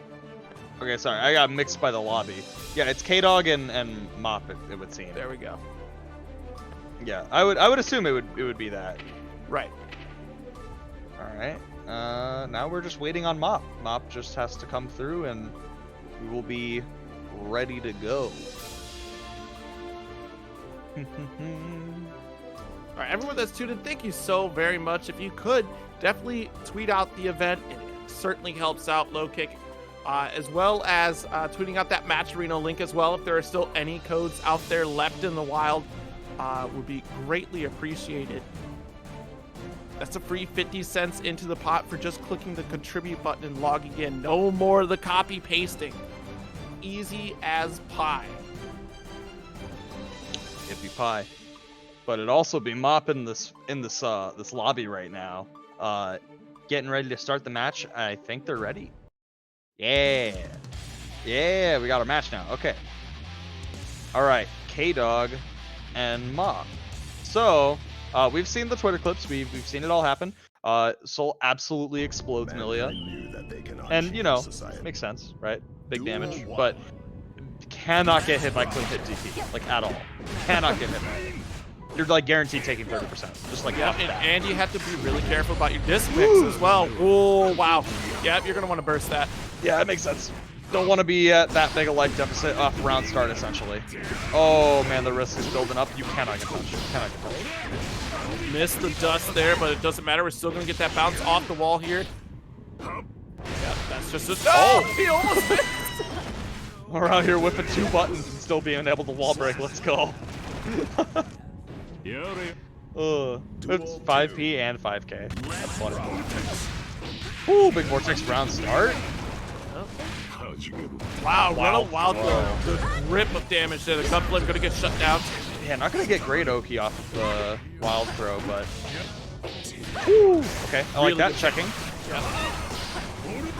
Okay, sorry, I got mixed by the lobby. Yeah, it's K-Dog and Mop. It would seem. There we go. Yeah, I would assume it would be that. Right. All right. now we're just waiting on Mop. Mop just has to come through, and we will be ready to go. All right, everyone that's tuned in, thank you so very much. If you could, definitely tweet out the event. It certainly helps out Low Kick, as well as tweeting out that Match Arena link as well. If there are still any codes out there left in the wild, would be greatly appreciated. That's a free 50 cents into the pot for just clicking the contribute button and logging in. No more of the copy pasting. Easy as pie. Hippie pie. But it'd also be mopping this lobby right now. Getting ready to start the match. I think they're ready. Yeah, we got our match now. Okay. All right, K-Dog and Mop. So we've seen the Twitter clips. We've seen it all happen. Soul absolutely explodes Milia, and you know, makes sense, right? Big damage, but cannot get hit by clean hit DP, like at all. Cannot get hit by it. You're like guaranteed taking 30%, just like yeah. And you have to be really careful about your disc mix as well. Oh wow, yep, you're gonna want to burst that. Yeah, that makes sense. Don't want to be at that big a life deficit off round start, essentially. Oh man, the risk is building up. You cannot get touched. Cannot get touched. Missed the dust there, but it doesn't matter. We're still gonna get that bounce off the wall here. Yeah, that's just a. Oh, he almost missed. We're out here whipping 2 buttons and still being able to wall break. Let's go. It's 5P and 5K. That's funny. Ooh, big vortex round start. Wow, what a wild the rip of damage there. The gun flip gonna get shut down. Yeah, not gonna get great Oki off of the wild throw, but woo. Okay, I like that. Checking. Yeah.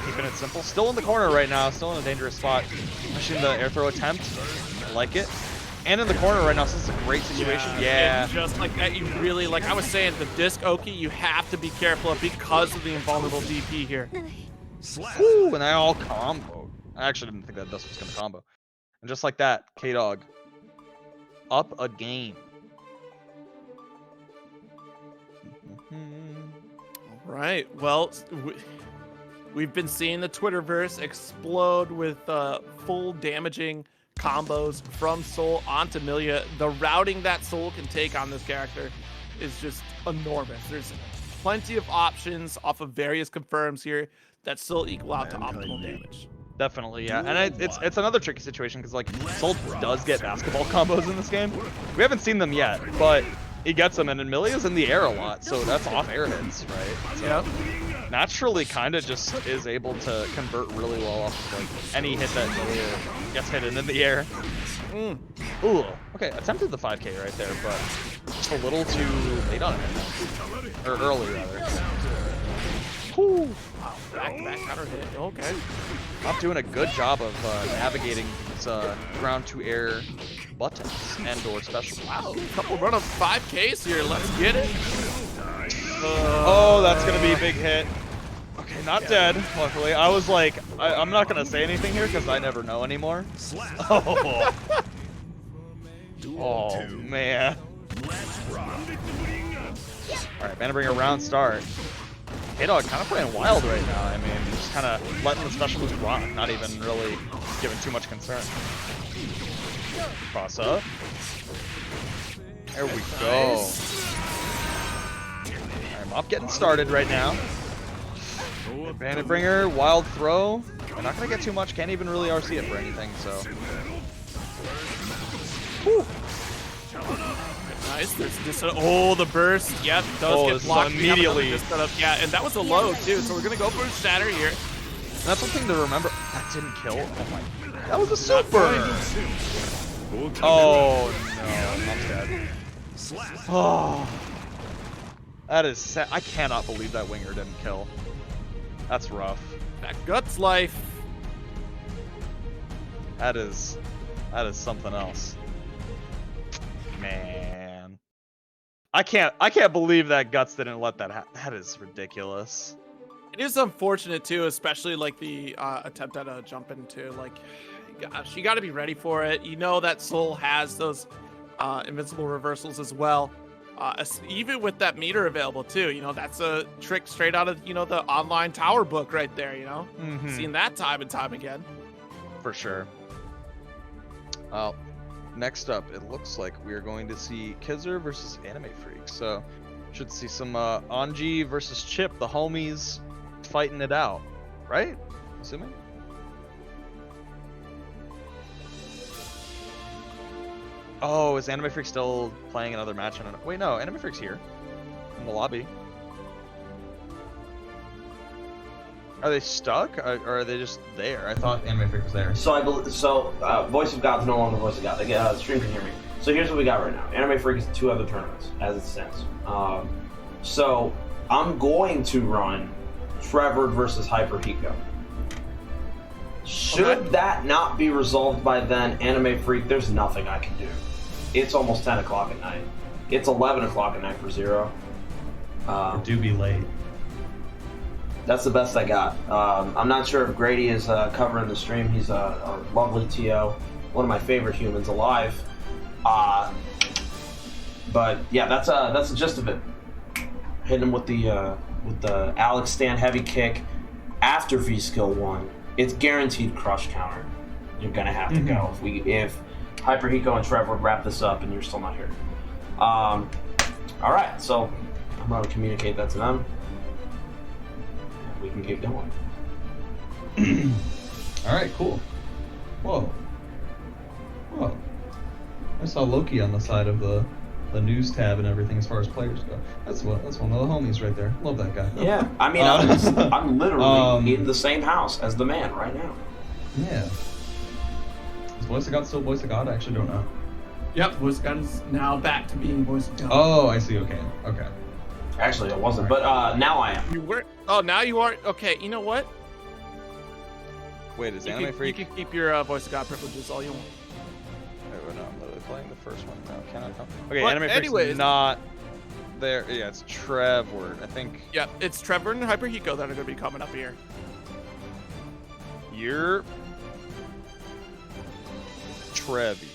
Keeping it simple. Still in the corner right now. Still in a dangerous spot. Pushing the air throw attempt. I like it. And in the corner right now, so this is a great situation. Yeah. And just like that, you really, like I was saying, the disc Oki, you have to be careful of because of the invulnerable DP here. Woo, and they all combo. I actually didn't think that dust was going to combo. And just like that, K-Dog up a game. All right. Well, we've been seeing the Twitterverse explode with full damaging combos from Soul onto Milia. The routing that Soul can take on this character is just enormous. There's plenty of options off of various confirms here that still equal out to optimal damage. Definitely, yeah. And it's another tricky situation because like Soul does get basketball combos in this game. We haven't seen them yet, but he gets them, and Milia's in the air a lot, so that's off air hits, right? So yeah. Naturally, kind of just is able to convert really well off of like any hit that Milia gets hit in the air. Ooh, okay, attempted the 5K right there, but just a little too late on it, or early rather. Whew. Wow, back-to-back counter hit. Okay. Not doing a good job of navigating these ground to air buttons and or special. Wow, couple run of 5Ks here. Let's get it. Oh, that's gonna be a big hit. Okay, not dead, luckily. I was like, I'm not gonna say anything here because I never know anymore. Oh, oh man. Alright, Bannerbringer round start. K-Dog kind of playing wild right now. I mean, just kind of letting the special moves rock, not even really giving too much concern. Cross up. There we go. Alright, Mop getting started right now. Bannerbringer, wild throw. We're not going to get too much, can't even really RC it for anything, so. Whew. Nice. There's just the burst. Yep, does get blocked immediately. Yeah, and that was a low too. So we're gonna go for a shatter here. And that's one thing to remember. That didn't kill. Oh my! That was a super. Oh no! I'm dead. Oh, that is sad. I cannot believe that winger didn't kill. That's rough. That guts life. That is something else. Man. I can't believe that Guts didn't let that happen. That is ridiculous. It is unfortunate too, especially like the attempt at a jump into. Like, gosh, you got to be ready for it. You know that Soul has those invincible reversals as well. Even with that meter available too, that's a trick straight out of, the online tower book right there, Seen that time and time again. For sure. Well, next up, it looks like we're going to see Kizzer versus Anime Freak. So, should see some Anji versus Chip, the homies, fighting it out, right? Assuming. Oh, is Anime Freak still playing another match? Wait, no, Anime Freak's here in the lobby. Are they stuck, or are they just there? I thought Anime Freak was there. So Voice of God's no longer Voice of God. The stream can hear me. So here's what we got right now. Anime Freak is 2 other tournaments, as it stands. So I'm going to run Trevor versus Hyper Hiko. Should that not be resolved by then, Anime Freak, there's nothing I can do. It's almost 10 o'clock at night. It's 11 o'clock at night for Zero. Do be late. That's the best I got. I'm not sure if Grady is covering the stream. He's a lovely TO, one of my favorite humans alive. But yeah, that's the gist of it. Hitting him with the Alex stand heavy kick after V skill 1. It's guaranteed crush counter. You're gonna have to go if Hyper Hiko and Trevor would wrap this up and you're still not here. All right, so I'm gonna communicate that to them. We can keep going. All right, cool. Whoa. I saw Loki on the side of the news tab and everything as far as players go. That's one of the homies right there. Love that guy. Yeah, I mean, I'm literally in the same house as the man right now. Yeah. Is Voice of God still Voice of God? I actually don't know. Yep, Voice of God is now back to being Voice of God. Oh, I see. Okay. Actually, I wasn't, but now I am. You were. Oh, now you are. Okay, you know what? Wait, is Anime Freak? You can keep your Voice of God privileges all you want. Oh, no, I'm literally playing the first one now. Can I come? Okay, But Anime Freak's not there. Yeah, it's Trevor, I think. Yeah, it's Trevor and Hyper Hiko that are going to be coming up here. You're Trevi.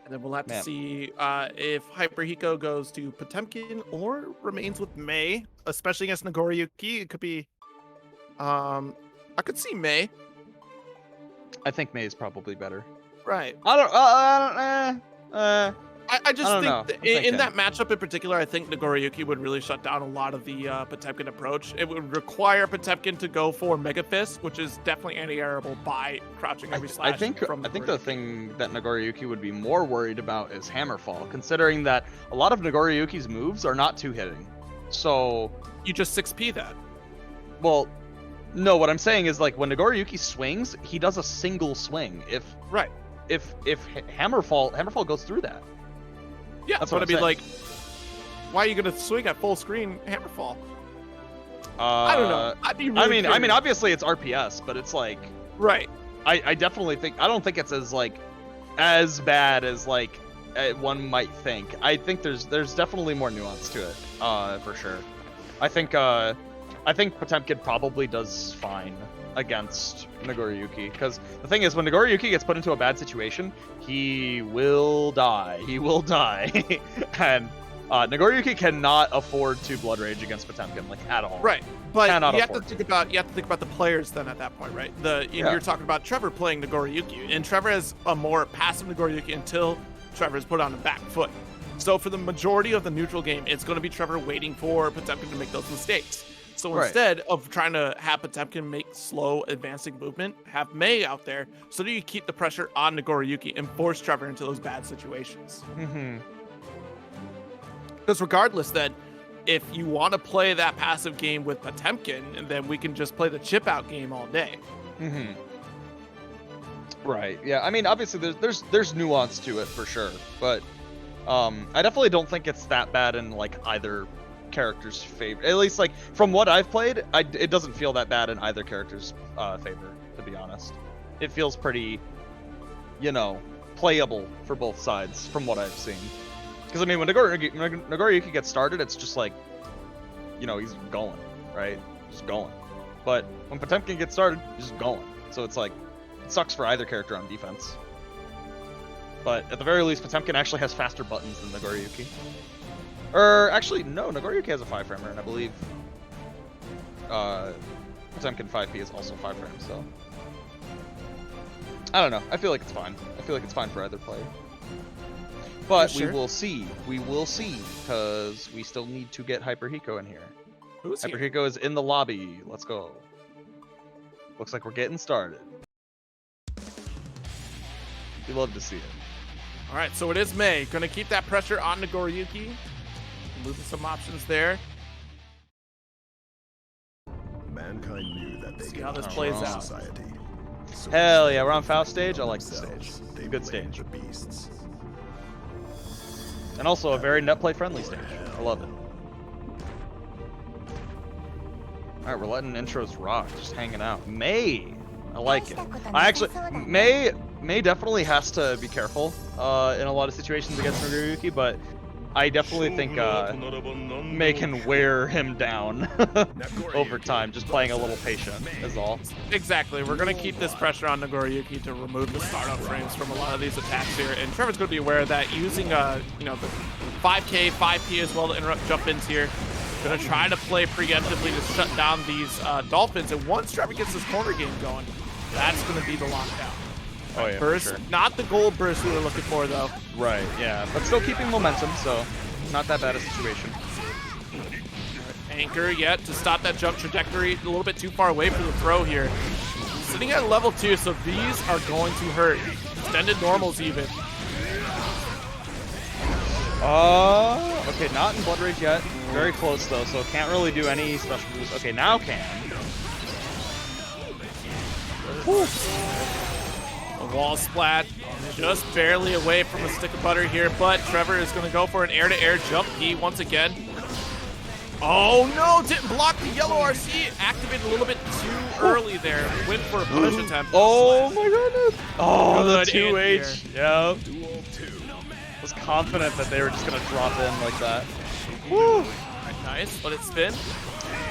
And then we'll have to see if Hyper Hiko goes to Potemkin or remains with May, especially against Nagoriyuki. It could be. I could see May. I think May is probably better. Right. I just don't think know. in that matchup in particular, I think Nagoriyuki would really shut down a lot of the Potemkin approach. It would require Potemkin to go for Mega Fist, which is definitely anti-airable by crouching every slash. I think the thing that Nagoriyuki would be more worried about is Hammerfall, considering that a lot of Nagoriyuki's moves are not two-hitting. So you just 6P that. Well, no, what I'm saying is, like, when Nagoriyuki swings, he does a single swing. If Hammerfall goes through that. Yeah, that's what I'd be like. Why are you gonna swing at full screen Hammerfall? I don't know. I'd be really I mean, obviously it's RPS, but it's like, right. I definitely think, I don't think it's as bad as one might think. I think there's definitely more nuance to it, for sure. I think Potemkin probably does fine against Nagoriyuki, because the thing is, when Nagoriyuki gets put into a bad situation, he will die. And Nagoriyuki cannot afford to Blood Rage against Potemkin, at all. Right, but you have to think about the players then at that point, right? You're talking about Trevor playing Nagoriyuki, and Trevor has a more passive Nagoriyuki until Trevor is put on the back foot. So for the majority of the neutral game, it's going to be Trevor waiting for Potemkin to make those mistakes. So instead of trying to have Potemkin make slow advancing movement, have May out there so that you keep the pressure on Nagoriyuki and force Trevor into those bad situations. Because regardless, then, if you want to play that passive game with Potemkin, then we can just play the chip out game all day. Right. Yeah. I mean, obviously, there's nuance to it for sure, but I definitely don't think it's that bad in either character's favor. At least from what I've played, it doesn't feel that bad in either character's favor, to be honest. It feels pretty, playable for both sides from what I've seen. Because I mean, when Nagoriyuki gets started, it's just he's going, right? Just going. But when Potemkin gets started, he's just going. So it's it sucks for either character on defense. But at the very least, Potemkin actually has faster buttons than Nagoriyuki. Or actually, no, Nagoriyuki has a 5-framer, and I believe Potemkin 5P is also 5 frames, so I don't know. I feel like it's fine. I feel like it's fine for either player. But we will see. We will see, because we still need to get Hyper Hiko in here. Who's Hyper here? Hiko is in the lobby. Let's go. Looks like we're getting started. We love to see it. All right, so it is May. Going to keep that pressure on Nagoriyuki. Losing some options there. Mankind knew that they See could how this destroy plays out. society. So Hell yeah, we're on Faust stage. I like the themselves, stage. they Good blamed stage. the beasts. And also a very netplay friendly stage. I love it. Alright, we're letting intros rock, just hanging out. May! I like it. I actually, May definitely has to be careful in a lot of situations against Nagoriyuki, but I definitely think May can wear him down over time, just playing a little patient is all. Exactly. We're going to keep this pressure on Nagoriyuki to remove the startup frames from a lot of these attacks here. And Trevor's going to be aware of that, using the 5K, 5P as well to interrupt jump ins here. Going to try to play preemptively to shut down these Dolphins. And once Trevor gets his corner game going, that's going to be the lockdown. Oh yeah, Burst, for sure. not the gold burst we were looking for though. Right, yeah, but still keeping momentum, so not that bad a situation. Anchor yet to stop that jump trajectory, a little bit too far away for the throw here. Sitting at level 2, so these are going to hurt. Extended normals even. Okay, not in Blood Rage yet. Very close though, so can't really do any special moves. Okay, now can. Whew. A wall splat, just barely away from a stick of butter here, but Trevor is going to go for an air-to-air jump P once again. Oh no, didn't block the yellow RC, activated a little bit too early there. Went for a punish attempt. Oh my goodness. Oh, Good the 2H. anti-air. Yep. Was confident that they were just going to drop in like that. Woo. Right, nice, let it spin.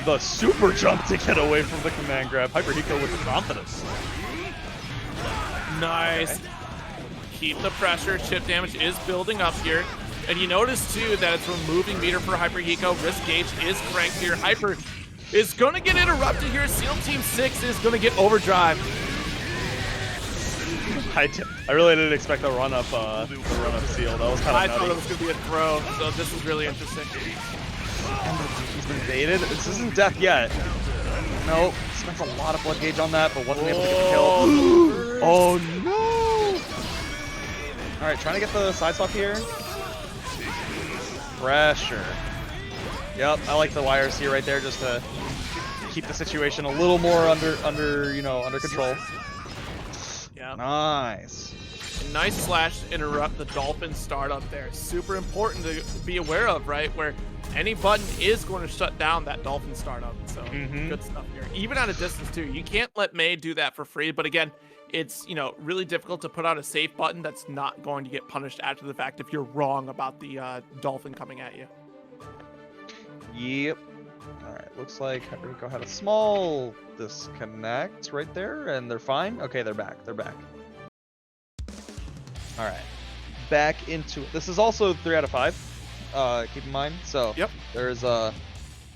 The super jump to get away from the command grab. Hyper Hiko with the confidence. Nice. Okay. Keep the pressure. Chip damage is building up here. And you notice, too, that it's removing meter for Hyper Hiko. Risk gauge is cranked here. Hyper is going to get interrupted here. SEAL Team 6 is going to get overdrive. I really didn't expect the run-up Seal. That was kind of I thought it was going to be a throw, so this is really interesting. He's been baited. This isn't death yet. Nope. Spent a lot of blood gauge on that, but wasn't able to get the kill. Oh no! Alright, trying to get the side swap here. Pressure. Yep, I like the YRC right there just to keep the situation a little more under control. Yeah. Nice. Nice slash to interrupt the Dolphin startup there. Super important to be aware of, right? Where any button is going to shut down that Dolphin startup. So good stuff here. Even at a distance too. You can't let May do that for free. But again, it's really difficult to put out a safe button that's not going to get punished after the fact if you're wrong about the Dolphin coming at you. Yep. All right. Looks like Hyper Hiko had a small disconnect right there, and they're fine. Okay, they're back. They're back. All right. Back into it. This is also 3 out of 5. Keep in mind. So yep. There's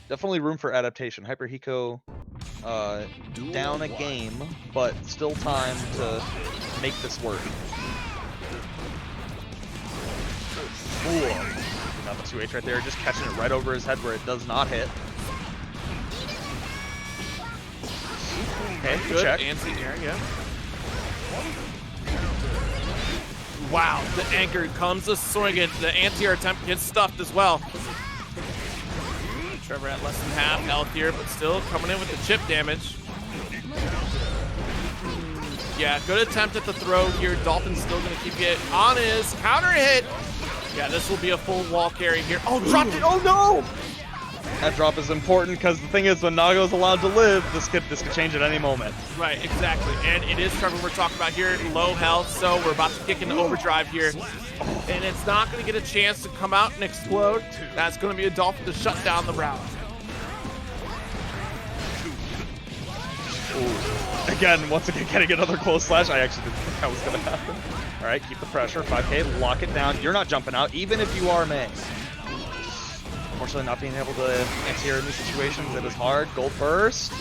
definitely room for adaptation. Hyper Hiko down a game, but still time to make this work. Ooh. Got the 2H right there, just catching it right over his head where it does not hit. Okay, good check. anti-air, yeah. Wow, the anchor comes a swinging. The anti-air attempt gets stuffed as well. Trevor at less than half health here, but still coming in with the chip damage. Yeah, good attempt at the throw here. Dolphin's still going to keep it on his counter hit. Yeah, this will be a full wall carry here. Oh, dropped it. Oh, no. That drop is important because the thing is, when Nago's allowed to live, this could change at any moment. Right, exactly. And it is Trevor we're talking about here. Low health, so we're about to kick into overdrive here. And it's not going to get a chance to come out and explode. That's going to be a Dolphin to shut down the round. Ooh. Again, once again, getting another close slash. I actually didn't think that was going to happen. All right, keep the pressure. 5K, lock it down. You're not jumping out, even if you are May. Unfortunately, not being able to anti-air in these situations, it is hard. Gold burst.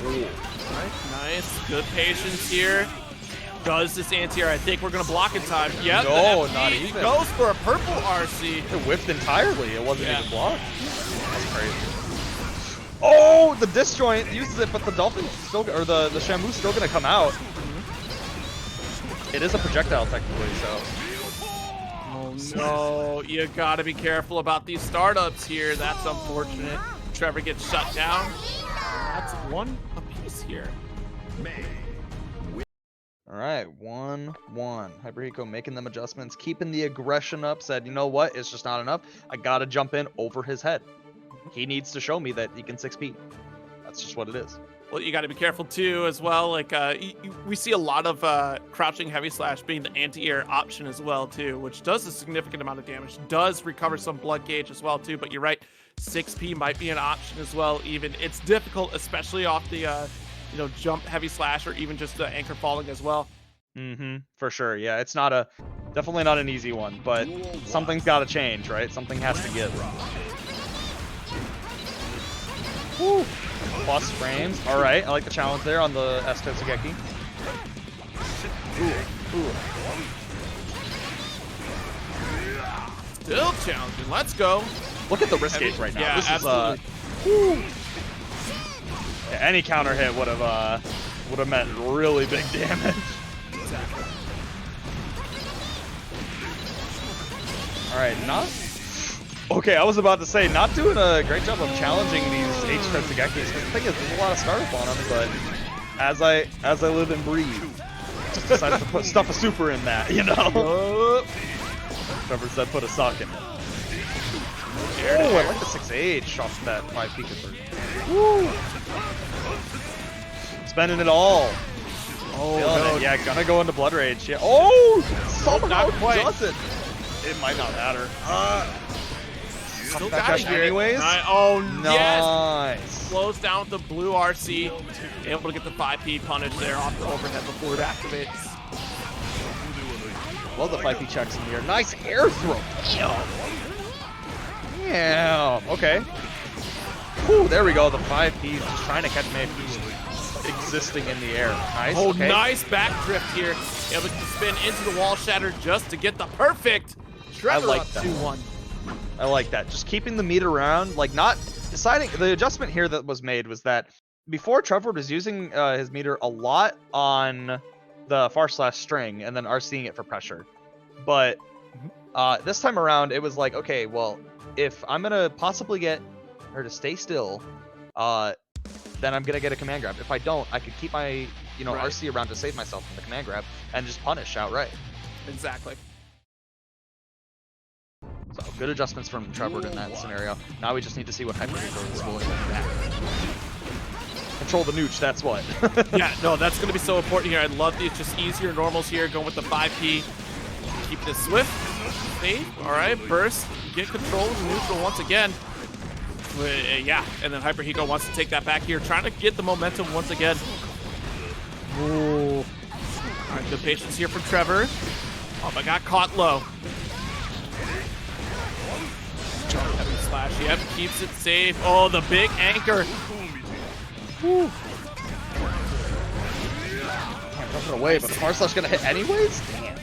Ooh. Nice. Good patience here. Does this anti-air? I think we're going to block in time. Yep. No, not even. Goes for a purple RC. It whiffed entirely. It wasn't even blocked. That's crazy. Oh, the disjoint uses it, but the dolphin's still, or the Shamu's still going to come out. It is a projectile technically, so. Oh no, you gotta be careful about these startups here. That's unfortunate. Trevor gets shut down. That's 1 apiece here. All right, 1-1. Hyperhiko making them adjustments, keeping the aggression up, said, you know what, it's just not enough. I gotta jump in over his head. He needs to show me that he can 6P. That's just what it is. Well, you got to be careful too, as well. Like we see a lot of crouching heavy slash being the anti-air option as well too, which does a significant amount of damage. Does recover some blood gauge as well too. But you're right, 6P might be an option as well. Even it's difficult, especially off the jump heavy slash or even just anchor falling as well. For sure. Yeah, it's not definitely not an easy one, but something's got to change, right? Something has to give. Woo. Plus frames. All right, I like the challenge there on the S Totsugeki. Ooh. Still challenging. Let's go. Look at the risk gauge right now. Yeah, this absolutely. Yeah, any counter hit would have meant really big damage. Exactly. All right, not. Okay, I was about to say, not doing a great job of challenging these H Totsugekis. The thing is, there's a lot of startup on them, but as I live and breathe, just decided to put stuff a super in that, you know. Trevor said put a sock in it. Oh, I like the 6H off that 5P conversion. Woo! Spending it all. Oh, no. Yeah, gonna go into Blood Rage. Yeah. Oh, somehow does it. It might not matter. Still got it here. Anyways. Oh, nice. Yes. Slows down with the blue RC. Able to get the 5P punish there off the overhead before it activates. Love the 5P checks in here. Nice air throw. Damn. Okay. Whew, there we go. The 5P just trying to catch me existing in the air. Nice. Oh, okay. nice back drift here. Able to spin into the wall shatter just to get the perfect. Trevor like up that. 2-1. I like that. Just keeping the meter around, like not deciding. The adjustment here that was made was that before Trevor was using his meter a lot on the far slash string and then RCing it for pressure. But this time around, it was like, okay, well, if I'm going to possibly get her to stay still, then I'm going to get a command grab. If I don't, I could keep my RC around to save myself from the command grab and just punish outright. Exactly. So good adjustments from Trevor in that scenario. Now we just need to see what Hyperhiko is willing to control the nooch, that's what. Yeah, no, that's going to be so important here. I love these just easier normals here, going with the 5P. Keep this swift. Safe. All right, burst. Get control of the neutral once again. Yeah, and then Hyperhiko wants to take that back here, trying to get the momentum once again. Ooh. All right, good patience here from Trevor. Oh, but got caught low. Jump heavy slash. Yep, keeps it safe. Oh, the big anchor. Woo. Can't jump it away, but the far slash gonna hit anyways? Damn.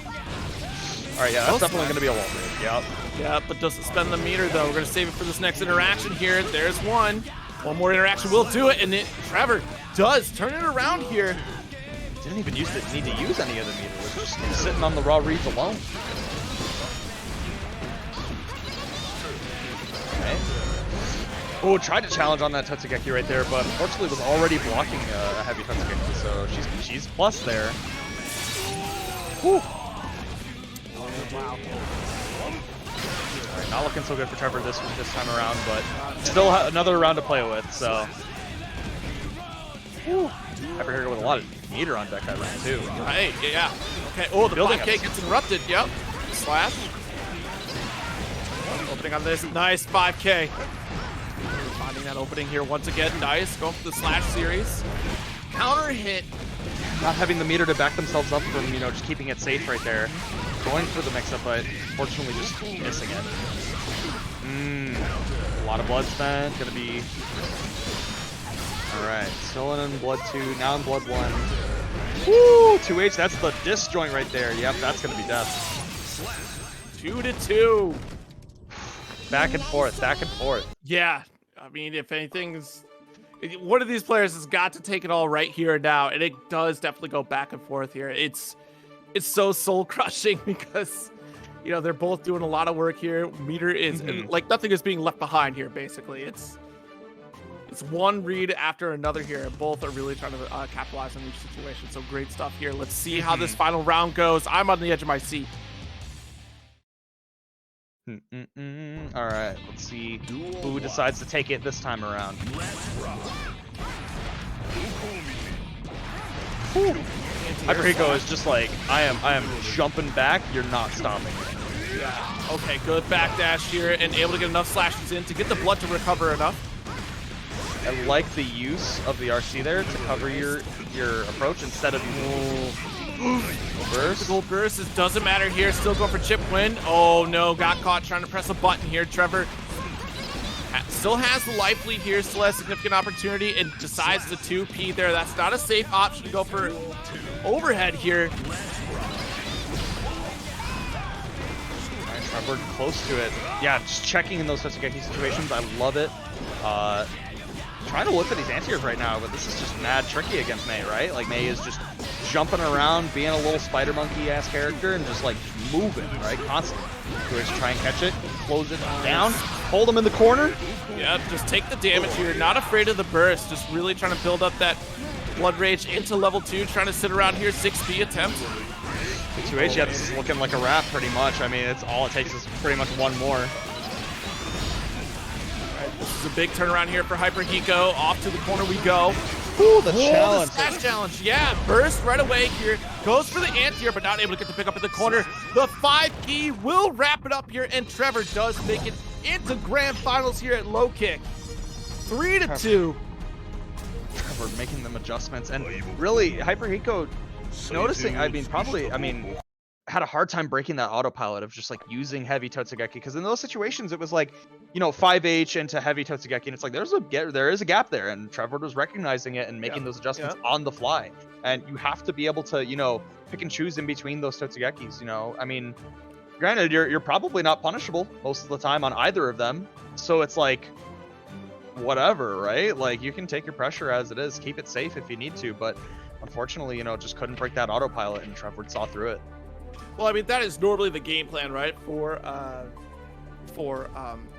Alright, yeah, that's definitely gonna be a wall break. Yep. Yeah, but doesn't spend the meter though. We're gonna save it for this next interaction here. There's one. One more interaction will do it, and Trevor does turn it around here. Didn't even need to use any of the meter. Was just sitting on the raw reads alone. Okay. Oh, tried to challenge on that Totsugeki right there, but unfortunately was already blocking a heavy Totsugeki, so she's plus there. Whew. Oh, wow. Alright, not looking so good for Trevor this time around, but still another round to play with, so. Hyperhiko with a lot of meter on deck that round too. Right, yeah. Okay, oh, the 5K gets interrupted, yep. Slash. Opening on this, nice 5K. Finding finding that opening here once again. Nice, going for the slash series. Counter hit. Not having the meter to back themselves up from, you know, just keeping it safe right there. Going for the mix-up, but fortunately just missing it. A lot of blood spent. Gonna be... Alright, still in blood 2, now in blood 1. Woo! 2H, that's the disjoint right there. Yep, that's gonna be death. 2-2. Back and forth, back and forth. Yeah, I mean, if anything's... One of these players has got to take it all right here and now, and it does definitely go back and forth here. It's so soul-crushing because, you know, they're both doing a lot of work here. Meter is, like, nothing is being left behind here, basically. It's one read after another here, and both are really trying to capitalize on each situation. So great stuff here. Let's see how this final round goes. I'm on the edge of my seat. All right, let's see who decides to take it this time around. HyperHiko is just like, I am jumping back. You're not stopping me. Yeah. Okay, good backdash here, and able to get enough slashes in to get the blood to recover enough. I like the use of the RC there to cover your approach instead of using burst. The gold burst, it doesn't matter here. Still going for chip win. Oh no, got caught trying to press a button here. Trevor still has the life lead here, still has significant opportunity, and decides to 2P there. That's not a safe option to go for overhead here. Trevor close to it. Yeah, just checking in those Totsugeki situations. I love it. Trying to look at these anti-airs right now, but this is just mad tricky against Mei, right? Like, Mei is just jumping around, being a little spider monkey-ass character, and just, like, moving, right? Constantly. So just try and catch it, close it down, hold him in the corner. Yep, just take the damage here. Not afraid of the burst, just really trying to build up that blood rage into level 2, trying to sit around here, 6P attempt. 2H, yeah, this is looking like a wrap pretty much. I mean, it's all it takes is pretty much one more. This is a big turnaround here for HyperHiko. Off to the corner we go. Ooh, the challenge. The slash challenge. Yeah, burst right away here. Goes for the anti-air, but not able to get the pick up in the corner. The 5 key will wrap it up here, and Trevor does make it into grand finals here at low kick. 3-2. Trevor making them adjustments, and really, HyperHiko noticing, had a hard time breaking that autopilot of just like using heavy Totsugeki, because in those situations it was like, you know, 5H into heavy Totsugeki, and it's like there is a gap there, and Trevor was recognizing it and making those adjustments on the fly. And you have to be able to, you know, pick and choose in between those Totsugekis. You know, I mean, granted, you're probably not punishable most of the time on either of them, so it's like whatever, right? Like, you can take your pressure as it is, keep it safe if you need to, but unfortunately, you know, just couldn't break that autopilot, and Trevor saw through it. Well, I mean, that is normally the game plan, right, for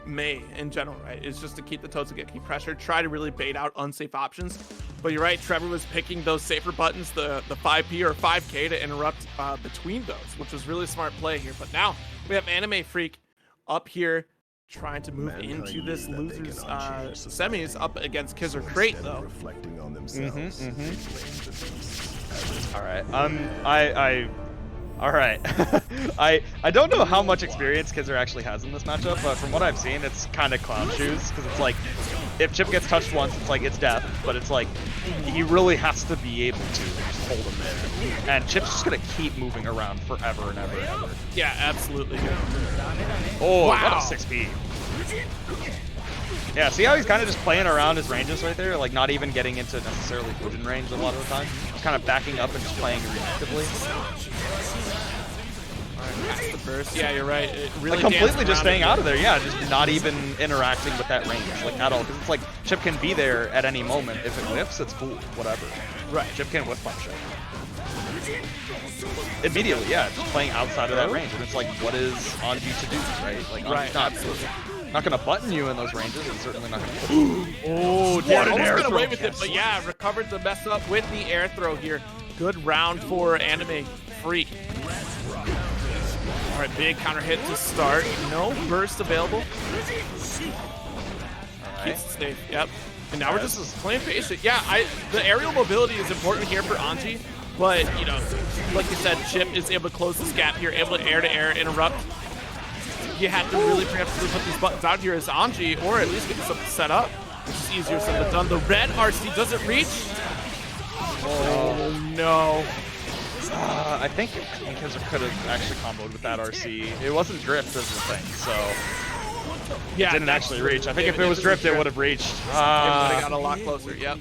Mei in general, right? It's just to keep the Totsugeki pressure, try to really bait out unsafe options. But you're right, Trevor was picking those safer buttons, the 5P or 5K, to interrupt between those, which was really smart play here. But now we have Anime Freak up here trying to move into this losers semis up against Kiz or Crate, though. Reflecting on themselves. All right. All right. I don't know how much experience Kizer actually has in this matchup, but from what I've seen, it's kind of clown shoes, because it's like, if Chip gets touched once, it's like it's death, but it's like, he really has to be able to just hold him there. And Chip's just going to keep moving around forever and ever and ever. Yeah, absolutely. Oh, wow. what a 6P. Yeah, see how he's kind of just playing around his ranges right there? Like, not even getting into necessarily Fujin range a lot of the time. Just kind of backing up and just playing reactively. That's the burst. Yeah, you're right. It really like, completely just staying out of there. Yeah, just not even interacting with that range, like, at all. Because it's like, Chip can be there at any moment. If it whiffs, it's cool. Whatever. Right. Chip can whiff punch it. Immediately, yeah, just playing outside of that range. And it's like, what is Anji to do, right? Like, Anji's not gonna button you in those ranges, and certainly not gonna. Oh, yeah, almost got away with it, but yeah, recovered the mess up with the air throw here. Good round for Anime Freak. All right, big counter hit to start. No burst available. All right. Keeps it safe. Yep. And now we're just playing patient. Yeah, the aerial mobility is important here for Anji, but you know, like you said, Chip is able to close this gap here, able to air interrupt. You had to really preemptively put these buttons out here as Anji, or at least get something set up. It's easier said than done. The red RC doesn't reach. Oh no. I think Kizer could have actually comboed with that RC. It wasn't drift as the thing, so Yeah, it didn't actually reach. I think if it was drift, it would have reached. It would have got a lot closer. Yep.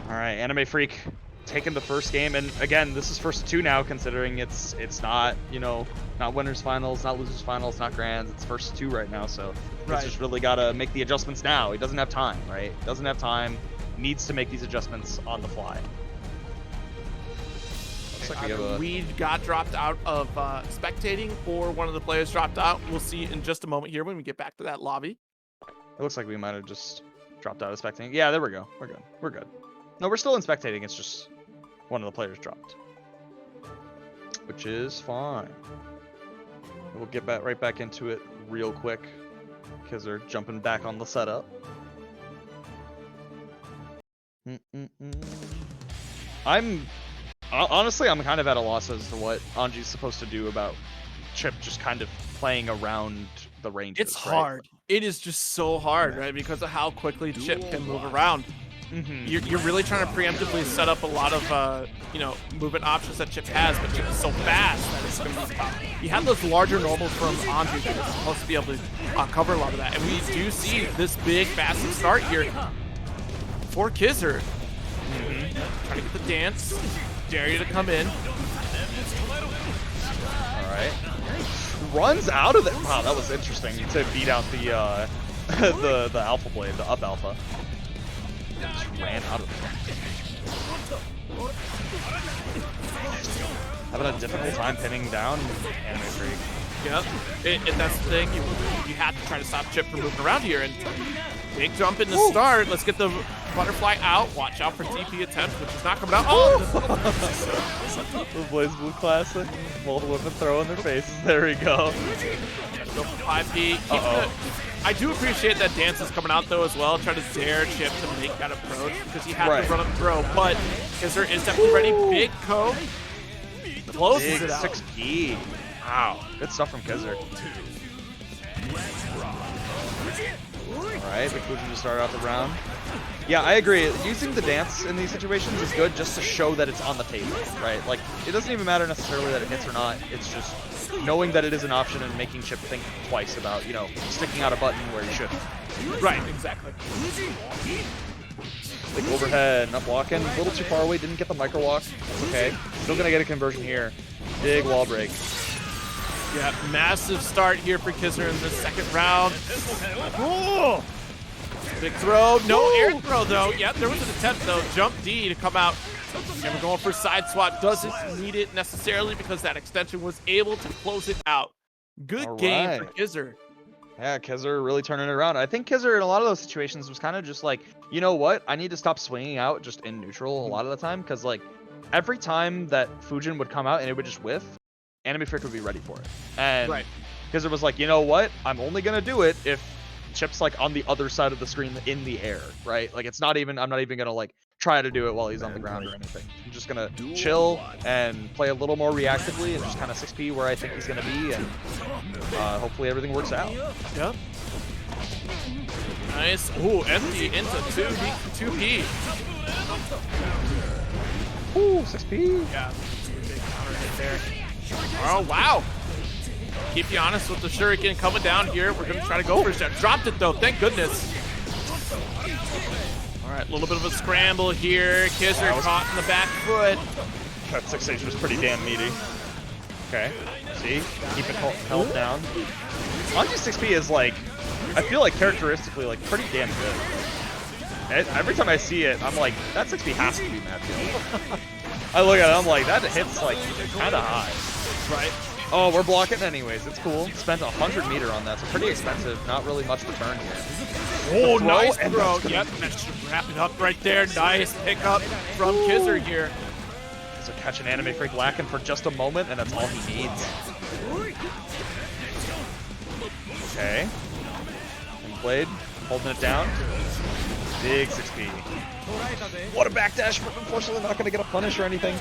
All right, Anime Freak taking the first game, and again, this is first 2 now, considering it's not, you know, not winners finals, not losers finals, not grands. It's first 2 right now, so he's just really got to make the adjustments now. He doesn't have time, right? Doesn't have time. Needs to make these adjustments on the fly. Looks like we have a... Weed got dropped out of spectating, or one of the players dropped out. We'll see in just a moment here when we get back to that lobby. It looks like we might have just dropped out of spectating. Yeah, there we go. We're good. We're good. No, we're still in spectating. It's just one of the players dropped, which is fine. We'll get right back into it real quick because they're jumping back on the setup. Honestly, I'm kind of at a loss as to what Anji's supposed to do about Chip just kind of playing around the ranges. It's hard. It is just so hard, right? Because of how quickly Chip can move around. You're really trying to preemptively set up a lot of you know, movement options that Chip has, but Chip is so fast that it's going to be tough. You have those larger normals from Anji that's supposed to be able to cover a lot of that, and we do see this big fast start here for Kizer. Trying to get the dance. Dare you to come in. All right. Runs out of it. Wow, that was interesting to beat out the the alpha blade, the up alpha. Just ran out of it. Having a difficult time pinning down Anime Freak. Yep. And that's the thing. You have to try to stop Chip from moving around here. And big jump in the start. Let's get the butterfly out. Watch out for DP attempt, which is not coming out. Oh! The Blaze Blue Classic. Multiple weapon throw in their faces. There we go. Go for 5P. I do appreciate that dance is coming out though as well. Try to dare Chip to make that approach because he has to run up throw. But Kizer is definitely ready. Big Cove. Closes it out. 6P. Wow. Good stuff from Kizer. Alright, big Fusion to start out the round. Yeah, I agree. Using the dance in these situations is good just to show that it's on the table, right? Like, it doesn't even matter necessarily that it hits or not. It's just knowing that it is an option and making Chip think twice about, you know, sticking out a button where he shouldn't. Right, exactly. Big overhead, not blocking. A little too far away, didn't get the micro walk. That's okay. Still gonna get a conversion here. Big wall break. Yeah, massive start here for Kizer in the second round. Oh! Big throw, no air throw though. Yep, there was an attempt though. Jump D to come out. And we're going for side swap. Doesn't need it necessarily because that extension was able to close it out. Good game for Kizer. Yeah, Kizer really turning it around. I think Kizer in a lot of those situations was kind of just like, you know what? I need to stop swinging out just in neutral a lot of the time because like every time that Fujin would come out and it would just whiff, Anime Freak would be ready for it. And Kizer was like, you know what? I'm only going to do it if Chip's like on the other side of the screen in the air, right? Like it's not even, I'm not even gonna like try to do it while he's on the ground or anything. I'm just gonna chill and play a little more reactively and just kind of 6P where I think he's gonna be, and hopefully everything works out. Yep. Nice. Ooh, empty into 2P. Ooh, 6P. Yeah. Big counter hit there. Oh wow. Keep you honest with the shuriken coming down here. We're going to try to go for a shot. Dropped it though, thank goodness. All right, a little bit of a scramble here. Kizer caught in the back foot. That 6H was pretty damn meaty. Okay, see? Keep it held down. Anji's 6P is like, I feel like characteristically like pretty damn good. Every time I see it, I'm like, that 6P has to be mad good. I look at it, I'm like, that hits like kind of high. Right. Oh, we're blocking anyways. It's cool. Spent 100 meter on that, so pretty expensive. Not really much return here. Oh, nice throw. Yep, that should wrap it up right there. Nice pickup from Kizer here. So catching Anime Freak lacking for just a moment, and that's all he needs. Okay. And Blade holding it down. Big 6P. What a backdash, but unfortunately not going to get a punish or anything.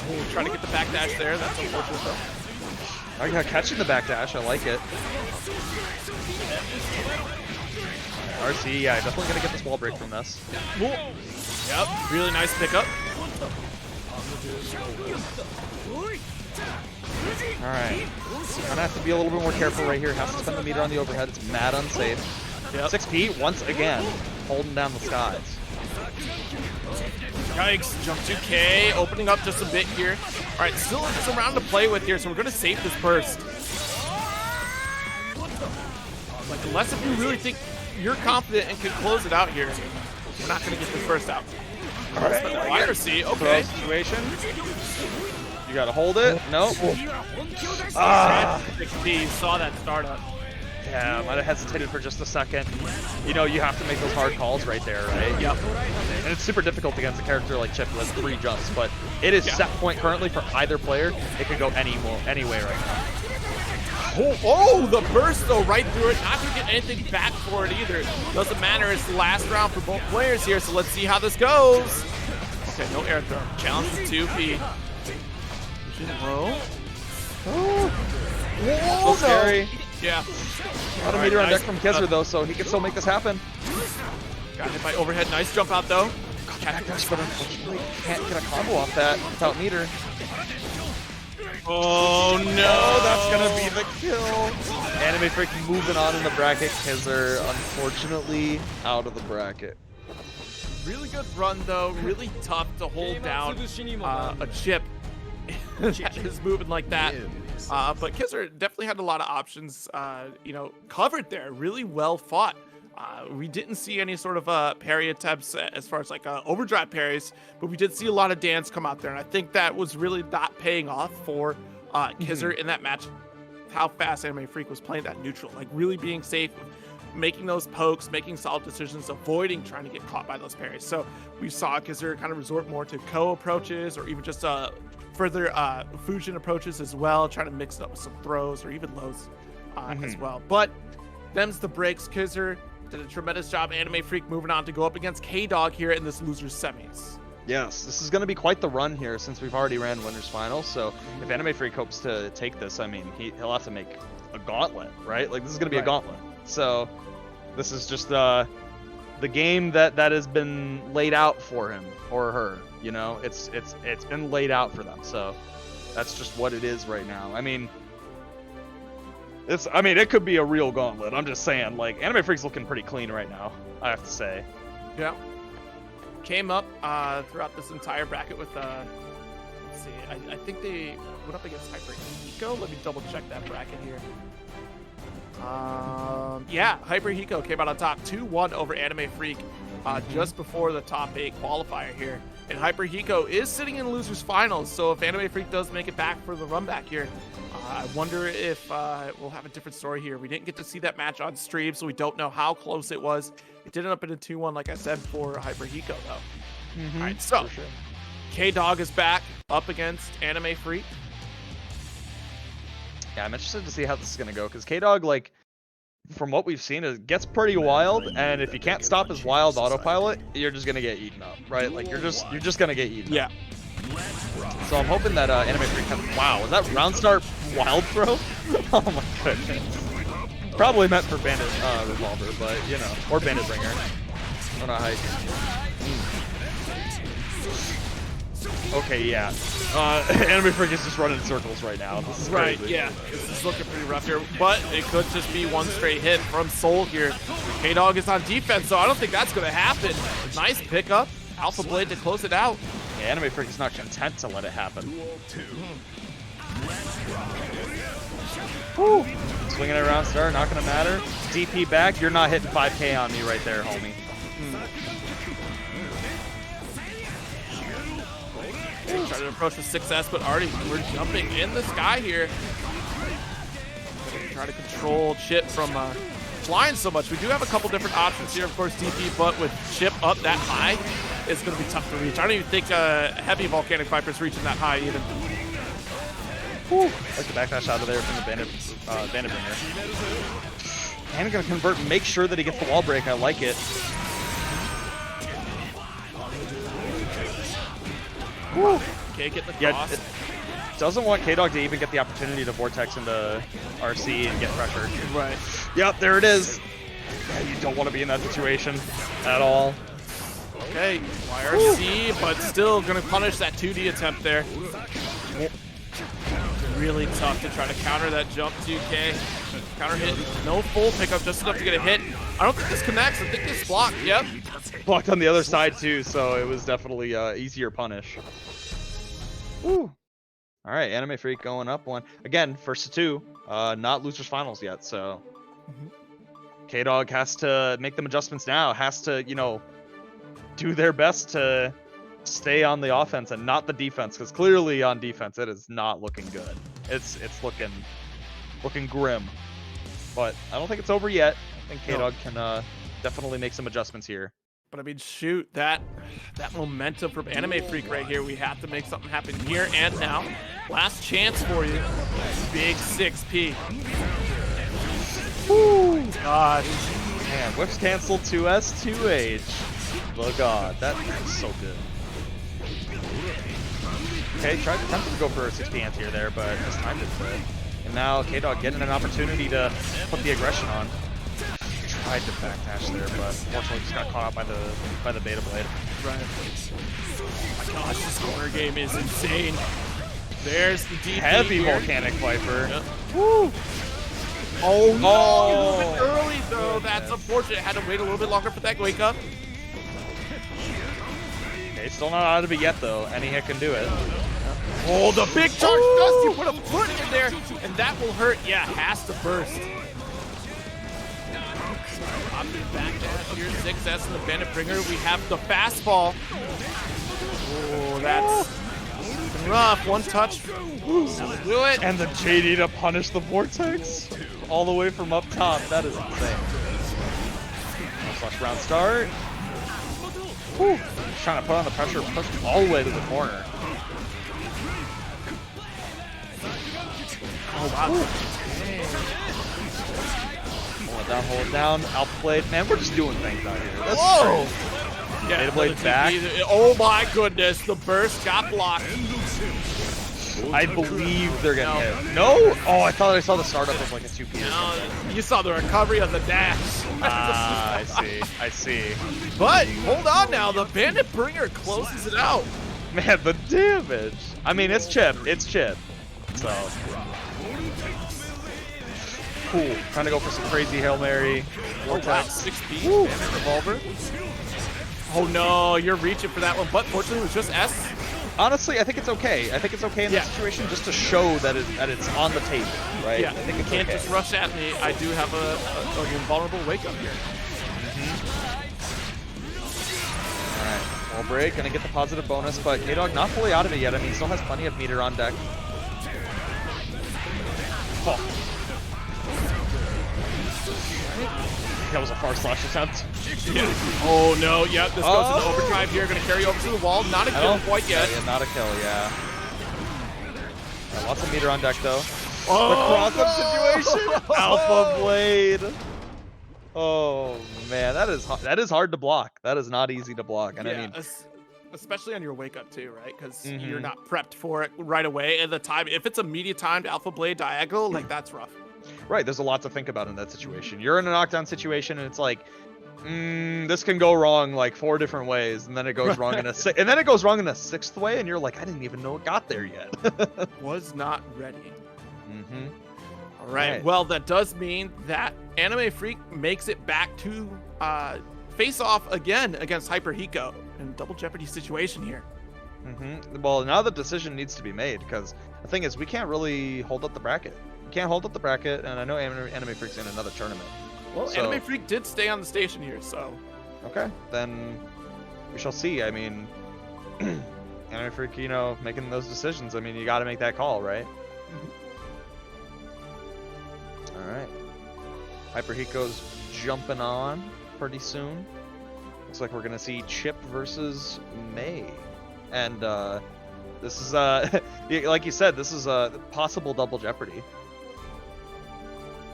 Oh, trying to get the backdash there. That's unfortunate though. I got catching the backdash. I like it. RC, yeah, definitely gonna get this wall break from this. Cool. Yep, really nice pickup. Alright. Gonna have to be a little bit more careful right here. Has to spend the meter on the overhead. It's mad unsafe. Yep. 6P, once again, holding down the skies. Yikes, jump 2K, opening up just a bit here. All right, still some round to play with here, so we're gonna save this burst. Like, unless if you really think you're confident and can close it out here, we're not gonna get this burst out. All right. YRC, okay. Situation. You gotta hold it. Nope. He saw that startup. Yeah, might have hesitated for just a second. You know, you have to make those hard calls right there, right? Yep. And it's super difficult against a character like Chip who has 3 jumps, but it is set point currently for either player. It could go any way right now. Oh, the burst though, right through it. Not gonna get anything back for it either. Doesn't matter, it's the last round for both players here, so let's see how this goes. Okay, no air throw. Challenge for 2P. Low. Oh, so scary. Yeah. A lot of meter on deck from Kizzer though, so he can still make this happen. Got hit by overhead. Nice jump out though. But unfortunately can't get a combo off that without meter. Oh no, that's gonna be the kill. Anime Freak moving on in the bracket. Kizzer unfortunately out of the bracket. Really good run though. Really tough to hold down a chip that is moving like that. But Kizzer definitely had a lot of options, you know, covered there. Really well fought. We didn't see any sort of parry attempts as far as like overdrive parries, but we did see a lot of dance come out there, and I think that was really not paying off for Kizzer in that match. How fast Anime Freak was playing that neutral, like really being safe, making those pokes, making solid decisions, avoiding trying to get caught by those parries. So we saw Kizzer kind of resort more to co-approaches or even just further Fujin approaches as well, trying to mix it up with some throws or even lows as well. But them's the breaks. Kizzer did a tremendous job. Anime Freak moving on to go up against K-Dog here in this losers semis. Yes, this is going to be quite the run here since we've already ran winners finals. So if Anime Freak hopes to take this, I mean, he'll have to make a gauntlet, right? Like this is going to be a gauntlet. So this is just the game that has been laid out for him or her. You know, it's been laid out for them. So that's just what it is right now. I mean, it could be a real gauntlet. I'm just saying, like, Anime Freak's looking pretty clean right now, I have to say. Yeah. Came up throughout this entire bracket with, let's see, I think they went up against Hyper Hiko. Let me double check that bracket here. Yeah, Hyper Hiko came out on top 2-1 over Anime Freak just before the top 8 qualifier here. And Hyper Hiko is sitting in losers finals, so if Anime Freak does make it back for the run back here, I wonder if we'll have a different story here. We didn't get to see that match on stream, so we don't know how close it was. It did end up in a 2-1, like I said, for Hyper Hiko, though. All right, so K-Dog is back up against Anime Freak. Yeah, I'm interested to see how this is going to go, because K-Dog, like, from what we've seen, it gets pretty wild, and if you can't stop his wild autopilot, you're just going to get eaten up, right? Like, you're just going to get eaten up. So I'm hoping that Anime Freak can... Wow, was that round start wild throw? Oh my goodness. Probably meant for Bandit Revolver, but, you know, or Bandit Bringer. On a hike. Okay, yeah. Anime Freak is just running in circles right now. This is crazy. Right, yeah. This is looking pretty rough here, but it could just be one straight hit from Soul here. K-Dog is on defense, so I don't think that's going to happen. Nice pickup. Alpha Blade to close it out. Yeah, Anime Freak is not content to let it happen. Woo. Swinging it around star, not going to matter. DP back, you're not hitting 5K on me right there, homie. Trying to approach with 6S, but already we're jumping in the sky here. Try to control Chip from flying so much. We do have a couple different options here, of course, DP, but with Chip up that high, it's going to be tough to reach. I don't even think heavy Volcanic Viper's reaching that high even. Whew. Like the backdash out of there from the Bandit Bringer. And going to convert and make sure that he gets the wall break. I like it. Woo. Okay, get the cross. doesn't want K-Dog to even get the opportunity to vortex into RC and get pressured. Right. Yep, there it is. Yeah, you don't want to be in that situation at all. Okay, YRC, but still gonna punish that 2D attempt there. Really tough to try to counter that jump 2K. Counter hit, no full pickup, just enough to get a hit. I don't think this connects, I think this blocked, yep. Blocked on the other side too, so it was definitely easier punish. Woo. All right, Anime Freak going up one. Again, first to two, not losers finals yet, so. K-Dog has to make them adjustments now, has to, you know, do their best to stay on the offense and not the defense, because clearly on defense it is not looking good. It's looking grim. But I don't think it's over yet. I think K-Dog can definitely make some adjustments here. But I mean, shoot, that momentum from Anime Freak right here, we have to make something happen here and now. Last chance for you. Big 6P. Woo! God. Man, whips cancel 2S, 2H. Oh god, that is so good. Okay, attempted to go for a 60 anti there, but mistimed it for it. And now K-Dog getting an opportunity to put the aggression on. Tried to backdash there, but unfortunately just got caught out by the Beta Blade. Right. Oh my gosh, this corner game is insane. There's the DP Heavy here. Volcanic Viper. Yep. Woo! Oh no, Oh. a little bit early though. That's unfortunate. Had to wait a little bit longer for that wake up. Okay, still not out of it yet though. Any hit can do it. Oh, the big charge Dusty put a foot in there, and that will hurt. Yeah, has to burst. Opting back dash here, 6S in the Bandit Bringer. We have the fastball. Oh, that's rough. One touch. That'll do it. And the JD to punish the Vortex all the way from up top. That is insane. Slash round start. Whew. Trying to put on the pressure, push all the way to the corner. Oh, wow. Hold it down. Alpha Blade. Man, we're just doing things out here. That's Whoa! crazy. Yeah, Beta Blade back. Oh my goodness, the burst got blocked. I believe they're getting hit. No? Oh, I thought I saw the startup of like a 2P. No, you saw the recovery of the dash. Ah, I see. But hold on now, the Bandit Bringer closes it out. Man, the damage. I mean, it's chip. So. Cool. Trying to go for some crazy Hail Mary. Vortex. Oh wow, 6P. Bandit Revolver. Oh no, you're reaching for that one, but fortunately it was just S. Honestly, I think it's okay. I think it's okay in this situation just to show that it's on the table, right? Yeah, I think it's can't okay. just rush at me. I do have a invulnerable wake up here. Alright, wall break, gonna get the positive bonus, but K-Dog not fully out of it yet. I mean, still has plenty of meter on deck. Oh. That was a far slash attempt. Oh no, yep, this goes into overdrive here, gonna carry over to the wall. Not a kill quite yet. Yeah, not a kill, yeah. Lots of meter on deck though. Oh, the cross-up situation! Alpha Blade! Oh man, that is hard to block. That is not easy to block. And I mean, especially on your wake up too, right? Because you're not prepped for it right away. At the time, if it's a media timed Alpha Blade diagonal, like that's rough. Right, there's a lot to think about in that situation. You're in a knockdown situation, and it's like, this can go wrong like 4 different ways, and then it goes wrong in a sixth way, and you're like, I didn't even know it got there yet. Was not ready. All right. Well, that does mean that Anime Freak makes it back to face off again against Hyper Hiko in a double jeopardy situation here. Well, now the decision needs to be made, because the thing is, we can't really hold up the bracket. Can't hold up the bracket, and I know Anime Freak's in another tournament. Well, so, Anime Freak did stay on the station here, so. Okay, then we shall see. I mean, Anime Freak, you know, making those decisions. I mean, you got to make that call, right? All right. Hyper Hiko's jumping on pretty soon. Looks like we're gonna see Chip versus May, and this is like you said, this is a possible double jeopardy.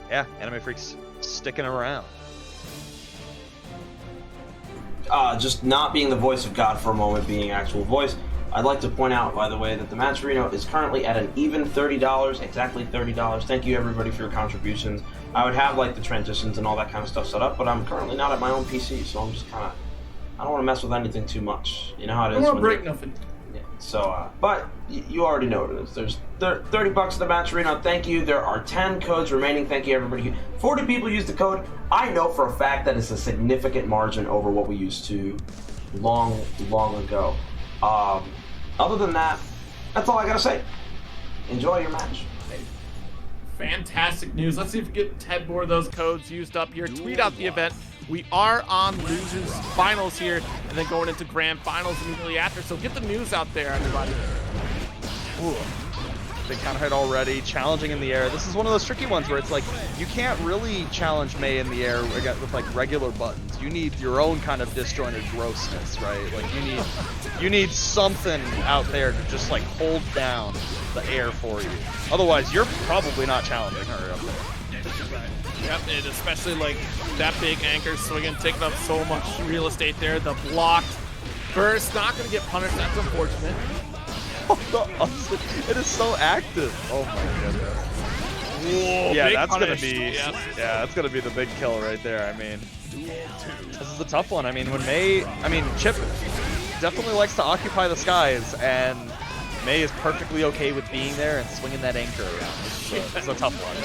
Yeah, Anime Freak's sticking around. Just not being the voice of God for a moment, being actual voice. I'd like to point out, by the way, that the Matcherino is currently at an even $30, exactly $30. Thank you, everybody, for your contributions. I would have, like, the transitions and all that kind of stuff set up, but I'm currently not at my own PC, so I'm just kind of... I don't want to mess with anything too much. You know how it is. I don't want to break nothing. Yeah. So, but you already know what it is. There's $30 at the Matcherino. Thank you. There are 10 codes remaining. Thank you, everybody. 40 people used the code. I know for a fact that it's a significant margin over what we used to long ago. Other than that, that's all I gotta say. Enjoy your match. Fantastic news. Let's see if we get 10 more of those codes used up here. Tweet out the event. We are on losers finals here, and then going into grand finals immediately after. So get the news out there, everybody. Ooh. Big counter hit already, challenging in the air. This is one of those tricky ones where it's like, you can't really challenge Mei in the air with like regular buttons. You need your own kind of disjointed grossness, right? Like you need something out there to just like hold down the air for you. Otherwise, you're probably not challenging her up there. Yep, and especially like that big anchor swinging, taking up so much real estate there. The blocked burst, not going to get punished. That's unfortunate. It is so active. Oh my goodness. Whoa, yeah, big that's punish. gonna be Yep. yeah, that's gonna be the big kill right there. I mean, this is a tough one. I mean, when Mei, Chip definitely likes to occupy the skies, and Mei is perfectly okay with being there and swinging that anchor around. It's a tough one.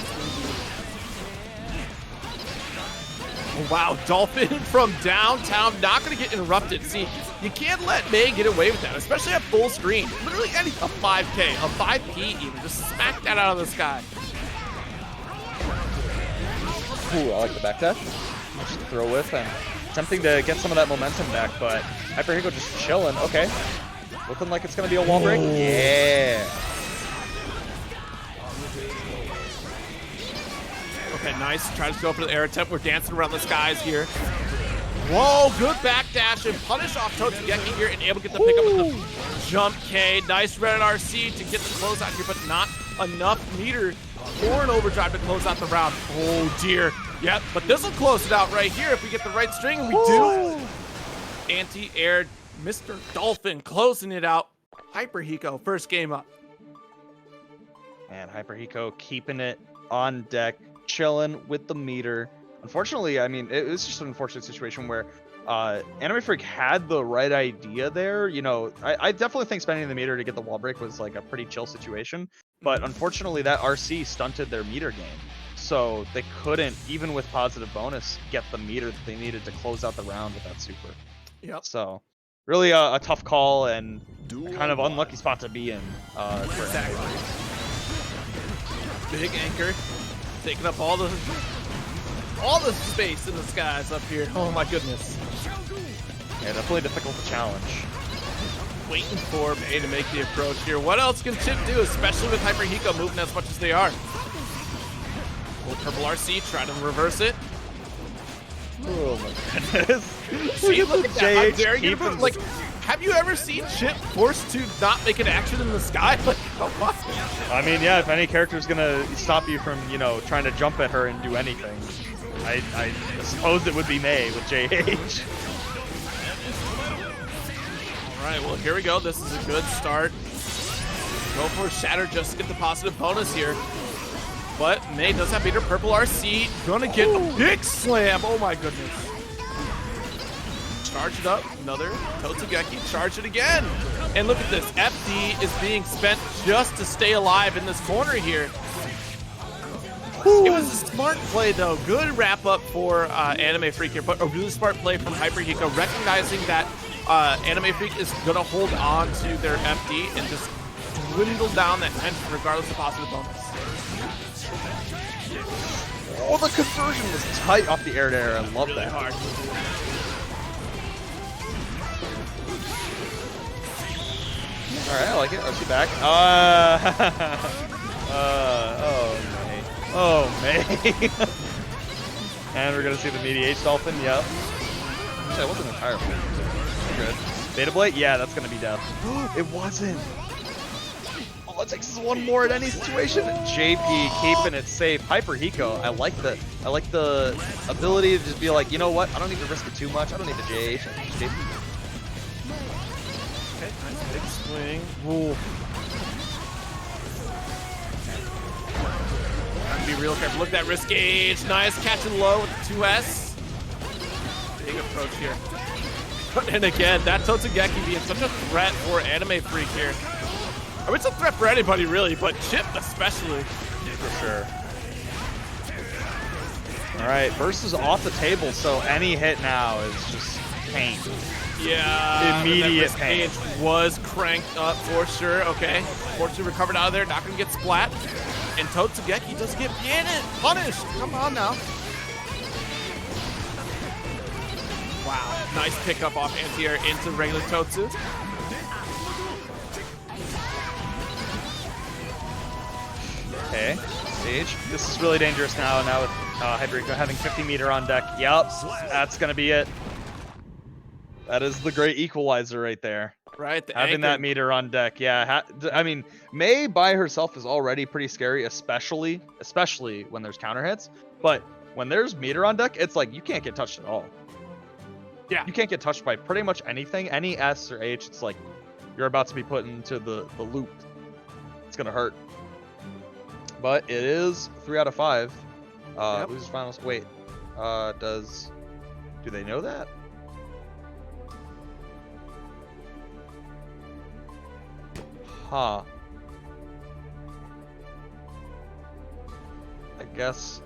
Wow, Dolphin from downtown, not going to get interrupted. See, you can't let Mei get away with that, especially at full screen. Literally a 5K, a 5P even, just smack that out of the sky. Ooh, I like the back dash. Just throw with and attempting to get some of that momentum back, but Hyper Hiko just chilling. Okay, looking like it's going to be a wall break. Yeah. Okay, nice. Tries to go for the air attempt. We're dancing around the skies here. Whoa, good backdash and punish off Totsugeki here and able to get the pickup with the jump K. Nice red RC to get the close out here, but not enough meter for an overdrive to close out the round. Oh dear. Yep, but this will close it out right here if we get the right string, and we do. Anti-air, Mr. Dolphin closing it out. Hyper Hiko, first game up. And Hyper Hiko keeping it on deck, chilling with the meter. Unfortunately, I mean, it was just an unfortunate situation where Anime Freak had the right idea there. You know, I definitely think spending the meter to get the wall break was like a pretty chill situation, but unfortunately that RC stunted their meter game. So they couldn't, even with positive bonus, get the meter that they needed to close out the round with that super. Yep. So really a tough call and a kind of unlucky spot to be in. Exactly. Big anchor, taking up all the space in the skies up here. Oh my goodness. Yeah, definitely difficult to challenge. Waiting for Mei to make the approach here. What else can Chip do, especially with Hyper Hiko moving as much as they are? Little purple RC, try to reverse it. Oh my goodness. See, look at that. I'm daring you to move. Like, have you ever seen Chip forced to not make an action in the sky? Like, come on. I mean, yeah, if any character's gonna stop you from, you know, trying to jump at her and do anything, I suppose it would be Mei with JH. All right, well, here we go. This is a good start. Go for a shatter just to get the positive bonus here. But Mei does have beater purple RC. Gonna get a big slam. Oh my goodness. Charge it up. Another Totsugeki. Charge it again. And look at this. FD is being spent just to stay alive in this corner here. It was a smart play, though. Good wrap up for Anime Freak here, but a really smart play from Hyper Hiko, recognizing that Anime Freak is going to hold on to their FD and just dwindle down that tension regardless of positive bonus. Oh, the conversion was tight off the air to air. I love Really that. hard. All right, I like it. I'll see back. Oh, Mei. And we're gonna see the mediate dolphin. Yep. Actually, that wasn't entirely good. Beta Blade? Yeah, that's gonna be death. It wasn't. All it takes is one more in any situation. JP keeping it safe. Hyper Hiko. I like the ability to just be like, you know what? I don't need to risk it too much. I don't need the JH. I need JP. Okay, nice big swing. Ooh. Gotta be real careful. Look at that wrist gauge. Nice catching low with the 2S. Big approach here. And again, that Totsugeki being such a threat for Anime Freak here. I mean, it's a threat for anybody really, but Chip especially. For sure. All right, burst is off the table, so any hit now is just pain. Yeah, immediate that pain. wrist gauge was cranked up for sure. Okay, fortunately recovered out of there, not gonna get splat. And Totsugeki does get punished. Come on now. Wow, nice pickup off anti-air into regular Totsu. Okay, Sage. This is really dangerous now. Now with Hydreigo having 50 meter on deck. Yep, that's gonna be it. That is the great equalizer right there. Right, the having anchor. that meter on deck. Yeah, I mean, Mei by herself is already pretty scary, especially when there's counter hits. But when there's meter on deck, it's like you can't get touched at all. Yeah, you can't get touched by pretty much anything. Any S or H, it's like you're about to be put into the loop. It's gonna hurt. But it is 3 out of 5. Yep. Losers finals. Wait, do they know that? Huh. I guess.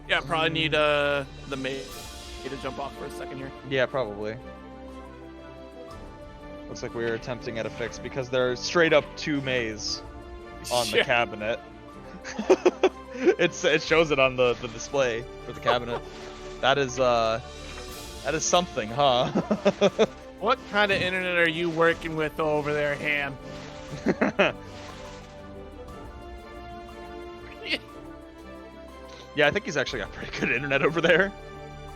Yeah, probably need the Mei to jump off for a second here. Yeah, probably. Looks like we were attempting at a fix because there are straight up 2 Meis on the cabinet. It shows it on the display for the cabinet. That is something, huh? What kind of internet are you working with over there, Han? Yeah, I think he's actually got pretty good internet over there.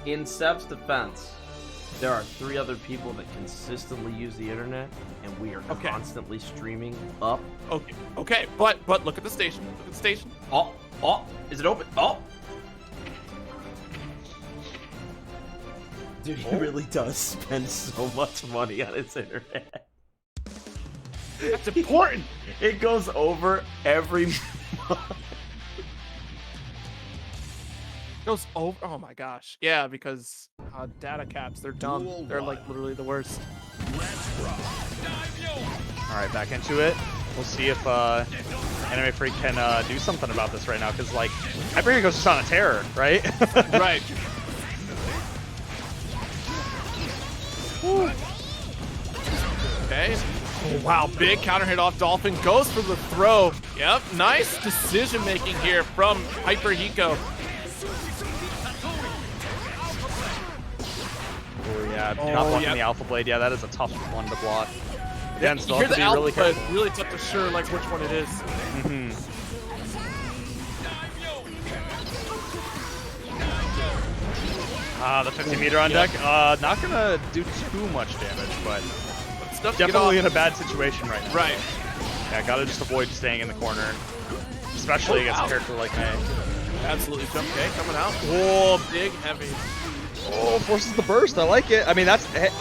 In Seb's defense, there are 3 other people that consistently use the internet, and we are constantly streaming up. Okay, but look at the station. Look at the station. Oh, is it open? Oh. Dude, he really does spend so much money on his internet. That's important. It goes over every month. Goes over. Oh my gosh. Yeah, because data caps, they're dumb. They're like literally the worst. All right, back into it. We'll see if Anime Freak can do something about this right now, because like Hydreigo's just on a terror, right? Right. Okay. Oh, wow, big counter hit off Dolphin. Goes for the throw. Yep, nice decision making here from Hyper Hiko. Oh yeah, not blocking the Alpha Blade. Yeah, that is a tough one to block. Again, You still hear have to the be really Alpha, careful. really tough to sure like which one it is. The 50 meter on deck. Not gonna do too much damage, but Stuff definitely in a bad situation right now. Right. Yeah, gotta just avoid staying in the corner, especially against a character like Mei. Absolutely. Jump K coming out. Oh, big heavy. Oh, forces the burst. I like it. I mean,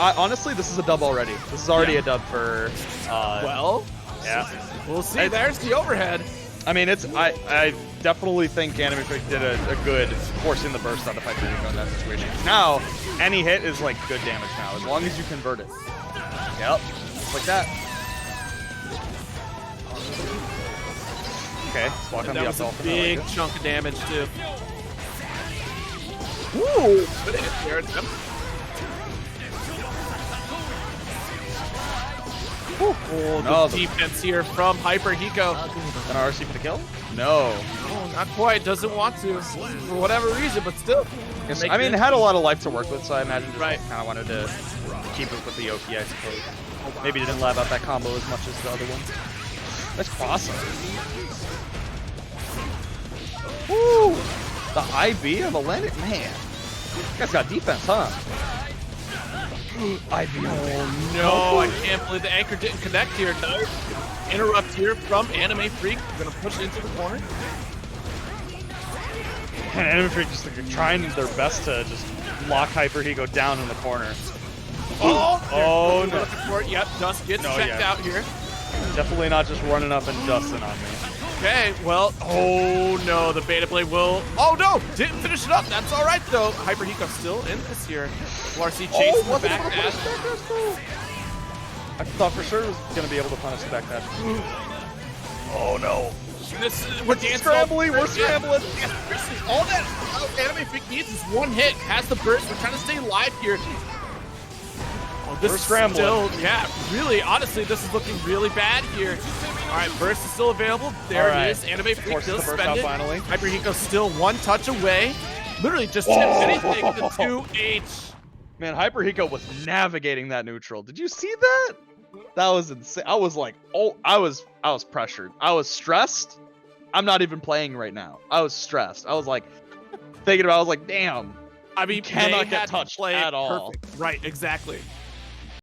honestly, this is a dub already. This is already a dub for. Well, yeah. We'll see. There's the overhead. I mean, I definitely think Anime Freak did a good forcing the burst out of Hydreigo in that situation. Now, any hit is like good damage now, as long as you convert it. Yep, just like that. Okay, let's walk on the That up was a dolphin. big chunk of damage too. Woo! Good hit there. Yep. Oh, the defense here from Hyper Hiko. An RC for the kill? No. Oh, not quite. Doesn't want to for whatever reason, but still. Yes, I mean, it had a lot of life to work with, so I imagine just kind of wanted to keep it with the Yoki, I suppose. Maybe didn't lab out that combo as much as the other one. That's awesome. Woo! The IB on the landing? Man. You guys got defense, huh? IB. Oh no, I can't believe the anchor didn't connect here. No. Interrupt here from Anime Freak. We're gonna push it into the corner. And Anime Freak just like, trying their best to just lock Hyper Hiko down in the corner. Oh Oh, exactly what we're looking for. Yep, Dust gets checked out here. Definitely not just running up and dusting on me. Okay, well, oh no, the Beta Blade will. Oh no, didn't finish it up. That's all right though. Hyper Hiko still in this here. Larcy chasing the back dash. I thought for sure it was gonna be able to punish the back dash. Oh no. We're dancing. Scrambling, we're scrambling. All that Anime Freak needs is one hit. Has the burst. We're trying to stay alive here. Oh, this we're is scrambling. still, yeah, really, honestly, this is looking really bad here. All right, burst is still available. There it is. Anime Freak still suspended. Hyper Hiko still one touch away. Literally just tipped anything to 2H. Man, Hyper Hiko was navigating that neutral. Did you see that? That was insane. I was like, oh, I was pressured. I was stressed. I'm not even playing right now. I was stressed. I was like thinking about. I was like, damn. I mean, cannot get touched at all. Perfect. Right, exactly.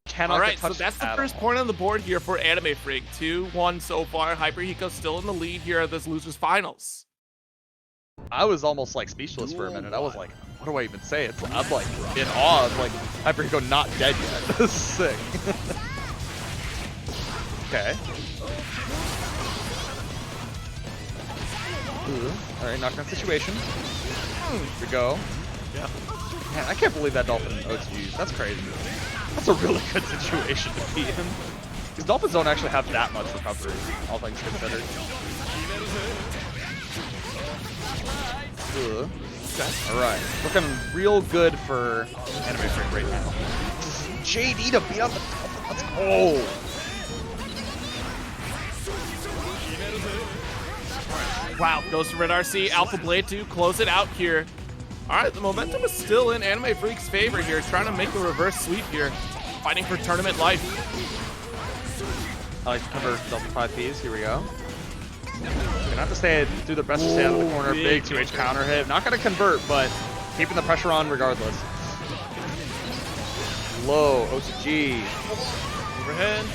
Cannot all right, get touched so that's the first all. point on the board here for Anime Freak. 2-1 so far. Hyper Hiko still in the lead here at this losers finals. I was almost like speechless for a minute. I was like, what do I even say? I'm like in awe of like Hyper Hiko not dead yet. This is sick. Okay. All right, knockdown situation. Here we go. Yeah. Man, I can't believe that Dolphin OTGs. That's crazy. That's a really good situation to be in. Because Dolphins don't actually have that much recovery, all things considered. All right, looking real good for Anime Freak right now. JD to beat up the Dolphin. Let's go. Wow, goes to Red RC, Alpha Blade to close it out here. All right, the momentum is still in Anime Freak's favor here, trying to make a reverse sweep here, fighting for tournament life. I like to cover Delta 5Ps, here we go. Gonna have to do the best to stay out of the corner, big 2H counter hit. Not gonna convert, but keeping the pressure on regardless. Low, OCG. Overhead.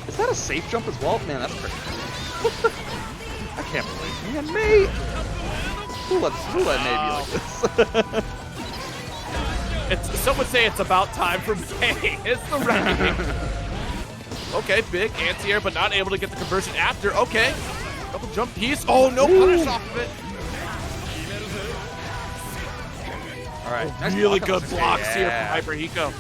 Is that a safe jump as well? Man, that's crazy. I can't believe it. Man, mate! Who let May be like this? Some would say it's about time for May. It's the ranking. Okay, big anti-air, but not able to get the conversion after. Okay, double jump piece. Oh, no punish off of it. All right, nice really good blocks here from Hyper Hiko.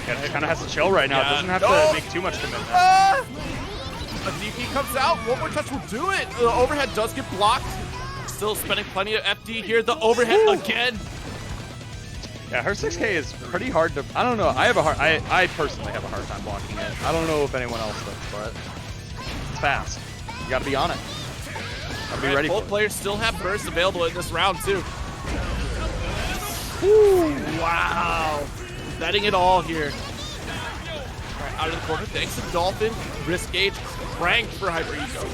Kind of has to chill right now. Yeah. Doesn't have to make too much commitment. A DP comes out. One more touch will do it. The overhead does get blocked. Still spending plenty of FD here. The overhead again. Yeah, her 6K is pretty hard to. I don't know. I personally have a hard time blocking it. I don't know if anyone else does, but it's fast. You got to be on it. Got to be ready. Both players still have bursts available in this round too. Ooh, wow. Betting it all here. All right, out of the corner. Thanks to Dolphin. Risk gauge cranked for Hyper Hiko.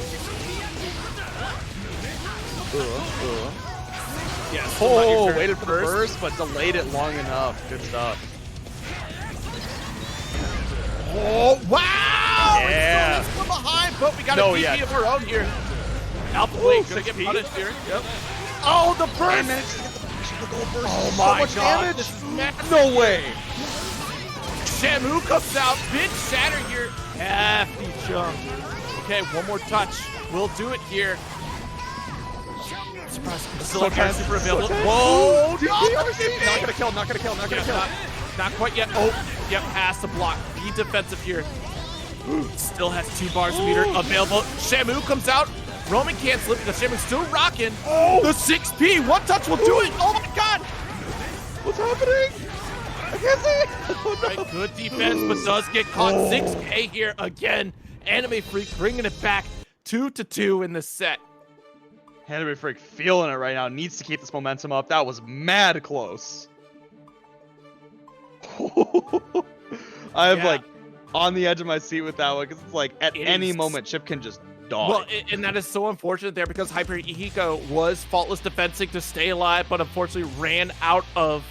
Yes. Oh, waited for the burst, but delayed it long enough. Good stuff. Oh, wow! Yeah. We're behind, but we got a DP of our own here. Alpha Blade gonna get punished here. Yep. Oh, the burst! Oh my god. This is massive. No way. Shamu comes out. Big shatter here. Hefty jump. Okay, one more touch. We'll do it here. Surprise. Still a super available. Whoa! Not gonna kill, not gonna kill, not gonna kill. Not quite yet. Oh, yep, has to block. Be defensive here. Still has 2 bars of meter available. Shamu comes out. Roman can't slip because Shamu's still rocking. Oh! The 6P. One touch will do it. Oh my god! What's happening? I can't see it. Oh, no. Right, good defense, but does get caught. 6K here again. Anime Freak bringing it back 2-2 in the set. Anime Freak feeling it right now. Needs to keep this momentum up. That was mad close. I have like on the edge of my seat with that one because it's like at any moment Chip can just die. Well, and that is so unfortunate there because Hyper Hiko was faultless defensing to stay alive, but unfortunately ran out of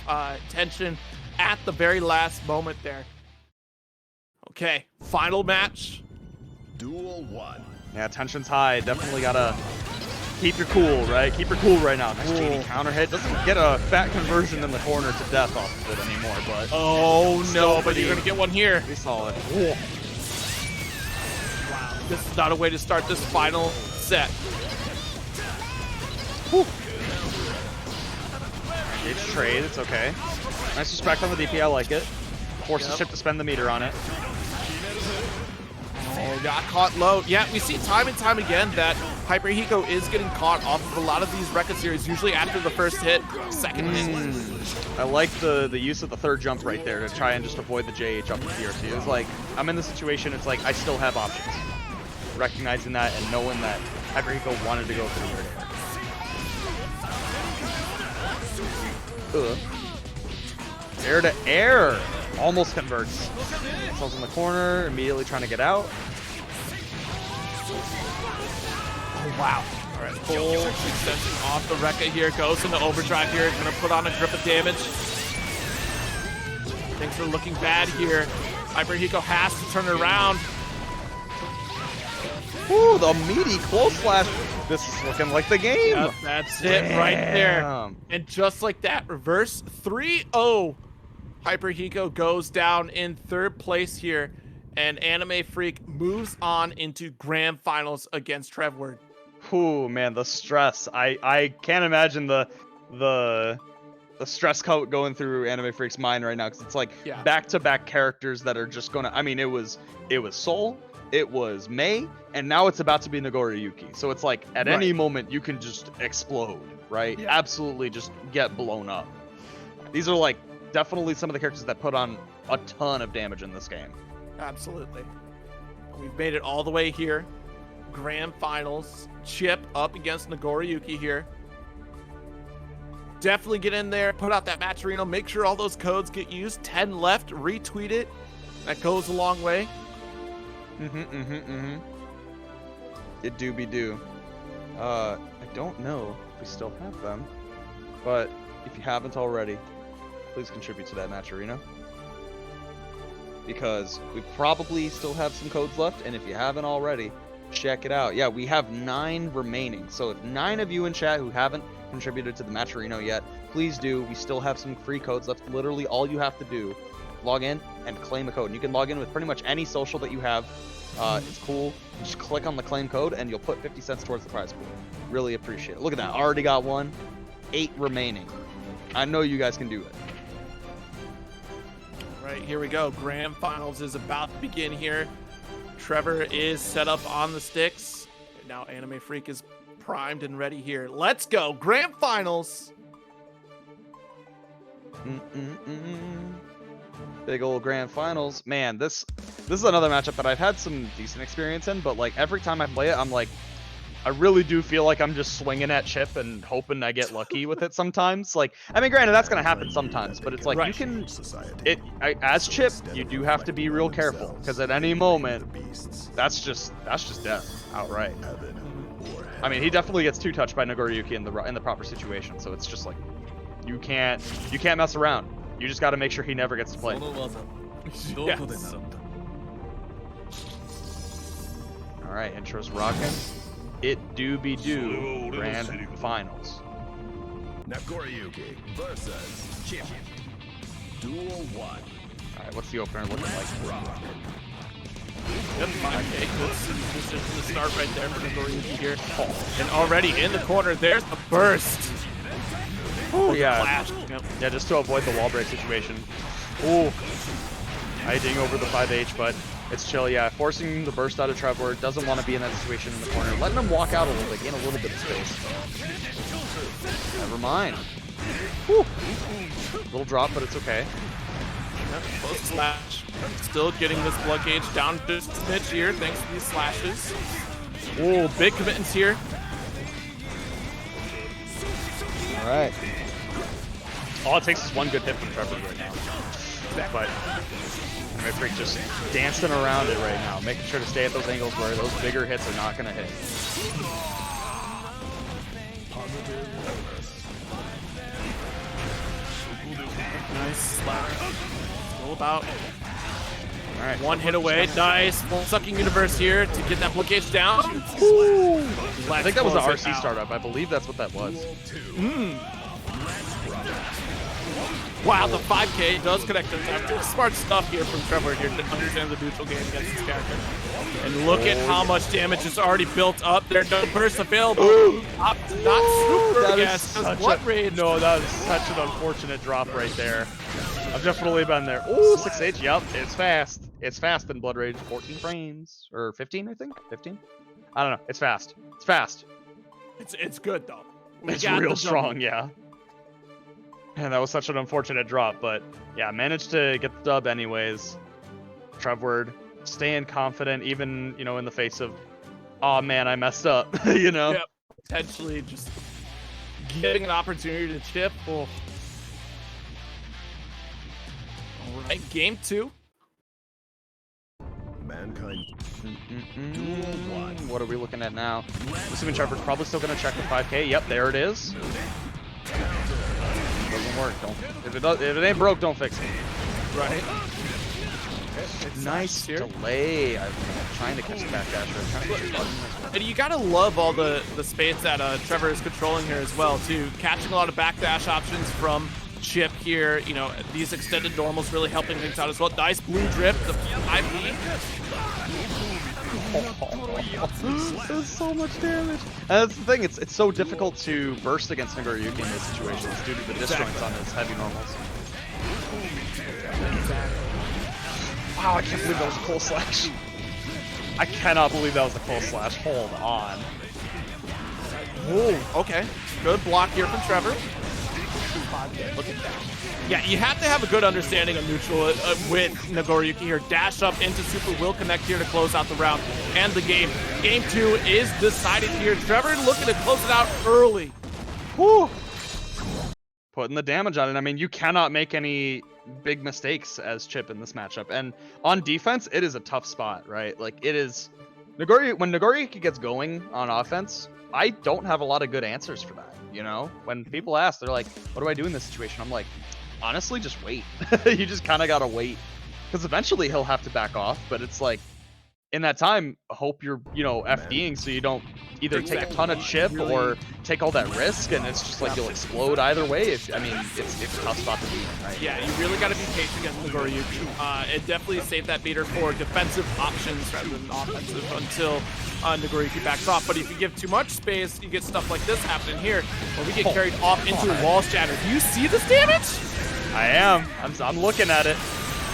tension at the very last moment there. Okay, final match. Duel 1. Yeah, tension's high. Definitely gotta Keep your cool, right? Keep your cool right now. Nice GD counter hit. Doesn't get a fat conversion in the corner to death off of it anymore, but... Oh, no, but you're going to get one here. Pretty solid. Wow. This is not a way to start this final set. It's trade. It's okay. Nice respect on the DP. I like it. Forces Chip to spend the meter on it. Oh, got caught low. Yeah, we see time and time again that Hyper Hiko is getting caught off of a lot of these Rekka series, usually after the first hit, second hit. I like the use of the third jump right there to try and just avoid the JH up with DRC. It's like, I'm in the situation, it's like, I still have options. Recognizing that and knowing that Hyper Hiko wanted to go for the air. Air to air. Almost converts. Sells in the corner, immediately trying to get out. Oh, wow. All right, full extension off the Rekka here. Goes into overdrive here. Gonna put on a grip of damage. Things are looking bad here. Hyper Hiko has to turn it around. Ooh, the meaty close slash. This is looking like the game. Yep, that's it right there. And just like that, reverse 3-0. Hyper Hiko goes down in third place here, and Anime Freak moves on into grand finals against Trevward. Ooh, man, the stress. I can't imagine the stress coat going through Anime Freak's mind right now, because it's like back-to-back characters that are just gonna. I mean, it was Sol, it was Mei, and now it's about to be Nagoriyuki. So it's like at any moment you can just explode, right? Yeah. Absolutely, just get blown up. These are like definitely some of the characters that put on a ton of damage in this game. Absolutely. We've made it all the way here. Grand finals. Chip up against Nagoriyuki here. Definitely get in there, put out that Matcherino, make sure all those codes get used. 10 left, retweet it. That goes a long way. It do be do. I don't know if we still have them, but if you haven't already, please contribute to that match arena, because we probably still have some codes left, and if you haven't already, check it out. Yeah, we have 9 remaining, so if 9 of you in chat who haven't contributed to the match arena yet, please do. We still have some free codes left. Literally all you have to do, log in and claim a code. And you can log in with pretty much any social that you have. It's cool. Just click on the claim code and you'll put 50 cents towards the prize pool. Really appreciate it. Look at that, already got one. 8 remaining. I know you guys can do it. Right, here we go. Grand finals is about to begin here. Trevor is set up on the sticks. Now Anime Freak is primed and ready here. Let's go. Grand finals. Big old grand finals. Man, this is another matchup that I've had some decent experience in, but like every time I play it, I'm like, I really do feel like I'm just swinging at Chip and hoping I get lucky with it sometimes. Like, I mean, granted, that's going to happen sometimes, but it's like you can, as Chip, you do have to be real careful, because at any moment, that's just death outright. I mean, he definitely gets 2-touched by Nagoriyuki in the proper situation, so it's just like, you can't mess around. You just got to make sure he never gets to play. Yes. All right, intro's rocking. It do be do grand finals. Nagoriyuki versus Chip. Duel 1. All right, what's the opener looking like? Yep, 5K. This is the start right there for Nagoriyuki here. And already in the corner, there's the burst. Oh yeah, Flash. Yep. yeah, just to avoid the wall break situation. Ooh, hiding over the 5H, but it's chill. Yeah, forcing the burst out of Trevor. Doesn't want to be in that situation in the corner. Letting him walk out a little bit, gain a little bit of space. Never mind. Whew. Little drop, but it's okay. Yep, close slash. Still getting this blood gauge down just a smidge here thanks to these slashes. Ooh, big commitments here. All right. All it takes is one good hit from Trevor right now. But Anime Freak just dancing around it right now, making sure to stay at those angles where those bigger hits are not going to hit. Nice slash. All about All right. One hit away. Nice. Sucking Universe here to get that blockage down. I think that was the RC startup. I believe that's what that was. Wow, the 5K does connect to Trevor. Smart stuff here from Trevor here to understand the neutral game against his character. And look at how much damage is already built up. There's no burst available. Not super, yes. Blood Rage. No, that was such an unfortunate drop right there. I've definitely been there. Ooh, 6H. Yep, it's fast. It's fast in Blood Rage. 14 frames. Or 15, I think? 15? I don't know. It's fast. It's fast. It's good, though. It's real strong, yeah. And that was such an unfortunate drop, but yeah, managed to get the dub anyways. Trevward staying confident, even, you know, in the face of, oh man, I messed up, you know? Yep. Potentially just getting an opportunity to chip. Oh. All right, game 2. Mankind. What are we looking at now? Assuming Trevor's probably still going to check the 5K. Yep, there it is. Doesn't work. If it ain't broke, don't fix it. Right. Nice delay. I'm trying to catch the backdash. And you gotta love all the space that Trevor is controlling here as well, too. Catching a lot of backdash options from Chip here. You know, these extended normals really helping things out as well. Nice blue drip. The IP. There's so much damage. And that's the thing, it's so difficult to burst against Nagoriyuki in those situations due to the disjoints on his heavy normals. Wow, I can't believe that was a cool slash. I cannot believe that was a cool slash. Hold on. Ooh, okay. Good block here from Trevor. Look at that. Yeah, you have to have a good understanding of neutral with Nagoriyuki here. Dash up into super will connect here to close out the round and the game. Game 2 is decided here. Trevor looking to close it out early. Whew. Putting the damage on it. I mean, you cannot make any big mistakes as Chip in this matchup. And on defense, it is a tough spot, right? Like, it is... when Nagoriyuki gets going on offense, I don't have a lot of good answers for that, you know? When people ask, they're like, what do I do in this situation? I'm like, honestly, just wait. You just kind of gotta wait. Because eventually he'll have to back off, but it's like, in that time, hope you're, you know, FDing so you don't either take a ton of chip or take all that risk, and it's just like you'll explode either way. I mean, it's a tough spot to be in, right? Yeah, you really got to be patient against Nagoriyuki. It definitely saved that beater for defensive options rather than offensive until Nagoriyuki backs off. But if you give too much space, you get stuff like this happening here, where we get carried off into a wall shatter. Do you see this damage? I am. I'm looking at it.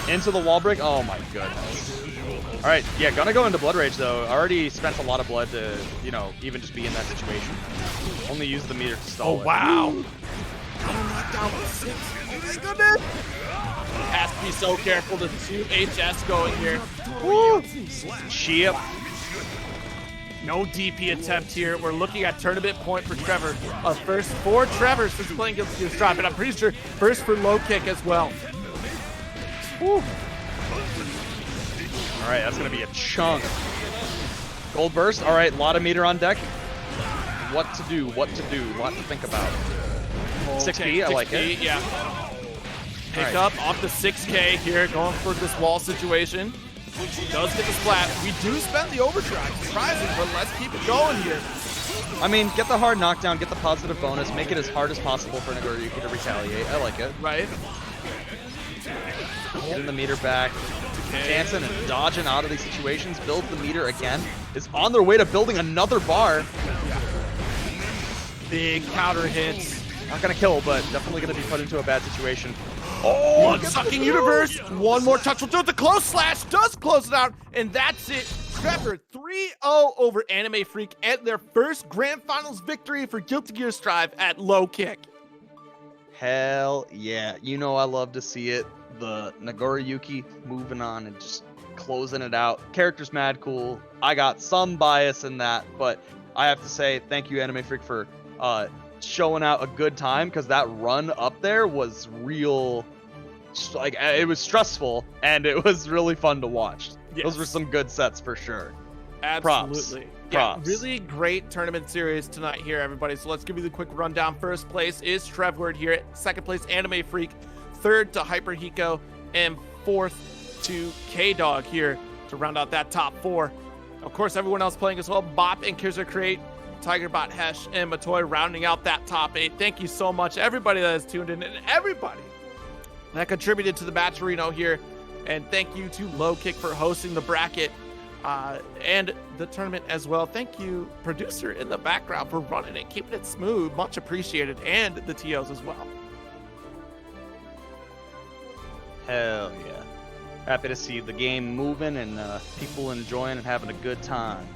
Into the wall break. Oh my goodness. All right, yeah, gonna go into Blood Rage though. Already spent a lot of blood to, you know, even just be in that situation. Only use the meter to stall it. Wow. Knocked down with 6. Oh my goodness. Has to be so careful. The 2 HS going here. Woo. Chip. No DP attempt here. We're looking at tournament point for Trevor. A first for Trevor since playing Guilty Gear Strive, and I'm pretty sure first for low kick as well. Woo. All right, that's gonna be a chunk. Gold burst. All right, a lot of meter on deck. What to do? What to do? A lot to think about. 6B, I like it. Yeah. Pick up off the 6K here, going for this wall situation. He does get the splat. We do spend the overdrive. Surprising, but let's keep it going here. I mean, get the hard knockdown, get the positive bonus, make it as hard as possible for Nagoriyuki to retaliate. I like it. Right. Getting the meter back. Dancing and dodging out of these situations. Builds the meter again. Is on their way to building another bar. Big counter hits. Not gonna kill, but definitely gonna be put into a bad situation. Oh, Blood-sucking Universe. One more touch will do it. The close slash does close it out, and that's it. Trevor 3-0 over Anime Freak and their first Grand Finals victory for Guilty Gear Strive at low kick. Hell yeah. You know I love to see it. The Nagoriyuki moving on and just closing it out. Character's mad cool. I got some bias in that, but I have to say thank you, Anime Freak, for showing out a good time, because that run up there was real, like, it was stressful and it was really fun to watch. Yes. Those were some good sets for sure. Absolutely. Props. Yeah, really great tournament series tonight here, everybody. So let's give you the quick rundown. First place is Trevward here. Second place, Anime Freak. Third to Hyper Hiko. And fourth to K-Dog here to round out that top 4. Of course, everyone else playing as well. Bop and Kirzer Create, Tigerbot, Hesh, and Matoy rounding out that top 8. Thank you so much, everybody that has tuned in and everybody that contributed to the Matcherino here. And thank you to Low Kick for hosting the bracket and the tournament as well. Thank you, producer in the background, for running it, keeping it smooth. Much appreciated. And the TOs as well. Hell yeah. Happy to see the game moving and people enjoying and having a good time.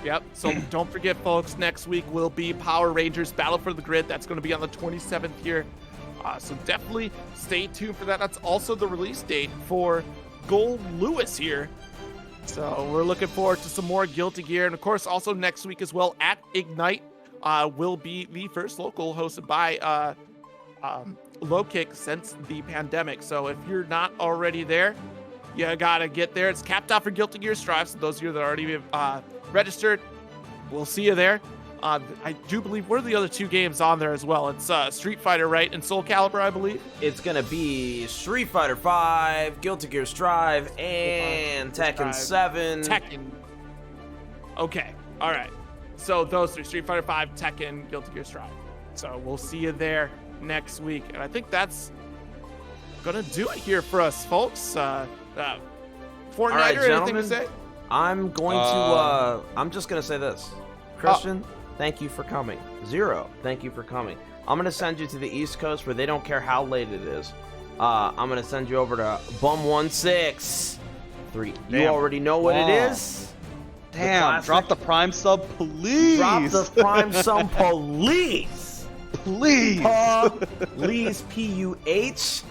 Yep, so don't forget, folks, next week will be Power Rangers Battle for the Grid. That's going to be on the 27th here. So definitely stay tuned for that. That's also the release date for Gold Lewis here. So we're looking forward to some more Guilty Gear. And, of course, also next week as well at Ignite will be the first local hosted by Low Kick since the pandemic. So if you're not already there, you got to get there. It's capped out for Guilty Gear Strive. So those of you that are already registered, we'll see you there. I do believe, what are the other 2 games on there as well? It's Street Fighter, right? And Soul Calibur, I believe. It's going to be Street Fighter 5, Guilty Gear Strive, and Tekken 7. Tekken. Okay. All right. So those 3, Street Fighter 5, Tekken, Guilty Gear Strive. So we'll see you there next week. And I think that's going to do it here for us, folks. Fortnite, right, anything to say? I'm going to, I'm just going to say this. Christian, thank you for coming. Zero, thank you for coming. I'm going to send you to the East Coast where they don't care how late it is. I'm going to send you over to Bum163. You already know what it is. Damn, drop the Prime sub, please. Drop the Prime sub, please. Please. Please, P-U-H-L-E-A-S-E.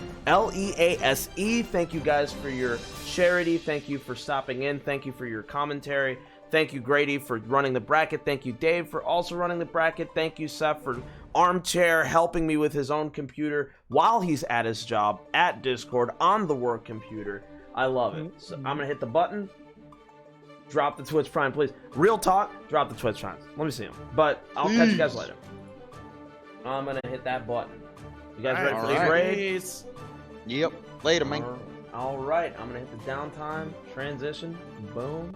Thank you guys for your charity. Thank you for stopping in. Thank you for your commentary. Thank you, Grady, for running the bracket. Thank you, Dave, for also running the bracket. Thank you, Seth, for Armchair helping me with his own computer while he's at his job at Discord on the work computer. I love it. So I'm going to hit the button. Drop the Twitch Prime, please. Real talk, drop the Twitch Prime. Let me see him. But I'll catch you guys later. I'm going to hit that button. You guys ready for the raid? Yep. Later, man. All right. I'm going to hit the downtime, transition, boom.